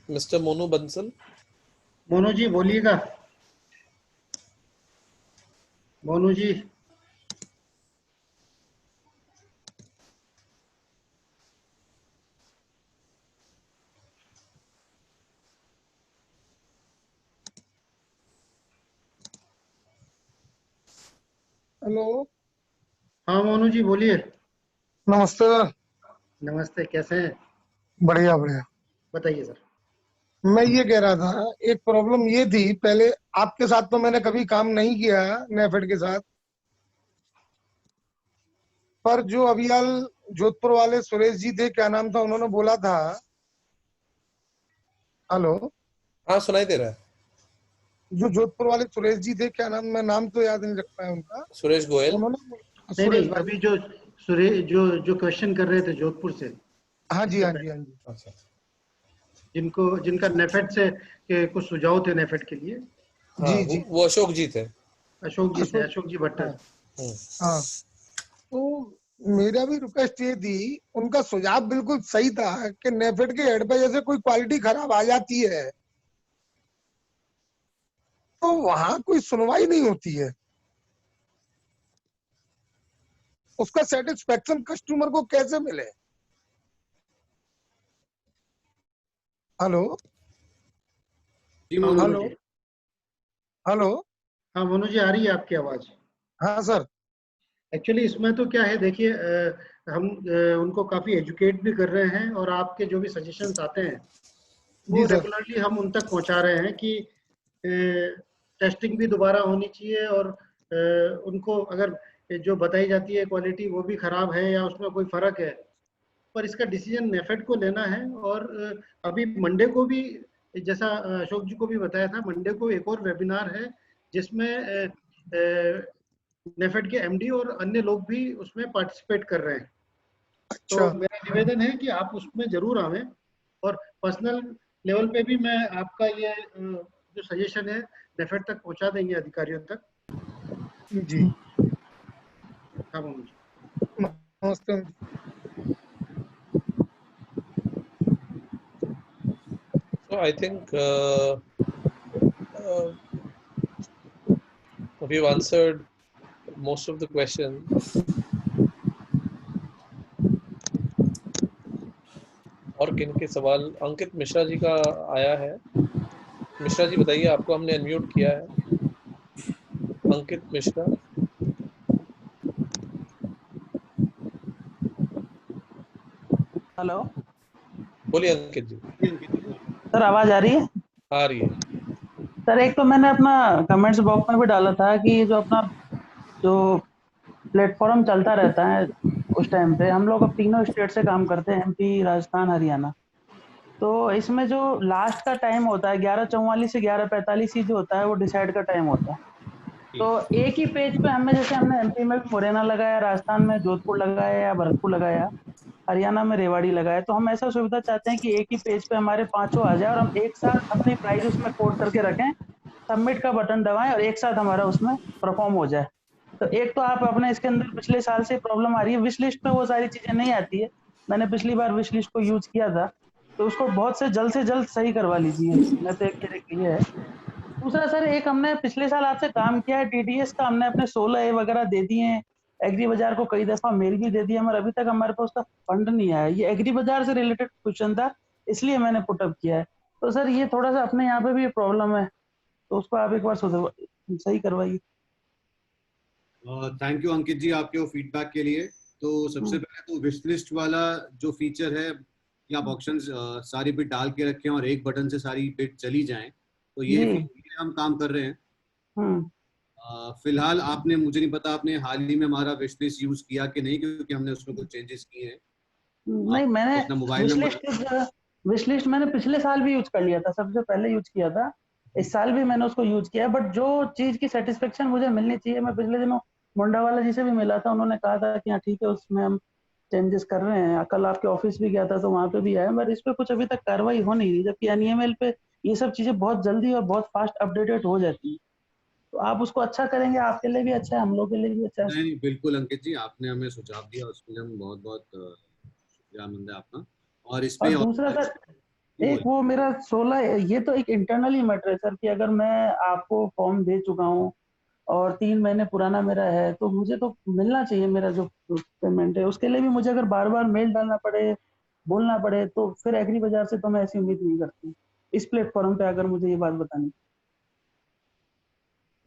Speaker 1: mister Monu Bansal.
Speaker 2: Monu ji बोलिएगा। मोनू जी
Speaker 19: हेलो।
Speaker 2: हाँ मोनू जी बोलिए।
Speaker 19: नमस्ते सर।
Speaker 2: नमस्ते, कैसे हैं?
Speaker 19: बढ़िया बढ़िया।
Speaker 2: बताइए सर।
Speaker 19: मैं ये कह रहा था, एक प्रॉब्लम ये थी, पहले आपके साथ तो मैंने कभी काम नहीं किया नेफेड के साथ, पर जो अभियाल जोधपुर वाले सुरेश जी थे, क्या नाम था, उन्होंने बोला था, हेलो,
Speaker 1: हाँ सुनाई दे रहा है।
Speaker 19: जो जोधपुर वाले सुरेश जी थे, क्या नाम, मैं नाम तो याद नहीं रख पाया उनका,
Speaker 1: सुरेश गोयल।
Speaker 19: उन्होंने
Speaker 2: नहीं, अभी जो सुरेश जो क्वेश्चन कर रहे थे जोधपुर से,
Speaker 19: हाँ जी हाँ जी हाँ जी,
Speaker 1: अच्छा,
Speaker 2: जिनका नेफेड से के कुछ सुझाव थे नेफेड के लिए।
Speaker 1: हाँ,
Speaker 19: जी जी,
Speaker 1: वो अशोक जी थे।
Speaker 2: अशोक जी भट्टर।
Speaker 19: हाँ, तो मेरा भी रिक्वेस्ट ये थी, उनका सुझाव बिल्कुल सही था कि नेफेड के हेड पे जैसे कोई क्वालिटी खराब आ जाती है तो वहां कोई सुनवाई नहीं होती है, उसका सेटिस्फेक्शन कस्टमर को कैसे मिले। हेलो हेलो हेलो,
Speaker 2: हाँ मोनू जी, आ रही है आपकी आवाज?
Speaker 19: हाँ सर।
Speaker 2: एक्चुअली इसमें तो क्या है, देखिए हम उनको काफी एजुकेट भी कर रहे हैं, और आपके जो भी सजेशंस आते हैं वो रेगुलरली हम उन तक पहुंचा रहे हैं कि टेस्टिंग भी दोबारा होनी चाहिए, और उनको अगर जो बताई जाती है क्वालिटी वो भी खराब है या उसमें कोई फर्क है, पर इसका डिसीजन नेफेड को लेना है। और अभी मंडे को भी, जैसा अशोक जी को भी बताया था, मंडे को एक और वेबिनार है जिसमें नेफेड के एमडी और अन्य लोग भी उसमें पार्टिसिपेट कर रहे हैं। तो मेरा निवेदन है कि आप उसमें जरूर आवें, और पर्सनल लेवल पे भी मैं आपका ये जो सजेशन है नेफेड तक पहुंचा देंगे अधिकारियों तक।
Speaker 19: जी,
Speaker 2: हाँ मोनू जी,
Speaker 19: नमस्ते।
Speaker 1: So I think we've answered most of the questions. और किन के सवाल? अंकित मिश्रा जी का आया है। मिश्रा जी बताइए, आपको हमने अनम्यूट किया है। अंकित मिश्रा।
Speaker 20: हेलो,
Speaker 1: बोलिए अंकित जी।
Speaker 20: सर आवाज आ रही है?
Speaker 1: आ रही है।
Speaker 20: सर एक तो मैंने अपना कमेंट्स बॉक्स में भी डाला था कि ये जो अपना जो प्लेटफॉर्म चलता रहता है उस टाइम पे, हम लोग अब तीनों स्टेट से काम करते हैं, एमपी, राजस्थान, हरियाणा। तो इसमें जो लास्ट का टाइम होता है 11:44 से 11:45 ही जो होता है वो डिसाइड का टाइम होता है। तो एक ही पेज पे हमें, जैसे हमने एमपी में मुरैना लगाया, राजस्थान में जोधपुर लगाया या भरतपुर लगाया, हरियाणा में रेवाड़ी लगाया, तो हम ऐसा सुविधा चाहते हैं कि एक ही पेज पे हमारे पांचों आ जाए और हम एक साथ अपनी प्राइस उसमें कोड करके रखें, सबमिट का बटन दबाएं और एक साथ हमारा उसमें परफॉर्म हो जाए। तो एक तो आप अपने इसके अंदर पिछले साल से प्रॉब्लम आ रही है, विश लिस्ट पे वो सारी चीजें नहीं आती है। मैंने पिछली बार विश लिस्ट को यूज किया था, तो उसको बहुत से जल्द सही करवा लीजिए। मैं तो एक ये है। दूसरा सर, एक हमने पिछले साल आपसे काम किया है, टीडीएस का हमने अपने 16A वगैरह दे दिए हैं, एग्री बाजार को कई दफा मेल भी दे दिया, मगर अभी तक हमारे पास उसका फंड नहीं आया। ये एग्री बाजार से रिलेटेड क्वेश्चन था, इसलिए मैंने पुटअप किया है। तो सर ये थोड़ा सा अपने यहाँ पे भी प्रॉब्लम है, तो उसको आप एक बार सही करवाइए।
Speaker 3: थैंक यू अंकित जी आपके फीडबैक के लिए। तो सबसे पहले तो विश लिस्ट वाला जो फीचर है कि आप ऑप्शंस सारी बिट डाल के रखें और एक बटन से सारी बिट चली जाएं, तो ये हम काम कर रहे हैं। फिलहाल आपने, मुझे नहीं पता आपने हाल ही में हमारा विश लिस्ट यूज किया कि नहीं, क्योंकि हमने उसमें कुछ चेंजेस किए हैं।
Speaker 20: नहीं, मैंने
Speaker 3: अपना मोबाइल नंबर,
Speaker 20: विश लिस्ट मैंने पिछले साल भी यूज कर लिया था, सबसे पहले यूज किया था, इस साल भी मैंने उसको यूज किया। बट जो चीज की सेटिस्फेक्शन मुझे मिलनी चाहिए, मैं पिछले दिनों मुंडा वाला जी से भी मिला था, उन्होंने कहा था कि हाँ ठीक है उसमें हम चेंजेस कर रहे हैं। कल आपके ऑफिस भी गया था तो वहां पे भी आया, बट इस पे कुछ अभी तक कार्रवाई हो नहीं रही, जबकि एनईएमएल पे ये सब चीजें बहुत जल्दी और बहुत फास्ट अपडेटेड हो जाती है। तो आप उसको अच्छा करेंगे, आपके लिए भी अच्छा है, हम लोग के लिए भी अच्छा है।
Speaker 3: नहीं बिल्कुल अंकित जी, आपने हमें सुझाव दिया उसके लिए हम बहुत बहुत शुक्रियामंद है आपका। और इस पे
Speaker 20: दूसरा सर, एक वो मेरा 16, ये तो एक इंटरनली मैटर है सर, कि अगर मैं आपको फॉर्म दे चुका हूँ और 3 महीने पुराना मेरा है, तो मुझे तो मिलना चाहिए मेरा जो पेमेंट है। उसके लिए भी मुझे अगर बार बार मेल डालना पड़े, बोलना पड़े, तो फिर एग्री बाजार से तो मैं ऐसी उम्मीद नहीं करती इस प्लेटफॉर्म पे, अगर मुझे ये बात बतानी।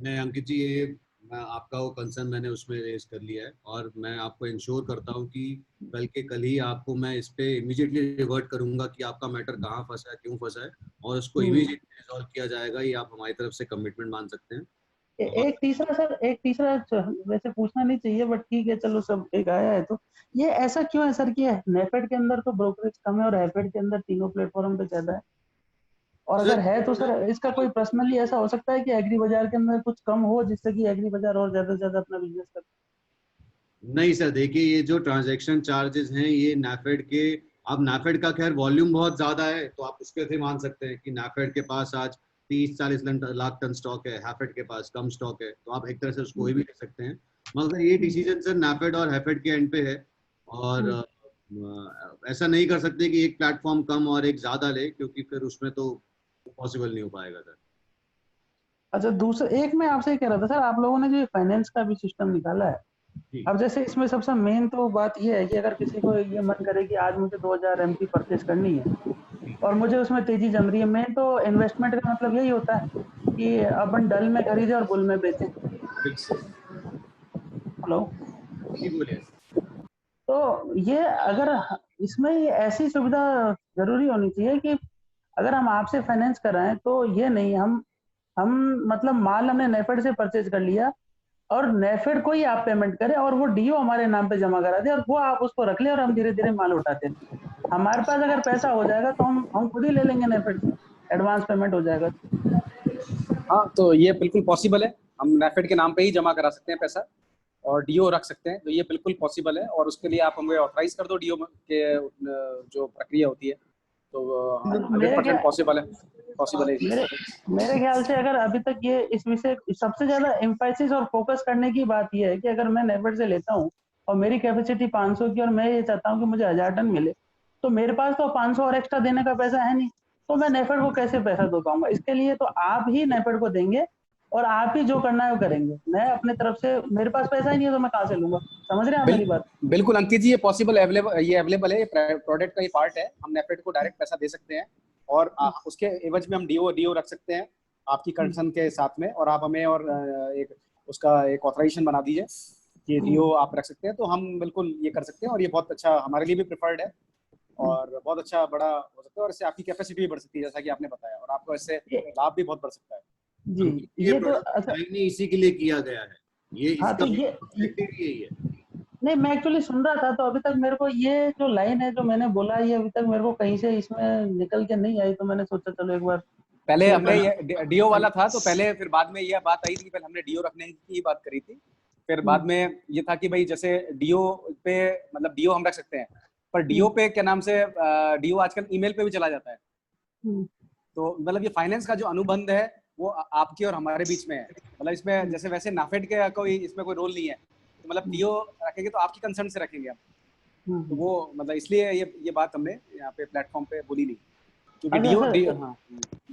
Speaker 3: नहीं अंकित जी, ये आपका वो कंसर्न मैंने उसमें रेज कर लिया है और मैं आपको इंश्योर करता हूँ कि कल ही आपको मैं इस पे इमीडिएटली रिवर्ट करूंगा कि आपका मैटर कहाँ फंसा है, क्यों फंसा है, और उसको इमीडिएटली रिजॉल्व किया जाएगा। ये आप हमारी तरफ से कमिटमेंट मान सकते हैं।
Speaker 20: एक तीसरा वैसे पूछना नहीं चाहिए बट ठीक है, चलो सब एक आया है तो ये ऐसा क्यों है सर कि नेफेड के अंदर तो ब्रोकरेज कम है और हैफेड के अंदर तीनों प्लेटफॉर्म पे ज्यादा है? और अगर है तो सर इसका कोई पर्सनली ऐसा हो सकता है कि एग्री बाजार के अंदर कुछ कम हो जिससे कि एग्री बाजार और ज्यादा से ज्यादा अपना बिजनेस करे? नहीं
Speaker 3: सर, देखिए ये जो ट्रांजैक्शन चार्जेस हैं ये नाफेड के, अब नाफेड का खैर वॉल्यूम बहुत ज्यादा है तो आप उसके से मान सकते हैं कि नाफेड के पास आज 30-40 लाख टन स्टॉक है, हैफेड के पास कम स्टॉक है, तो आप एक तरह से उसको भी ले सकते हैं। मगर ये डिसीजन सर नाफेड और हैफेड के एंड पे है और ऐसा नहीं कर सकते कि एक प्लेटफॉर्म कम और एक ज्यादा ले, क्योंकि फिर उसमें तो पॉसिबल नहीं हो पाएगा सर।
Speaker 20: अच्छा, दूसरा एक मैं आपसे कह रहा था सर, आप लोगों ने जो फाइनेंस का भी सिस्टम निकाला है, अब जैसे इसमें सबसे मेन तो बात ये है कि अगर किसी को ये मन करे कि आज मुझे 2000 एमपी परचेज करनी है और मुझे उसमें तेजी जम रही है, मेन तो इन्वेस्टमेंट का मतलब यही होता है कि अपन डल में खरीदे और बुल में बेचें। हेलो,
Speaker 3: बोलिए।
Speaker 20: तो ये अगर इसमें ये ऐसी सुविधा जरूरी होनी चाहिए कि अगर हम आपसे फाइनेंस कराएं तो ये नहीं हम मतलब माल हमने नेफेड से परचेज कर लिया और नेफेड को ही आप पेमेंट करें और वो डीओ हमारे नाम पे जमा करा दे और वो आप उसको रख ले और हम धीरे धीरे माल उठाते हैं। हमारे पास अगर पैसा हो जाएगा तो हम खुद ही ले लेंगे नेफेड से, एडवांस पेमेंट हो जाएगा।
Speaker 5: हाँ, तो ये बिल्कुल पॉसिबल है, हम नेफेड के नाम पे ही जमा करा सकते हैं पैसा और डीओ रख सकते हैं, तो ये बिल्कुल पॉसिबल है। और उसके लिए आप हमें ऑथराइज कर दो डीओ के जो प्रक्रिया होती है, तो 100% पॉसिबल है।
Speaker 20: मेरे ख्याल से अगर अभी तक ये इस विषय सबसे ज्यादा एम्फासिस और फोकस करने की बात ये है कि अगर मैं नेफेड से लेता हूँ और मेरी कैपेसिटी 500 की और मैं ये चाहता हूँ कि मुझे 1000 टन मिले, तो मेरे पास तो 500 और एक्स्ट्रा देने का पैसा है नहीं, तो मैं नेफेड को कैसे पैसा दे पाऊंगा? इसके लिए तो आप ही नेफेड को देंगे और आप ही जो करना है वो करेंगे। मैं अपने तरफ से, मेरे पास पैसा ही नहीं है तो मैं कहाँ से लूंगा? समझ रहे हैं आप मेरी बात?
Speaker 5: बिल्कुल अंकित जी, ये पॉसिबल अवेलेबल है, प्रोडक्ट का ये पार्ट है। हम नेफेड को डायरेक्ट पैसा दे सकते हैं और उसके एवज में हम डीओ रख सकते हैं आपकी कंसर्न के साथ में, और आप हमें और उसका एक ऑथराइजेशन बना दीजिए कि डीओ आप रख सकते हैं, तो हम बिल्कुल ये कर सकते हैं। और ये बहुत अच्छा हमारे लिए भी प्रेफर्ड है और बहुत अच्छा बड़ा हो सकता है और इससे आपकी कैपेसिटी भी बढ़ सकती है जैसा कि आपने बताया, और आपको इससे लाभ भी बहुत बढ़ सकता है
Speaker 20: जी। ये तो
Speaker 3: इसी के लिए किया गया है, ये
Speaker 20: हाँ, तो ये
Speaker 3: यही है।
Speaker 20: नहीं, मैं एक्चुअली सुन रहा था तो अभी तक मेरे को ये जो लाइन है जो मैंने बोला ये अभी तक मेरे को कहीं से इसमें निकल के नहीं आई, तो मैंने सोचा चलो एक बार
Speaker 5: पहले हमने ये डीओ वाला था तो पहले, फिर बाद में ये बात आई थी, पहले हमने डीओ रखने की बात करी थी, फिर बाद में ये था कि भाई जैसे डीओ पे मतलब डीओ हम रख सकते हैं, पर डीओ पे क्या नाम से डीओ आजकल ईमेल पे भी चला जाता है, तो मतलब ये फाइनेंस का जो अनुबंध है वो आपके और हमारे बीच में है। मतलब इसमें जैसे वैसे नाफेड के कोई इसमें कोई रोल नहीं है, तो मतलब डीओ रखेंगे तो आपकी कंसर्न से रखेंगे हम, तो वो मतलब इसलिए ये बात हमने यहाँ पे प्लेटफॉर्म पे बोली नहीं, क्योंकि डीओ हाँ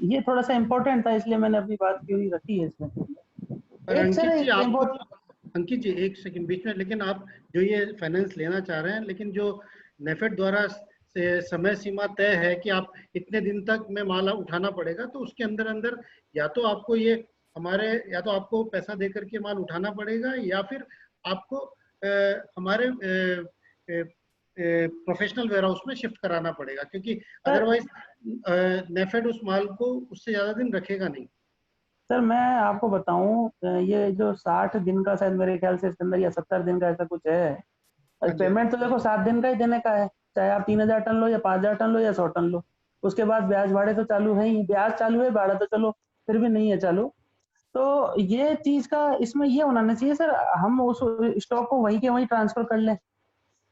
Speaker 20: ये थोड़ा सा इम्पोर्टेंट था इसलिए मैंने अपनी बात क्यों रखी है इसमें।
Speaker 2: अंकित जी एक सेकंड बीच में, लेकिन आप जो ये फाइनेंस लेना चाह रहे हैं, लेकिन जो नेफेड द्वारा से समय सीमा तय है कि आप इतने दिन तक में माल उठाना पड़ेगा, तो उसके अंदर या तो आपको ये या तो आपको पैसा देकर के माल उठाना पड़ेगा या फिर आपको हमारे प्रोफेशनल वेयरहाउस में शिफ्ट कराना पड़ेगा, क्योंकि अदरवाइज नेफेड उस माल को उससे ज्यादा दिन रखेगा नहीं।
Speaker 20: सर मैं आपको बताऊं, ये जो 60 दिन का शायद मेरे ख्याल से इसके अंदर या 70 दिन का ऐसा कुछ है, और पेमेंट तो देखो 7 दिन का ही देने का है, चाहे आप 3000 टन लो या 5000 टन लो या 100 टन लो। उसके बाद ब्याज भाड़े तो चालू है ही, ब्याज चालू है, भाड़ा तो चलो फिर भी नहीं है चालू। तो ये चीज का इसमें ये होना चाहिए सर, हम उस स्टॉक को वहीं के वहीं ट्रांसफर कर लें,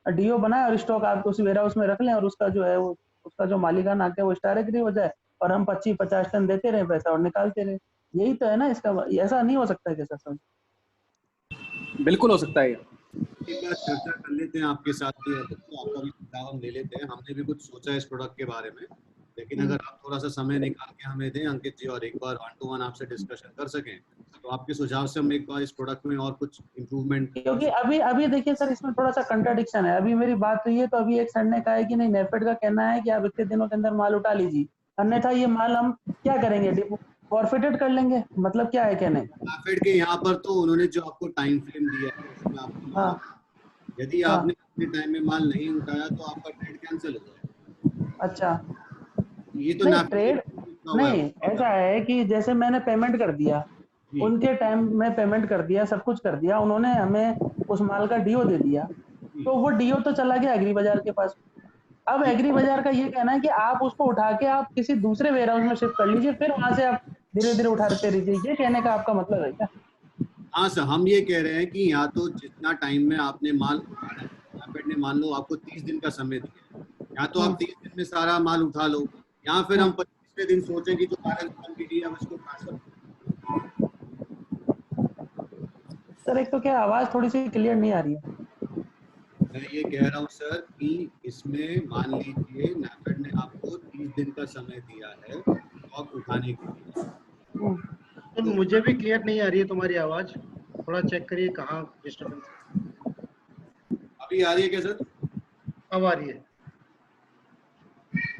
Speaker 20: डीओ बनाए और स्टॉक आप उस वेयर हाउस में रख लें, और उसका जो है वो उसका जो मालिकाना हक है वो स्टार एग्री हो जाए और हम 25-50 टन देते रहे पैसा और निकालते रहे। यही तो है ना इसका, ऐसा नहीं हो सकता है कैसा सर?
Speaker 5: बिल्कुल हो सकता है।
Speaker 3: एक बार चर्चा कर लेते हैं आपके साथ भी, तो आपका भी सुझाव हम ले लेते हैं। हमने भी कुछ सोचा है इस प्रोडक्ट के बारे में, लेकिन अगर आप थोड़ा सा समय निकाल के हमें दें अंकित जी और एक बार 1-to-1 आपसे डिस्कशन कर सकें, तो आपके सुझाव से हम एक बार इस प्रोडक्ट में और कुछ इम्प्रूवमेंट,
Speaker 20: क्योंकि अभी देखिए सर इसमें थोड़ा सा कंट्राडिक्शन है। अभी मेरी बात हुई है तो अभी एक सर ने कहा है कि नहीं, नेफेड का कहना है कि आप इतने दिनों के अंदर माल उठा लीजिए, अन्यथा ये माल हम क्या करेंगे, फॉरफिटेड कर लेंगे, मतलब क्या है कहने का?
Speaker 3: नाफेड के यहाँ पर तो उन्होंने जो आपको टाइम फ्रेम दिया है उसमें आपको
Speaker 20: हाँ
Speaker 3: यदि
Speaker 20: हाँ
Speaker 3: आपने अपने टाइम में माल नहीं उठाया तो आपका ट्रेड कैंसिल हो जाएगा।
Speaker 20: अच्छा,
Speaker 3: ये तो
Speaker 20: नहीं
Speaker 3: नाफेड
Speaker 20: ट्रेड नहीं, ऐसा है कि जैसे मैंने पेमेंट कर दिया, उनके टाइम में पेमेंट कर दिया, सब कुछ कर दिया, उन्होंने हमें उस माल का डीओ दे दिया, तो वो डीओ तो चला गया एग्री बाजार के पास। अब एग्री बाजार का ये कहना है कि आप उसको उठा के आप किसी दूसरे वेयर हाउस में शिफ्ट कर लीजिए, फिर वहां से आप धीरे धीरे उठाते रहिए, ये कहने का आपका मतलब है क्या?
Speaker 3: हाँ सर, हम ये कह रहे हैं कि या तो जितना टाइम में आपने माल उठाना है, नाफेड ने मान लो आपको 30 दिन का समय दिया है, या तो आप 30 दिन में सारा माल उठा लो, या फिर हम 25वें दिन सोचें कि जो बैलेंस क्वांटिटी है उसको ट्रांसफर।
Speaker 20: सर एक तो क्या आवाज थोड़ी सी क्लियर नहीं आ रही है।
Speaker 3: मैं ये कह रहा हूँ सर कि इसमें मान लीजिए नाफेड ने आपको 30 दिन का समय दिया है स्टॉक उठाने के लिए।
Speaker 2: तो मुझे भी क्लियर नहीं आ रही है तुम्हारी आवाज, थोड़ा चेक करिए कहाँ डिस्टर्बेंस।
Speaker 3: अभी आ रही है क्या सर?
Speaker 2: अब आ रही है।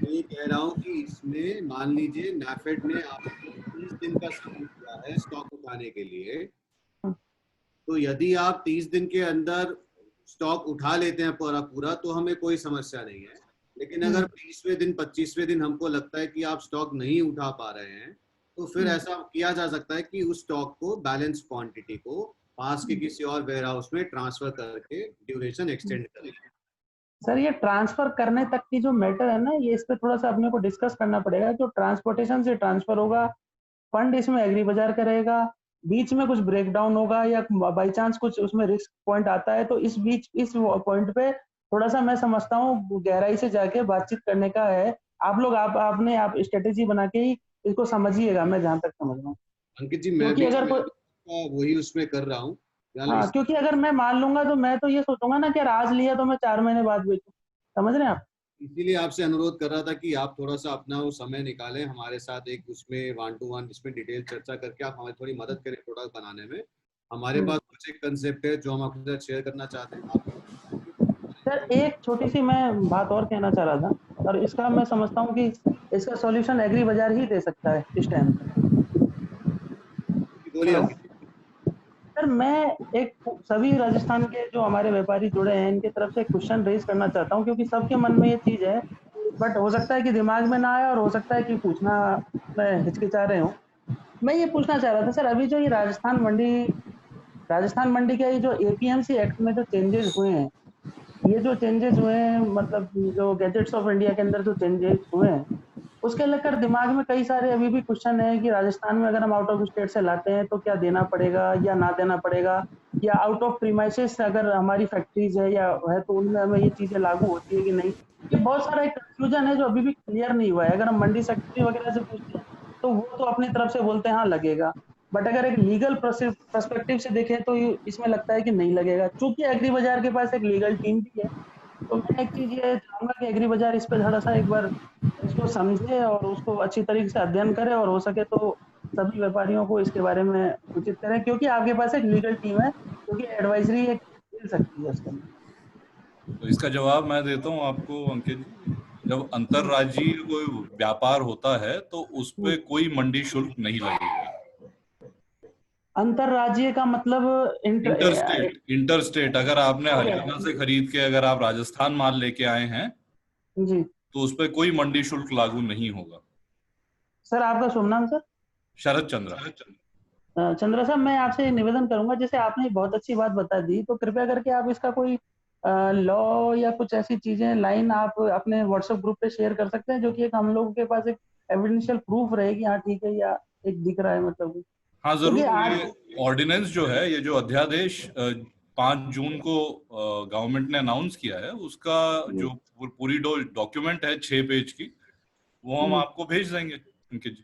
Speaker 3: मैं ये कह रहा हूँ कि इसमें मान लीजिए नाफेड ने आपको 30 दिन का समय दिया है स्टॉक उठाने के लिए, तो यदि आप 30 दिन के अंदर स्टॉक उठा लेते हैं पूरा तो हमें कोई समस्या नहीं है, लेकिन अगर 20वें दिन 25वें दिन हमको लगता है कि आप स्टॉक नहीं उठा पा रहे हैं, तो फिर ऐसा किया जा सकता है कि उस स्टॉक को बैलेंस क्वांटिटी को पास के किसी और वेयर हाउस में ट्रांसफर करके ड्यूरेशन एक्सटेंड करें।
Speaker 20: सर ये ट्रांसफर करने तक की जो मैटर है ना, ये इस पे थोड़ा सा अपने को डिस्कस करना पड़ेगा। जो ट्रांसपोर्टेशन से ट्रांसफर होगा, फंड इसमें एग्री बाजार का रहेगा, बीच में कुछ ब्रेकडाउन होगा या बाई चांस कुछ उसमें रिस्क पॉइंट आता है, तो इस पॉइंट पे थोड़ा सा मैं समझता हूँ गहराई से जाके बातचीत करने का है। आप लोग आपने स्ट्रेटेजी बना के ही इसको समझिएगा, मैं जहाँ तक समझ रहा हूँ।
Speaker 3: अंकित जी मैं भी अगर वही उसमें कर रहा हूँ।
Speaker 20: हाँ, क्योंकि अगर मैं मान लूंगा तो मैं तो ये सोचूंगा ना कि यार आज लिया तो मैं 4 महीने बाद बेचूं, समझ रहे हैं आप?
Speaker 3: इसीलिए आपसे अनुरोध कर रहा था कि आप थोड़ा सा अपना वो समय निकालें हमारे साथ, एक उसमें 1-to-1 इसमें डिटेल चर्चा करके आप हमें थोड़ी मदद करें प्रोडक्ट बनाने में। हमारे पास कुछ एक कंसेप्ट है जो हम आपके साथ शेयर करना चाहते हैं।
Speaker 20: सर एक छोटी सी मैं बात और कहना चाह रहा था, और इसका मैं समझता हूँ कि इसका सॉल्यूशन एग्री बाजार ही दे सकता है इस टाइम पे। सर मैं एक सभी राजस्थान के जो हमारे व्यापारी जुड़े हैं इनके तरफ से क्वेश्चन रेज करना चाहता हूँ, क्योंकि सबके मन में ये चीज है, बट हो सकता है कि दिमाग में ना आए और हो सकता है कि पूछना मैं हिचकिचा रहे हूँ। मैं ये पूछना चाह रहा था सर, अभी जो ये राजस्थान मंडी के ये जो एपीएमसी एक्ट में जो चेंजेस हुए हैं, ये जो चेंजेस हुए हैं, मतलब जो गैजेट्स ऑफ इंडिया के अंदर जो चेंजेस हुए हैं, उसके लेकर दिमाग में कई सारे अभी भी क्वेश्चन है कि राजस्थान में अगर हम आउट ऑफ स्टेट से लाते हैं तो क्या देना पड़ेगा या ना देना पड़ेगा, या आउट ऑफ प्रीमाइसेस अगर हमारी फैक्ट्रीज है या है तो उनमें हमें ये चीजें लागू होती है कि नहीं। ये बहुत सारा एक कंफ्यूजन है जो अभी भी क्लियर नहीं हुआ है। अगर हम मंडी सेक्रेटरी वगैरह से पूछते हैं तो वो तो अपनी तरफ से बोलते हैं हाँ लगेगा, बट अगर एक लीगल पर्सपेक्टिव से देखें तो इसमें लगता है कि नहीं लगेगा। चूंकि एग्री बाजार के पास एक लीगल टीम भी है, तो मैं एक चीज ये चाहूंगा कि एग्री बाजार इस पे थोड़ा सा एक बार इसको समझे और उसको अच्छी तरीके से अध्ययन करे, और हो सके तो सभी व्यापारियों को इसके बारे में सूचित करें, क्योंकि आपके पास एक लीगल टीम है जो कि एडवाइजरी एक मिल सकती है उसके अंदर।
Speaker 21: तो इसका जवाब मैं देता हूँ आपको अंकित जी। जब अंतरराज्यीय कोई व्यापार होता है तो उस पे कोई मंडी शुल्क नहीं लगेगा।
Speaker 20: अंतरराज्यीय का मतलब
Speaker 21: इंटरस्टेट अगर आपने हरियाणा से खरीद के अगर आप राजस्थान माल लेके आए हैं
Speaker 20: जी,
Speaker 21: तो उस पर कोई मंडी शुल्क लागू नहीं होगा।
Speaker 20: सर आपका शुभ नाम सर?
Speaker 21: शरद चंद्रा।
Speaker 20: चंद्रा साहब, मैं आपसे निवेदन करूंगा, जैसे आपने बहुत अच्छी बात बता दी, तो कृपया करके आप इसका कोई लॉ या कुछ ऐसी चीजें लाइन आप अपने व्हाट्सएप ग्रुप पे शेयर कर सकते हैं, जो कि एक हम लोगों के पास एक एविडेंशियल प्रूफ रहेगी, हाँ ठीक है या एक दिख रहा है मतलब।
Speaker 21: हाँ जरूर, ये ऑर्डिनेंस जो है, ये जो अध्यादेश 5 जून को गवर्नमेंट ने अनाउंस किया है, उसका जो पूरी डॉक्यूमेंट है 6 पेज की, वो हम आपको भेज देंगे अंकित जी।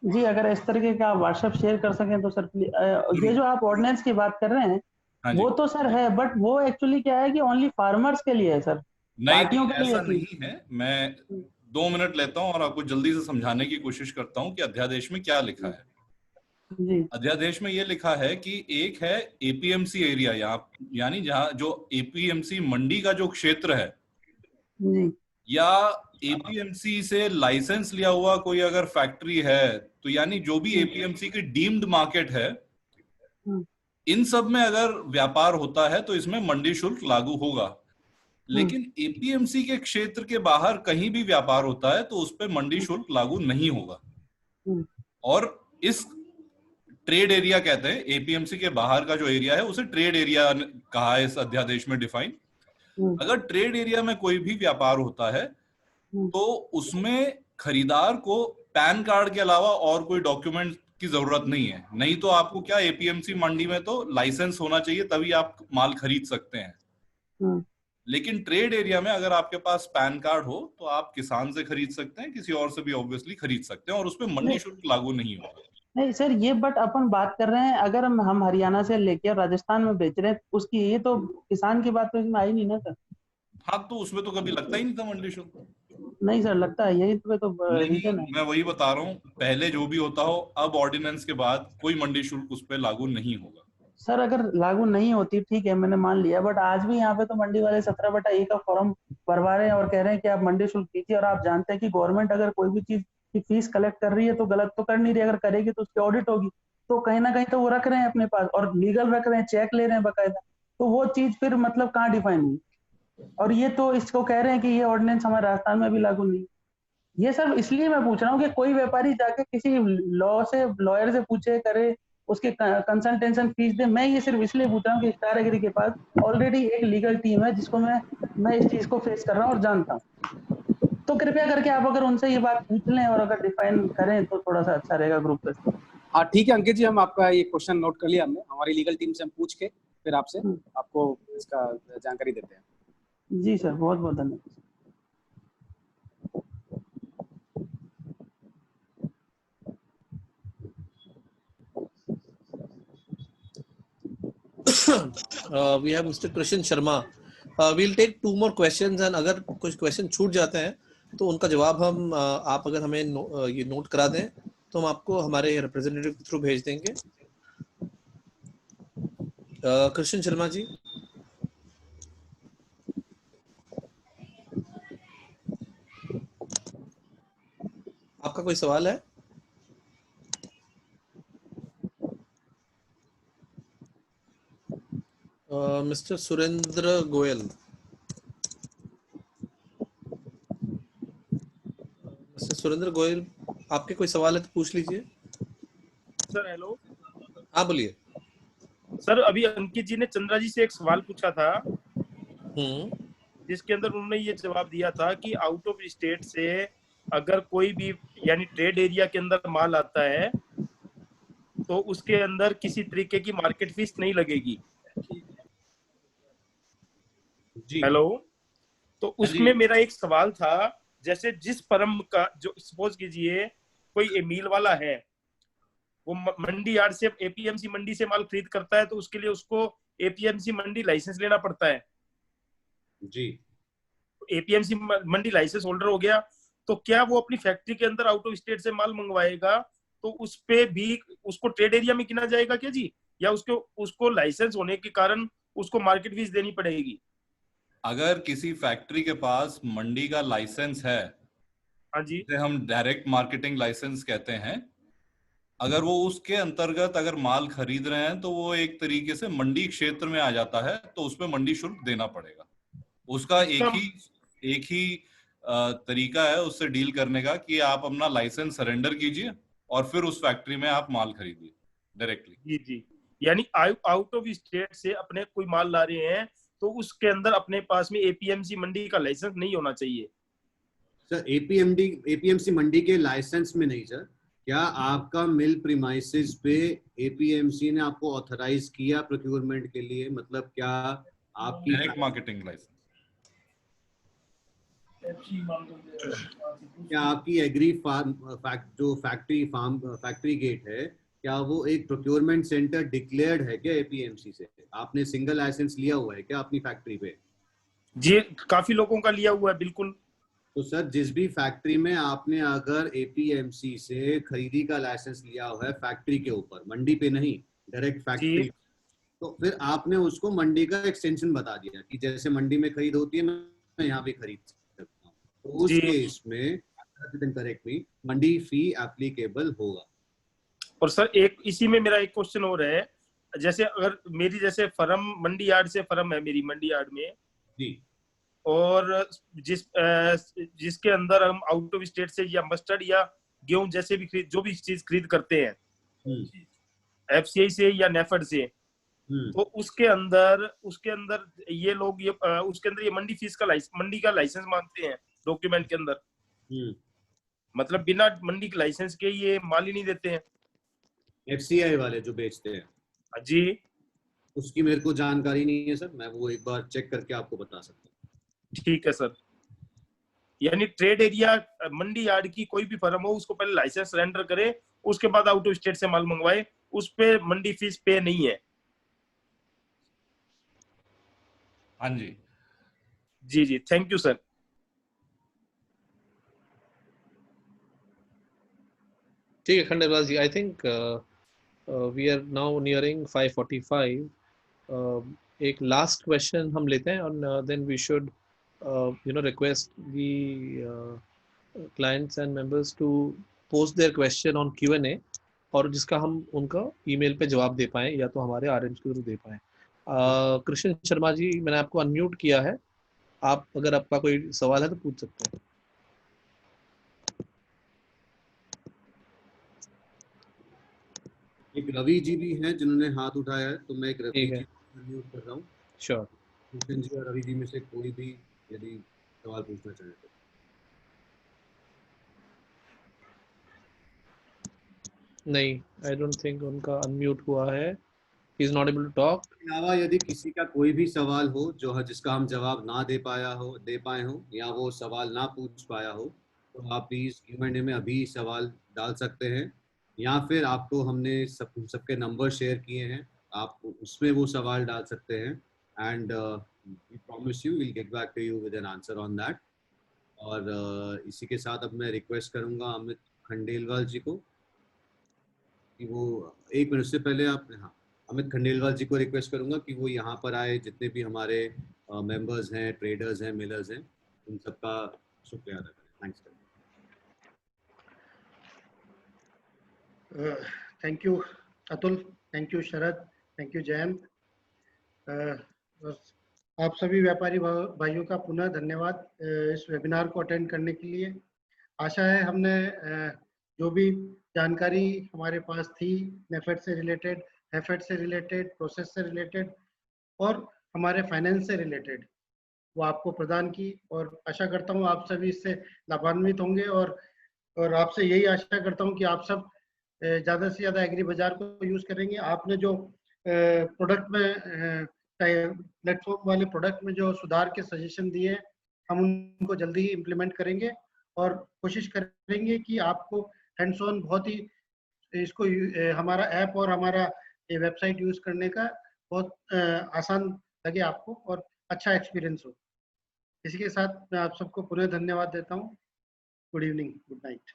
Speaker 20: जी अगर इस तरीके का व्हाट्सएप शेयर कर सकें तो सर ये जो आप ऑर्डिनेंस की बात कर रहे हैं वो तो सर है, बट वो एक्चुअली क्या है कि ओनली फार्मर्स के लिए है सर,
Speaker 21: नहीं ऐसा नहीं है। मैं 2 मिनट लेता हूँ और आपको जल्दी से समझाने की कोशिश करता हूँ कि अध्यादेश में क्या लिखा है।
Speaker 20: जी।
Speaker 21: अध्यादेश में ये लिखा है कि एक है एपीएमसी एरिया, यानी जहाँ जो एपीएमसी मंडी का जो क्षेत्र है
Speaker 20: जी,
Speaker 21: या एपीएमसी से लाइसेंस लिया हुआ कोई अगर फैक्ट्री है, तो यानी जो भी एपीएमसी की डीम्ड मार्केट है, इन सब में अगर व्यापार होता है तो इसमें मंडी शुल्क लागू होगा। लेकिन एपीएमसी के क्षेत्र के बाहर कहीं भी व्यापार होता है तो उस पर मंडी शुल्क लागू नहीं होगा। और इस ट्रेड एरिया कहते हैं, एपीएमसी के बाहर का जो एरिया है उसे ट्रेड एरिया कहा है इस अध्यादेश में डिफाइन। अगर ट्रेड एरिया में कोई भी व्यापार होता है तो उसमें खरीदार को पैन कार्ड के अलावा और कोई डॉक्यूमेंट की जरूरत नहीं है। नहीं तो आपको क्या, एपीएमसी मंडी में तो लाइसेंस होना चाहिए तभी आप माल खरीद सकते हैं। लेकिन ट्रेड एरिया में अगर आपके पास पैन कार्ड हो तो आप किसान से खरीद सकते हैं, किसी और से भी ऑब्वियसली खरीद सकते हैं, और उसपे मंडी शुल्क लागू नहीं होगा।
Speaker 20: नहीं सर, ये बट अपन बात कर रहे हैं अगर हम हरियाणा से लेके राजस्थान में बेच रहे हैं उसकी, ये तो किसान की बात तो इसमें आई नहीं ना सर।
Speaker 21: हाँ, तो उसमें तो कभी लगता ही नहीं था मंडी शुल्क।
Speaker 20: नहीं सर, लगता है, यही तो रीजन है।
Speaker 21: मैं वही बता रहा हूँ, पहले जो भी होता हो, अब ऑर्डिनेंस के बाद कोई मंडी शुल्क उस पर लागू नहीं होगा।
Speaker 20: सर अगर लागू नहीं होती ठीक है, मैंने मान लिया, बट आज भी यहाँ पे तो मंडी वाले 17/A का फॉर्म भरवा रहे हैं और कह रहे हैं कि आप मंडी शुल्क दीजिए। और आप जानते हैं कि गवर्नमेंट अगर कोई भी चीज की फीस कलेक्ट कर रही है तो गलत तो कर नहीं रही, अगर करेगी तो उसकी ऑडिट होगी। तो कहीं ना कहीं तो वो रख रहे हैं अपने पास और लीगल रख रहे हैं, चेक ले रहे हैं बकायदा। तो वो चीज फिर मतलब कहाँ डिफाइन हुई? और ये तो इसको कह रहे हैं कि ये ऑर्डिनेंस हमारे राजस्थान में भी लागू नहीं। ये सब इसलिए मैं पूछ रहा हूँ कि कोई व्यापारी जाके किसी लॉयर से पूछे, करे, उसके कंसल्टेशन फीस दे। मैं ये सिर्फ इसलिए पूछ रहा हूँ कि स्टार एग्री के पास ऑलरेडी एक लीगल टीम है जिसको मैं इस चीज को फेस कर रहा हूँ और जानता हूँ। तो कृपया करके आप अगर उनसे ये बात पूछ लें और अगर डिफाइन करें तो थोड़ा सा अच्छा रहेगा ग्रुप पे।
Speaker 5: हाँ ठीक है अंकित जी, हम आपका ये क्वेश्चन नोट कर लिया हमने, हमारी लीगल टीम से हम पूछ के फिर आपसे आपको इसका जानकारी देते हैं।
Speaker 20: जी सर, बहुत बहुत धन्यवाद।
Speaker 1: We have Mr. Krishan Sharma. We'll take 2 more questions and अगर कुछ क्वेश्चन छूट जाते हैं तो उनका जवाब हम आप अगर हमें ये नोट करा दें तो हम आपको हमारे रिप्रेजेंटेटिव के थ्रू भेज देंगे। कृष्ण शर्मा जी, आपका कोई सवाल है? मिस्टर सुरेंद्र गोयल, मिस्टर सुरेंद्र गोयल, आपके कोई सवाल है तो पूछ लीजिए।
Speaker 4: Sir hello.
Speaker 1: हाँ बोलिए
Speaker 4: सर, अभी अंकित जी ने चंद्रा जी से एक सवाल पूछा था जिसके अंदर उन्होंने ये जवाब दिया था कि आउट ऑफ स्टेट से अगर कोई भी यानी ट्रेड एरिया के अंदर माल आता है तो उसके अंदर किसी तरीके की मार्केट फीस नहीं लगेगी। हेलो, तो उसमें मेरा एक सवाल था, जैसे जिस फर्म का जो सपोज कीजिए कोई मील वाला है, वो मंडी यार्ड से एपीएमसी मंडी से माल खरीद करता है तो उसके लिए उसको एपीएमसी मंडी लाइसेंस लेना पड़ता है
Speaker 3: जी।
Speaker 4: एपीएमसी मंडी लाइसेंस होल्डर हो गया तो क्या वो अपनी फैक्ट्री के अंदर आउट ऑफ स्टेट से माल मंगवाएगा तो उस पे भी उसको ट्रेड एरिया में गिना जाएगा क्या जी, या उसको लाइसेंस होने के कारण उसको मार्केट फीस देनी पड़ेगी?
Speaker 21: अगर किसी फैक्ट्री के पास मंडी का लाइसेंस है,
Speaker 4: हाँ जी,
Speaker 21: जिसे हम डायरेक्ट मार्केटिंग लाइसेंस कहते हैं, अगर वो उसके अंतर्गत अगर माल खरीद रहे हैं तो वो एक तरीके से मंडी क्षेत्र में आ जाता है, तो उसमें मंडी शुल्क देना पड़ेगा। उसका एक ही तरीका है उससे डील करने का कि आप अपना लाइसेंस सरेंडर कीजिए और फिर उस फैक्ट्री में आप माल खरीदिए डायरेक्टली।
Speaker 4: जी जी, यानी आउट ऑफ स्टेट से अपने कोई माल ला रहे हैं तो उसके अंदर अपने पास में एपीएमसी मंडी का लाइसेंस नहीं होना चाहिए।
Speaker 3: सर एपीएमसी मंडी के लाइसेंस में नहीं सर, क्या आपका मिल प्रीमाइसेस पे एपीएमसी ने आपको ऑथराइज किया प्रोक्योरमेंट के लिए? मतलब क्या आपकी
Speaker 21: डायरेक्ट मार्केटिंग लाइसेंस,
Speaker 3: क्या आपकी एग्री फार्म जो फैक्ट्री गेट है, क्या वो एक प्रोक्योरमेंट सेंटर डिक्लेयर्ड है क्या एपीएमसी से? आपने सिंगल लाइसेंस लिया हुआ है क्या अपनी फैक्ट्री पे?
Speaker 4: जी, काफी लोगों का लिया हुआ है, बिल्कुल।
Speaker 3: तो सर जिस भी फैक्ट्री में आपने अगर एपीएमसी से खरीदी का लाइसेंस लिया हुआ है फैक्ट्री के ऊपर, मंडी पे नहीं, डायरेक्ट फैक्ट्री, तो फिर आपने उसको मंडी का एक्सटेंशन बता दिया कि जैसे मंडी में खरीद होती है मैं यहाँ पे खरीद सकता हूँ, उस केस में करेक्ट मी मंडी फी एप्लीकेबल होगा।
Speaker 4: और सर एक इसी में मेरा एक क्वेश्चन और है, जैसे अगर मेरी जैसे फर्म मंडी यार्ड से फर्म है मेरी मंडी यार्ड में
Speaker 3: जी,
Speaker 4: और जिसके अंदर हम आउट ऑफ स्टेट से या मस्टर्ड या गेहूं जैसे भी जो भी चीज खरीद करते हैं एफसीआई से या नेफेड से, तो उसके अंदर ये लोग उसके अंदर ये मंडी फीस का मंडी का लाइसेंस मांगते हैं डॉक्यूमेंट के अंदर। मतलब बिना मंडी के लाइसेंस के ये माल ही नहीं देते हैं
Speaker 3: एफसीआई वाले जो बेचते हैं।
Speaker 4: जी,
Speaker 3: उसकी मेरे को जानकारी नहीं है सर, मैं वो एक बार चेक करके आपको बता सकता हूँ।
Speaker 4: ठीक है सर। यानी ट्रेड एरिया मंडी यार्ड की कोई भी फर्म हो उसको पहले लाइसेंस सरेंडर करे, उसके बाद आउट ऑफ स्टेट से माल मंगवाए, उस पे मंडी फीस पे नहीं है।
Speaker 21: हाँ जी
Speaker 4: जी जी, थैंक यू सर।
Speaker 1: ठीक है Khandelwal ji, I think we are now nearing 5:45। एक लास्ट क्वेश्चन हम लेते हैं और then we should request the clients and members to post their question on Q&A, और जिसका हम उनका ईमेल पे जवाब दे पाएं या तो हमारे आरएम्स के थ्रू दे पाएं। कृष्ण शर्मा जी, मैंने आपको अनम्यूट किया है, आप अगर आपका कोई सवाल है तो पूछ सकते हैं।
Speaker 3: एक रवि जी भी हैं जिन्होंने हाथ उठाया है, तो मैं एक रवि जी को अनम्यूट कर रहा हूँ।
Speaker 1: श्योर।
Speaker 3: कृष्ण जी और रवि जी में से कोई भी यदि सवाल पूछना चाहे तो।
Speaker 1: नहीं, आई डोंट थिंक उनका अनम्यूट हुआ है, he is not able to talk.
Speaker 3: अलावा यदि किसी का कोई भी सवाल हो जो जिसका हम जवाब ना दे पाए हो या वो सवाल ना पूछ पाया हो, तो आप प्लीज Q&A में अभी सवाल डाल सकते हैं, या फिर आपको हमने सबके नंबर शेयर किए हैं, आप उसमें वो सवाल डाल सकते हैं, and we promise you will get back to you with an answer on that. और इसी के साथ अब मैं रिक्वेस्ट करूंगा अमित खंडेलवाल जी को कि वो 1 मिनट से पहले आप, हाँ, अमित खंडेलवाल जी को रिक्वेस्ट करूंगा कि वो यहाँ पर आए, जितने भी हमारे मेंबर्स हैं, ट्रेडर्स हैं, मिलर्स हैं, उन सबका शुक्रिया अदा करें। Thanks.
Speaker 2: Thank you Atul, thank you Sharad, thank you Jayant. आप सभी व्यापारी भाइयों का पुनः धन्यवाद इस वेबिनार को अटेंड करने के लिए। आशा है हमने जो भी जानकारी हमारे पास थी नेफेड से रिलेटेड, हैफेड से रिलेटेड, प्रोसेस से रिलेटेड और हमारे फाइनेंस से रिलेटेड, वो आपको प्रदान की, और आशा करता हूँ आप सभी इससे लाभान्वित होंगे। और आपसे यही आशा करता हूँ कि आप सब ज़्यादा से ज़्यादा एग्री बाजार को यूज़ करेंगे। आपने जो प्रोडक्ट में प्लेटफॉर्म वाले प्रोडक्ट में जो सुधार के सजेशन दिए, हम उनको जल्दी ही इम्प्लीमेंट करेंगे और कोशिश करेंगे कि आपको हैंड्स ऑन बहुत ही इसको हमारा ऐप और हमारा ये वेबसाइट यूज़ करने का बहुत आसान लगे आपको और अच्छा एक्सपीरियंस हो। इसी के साथ मैं आप सबको पुनः धन्यवाद देता हूँ। Good evening, good night.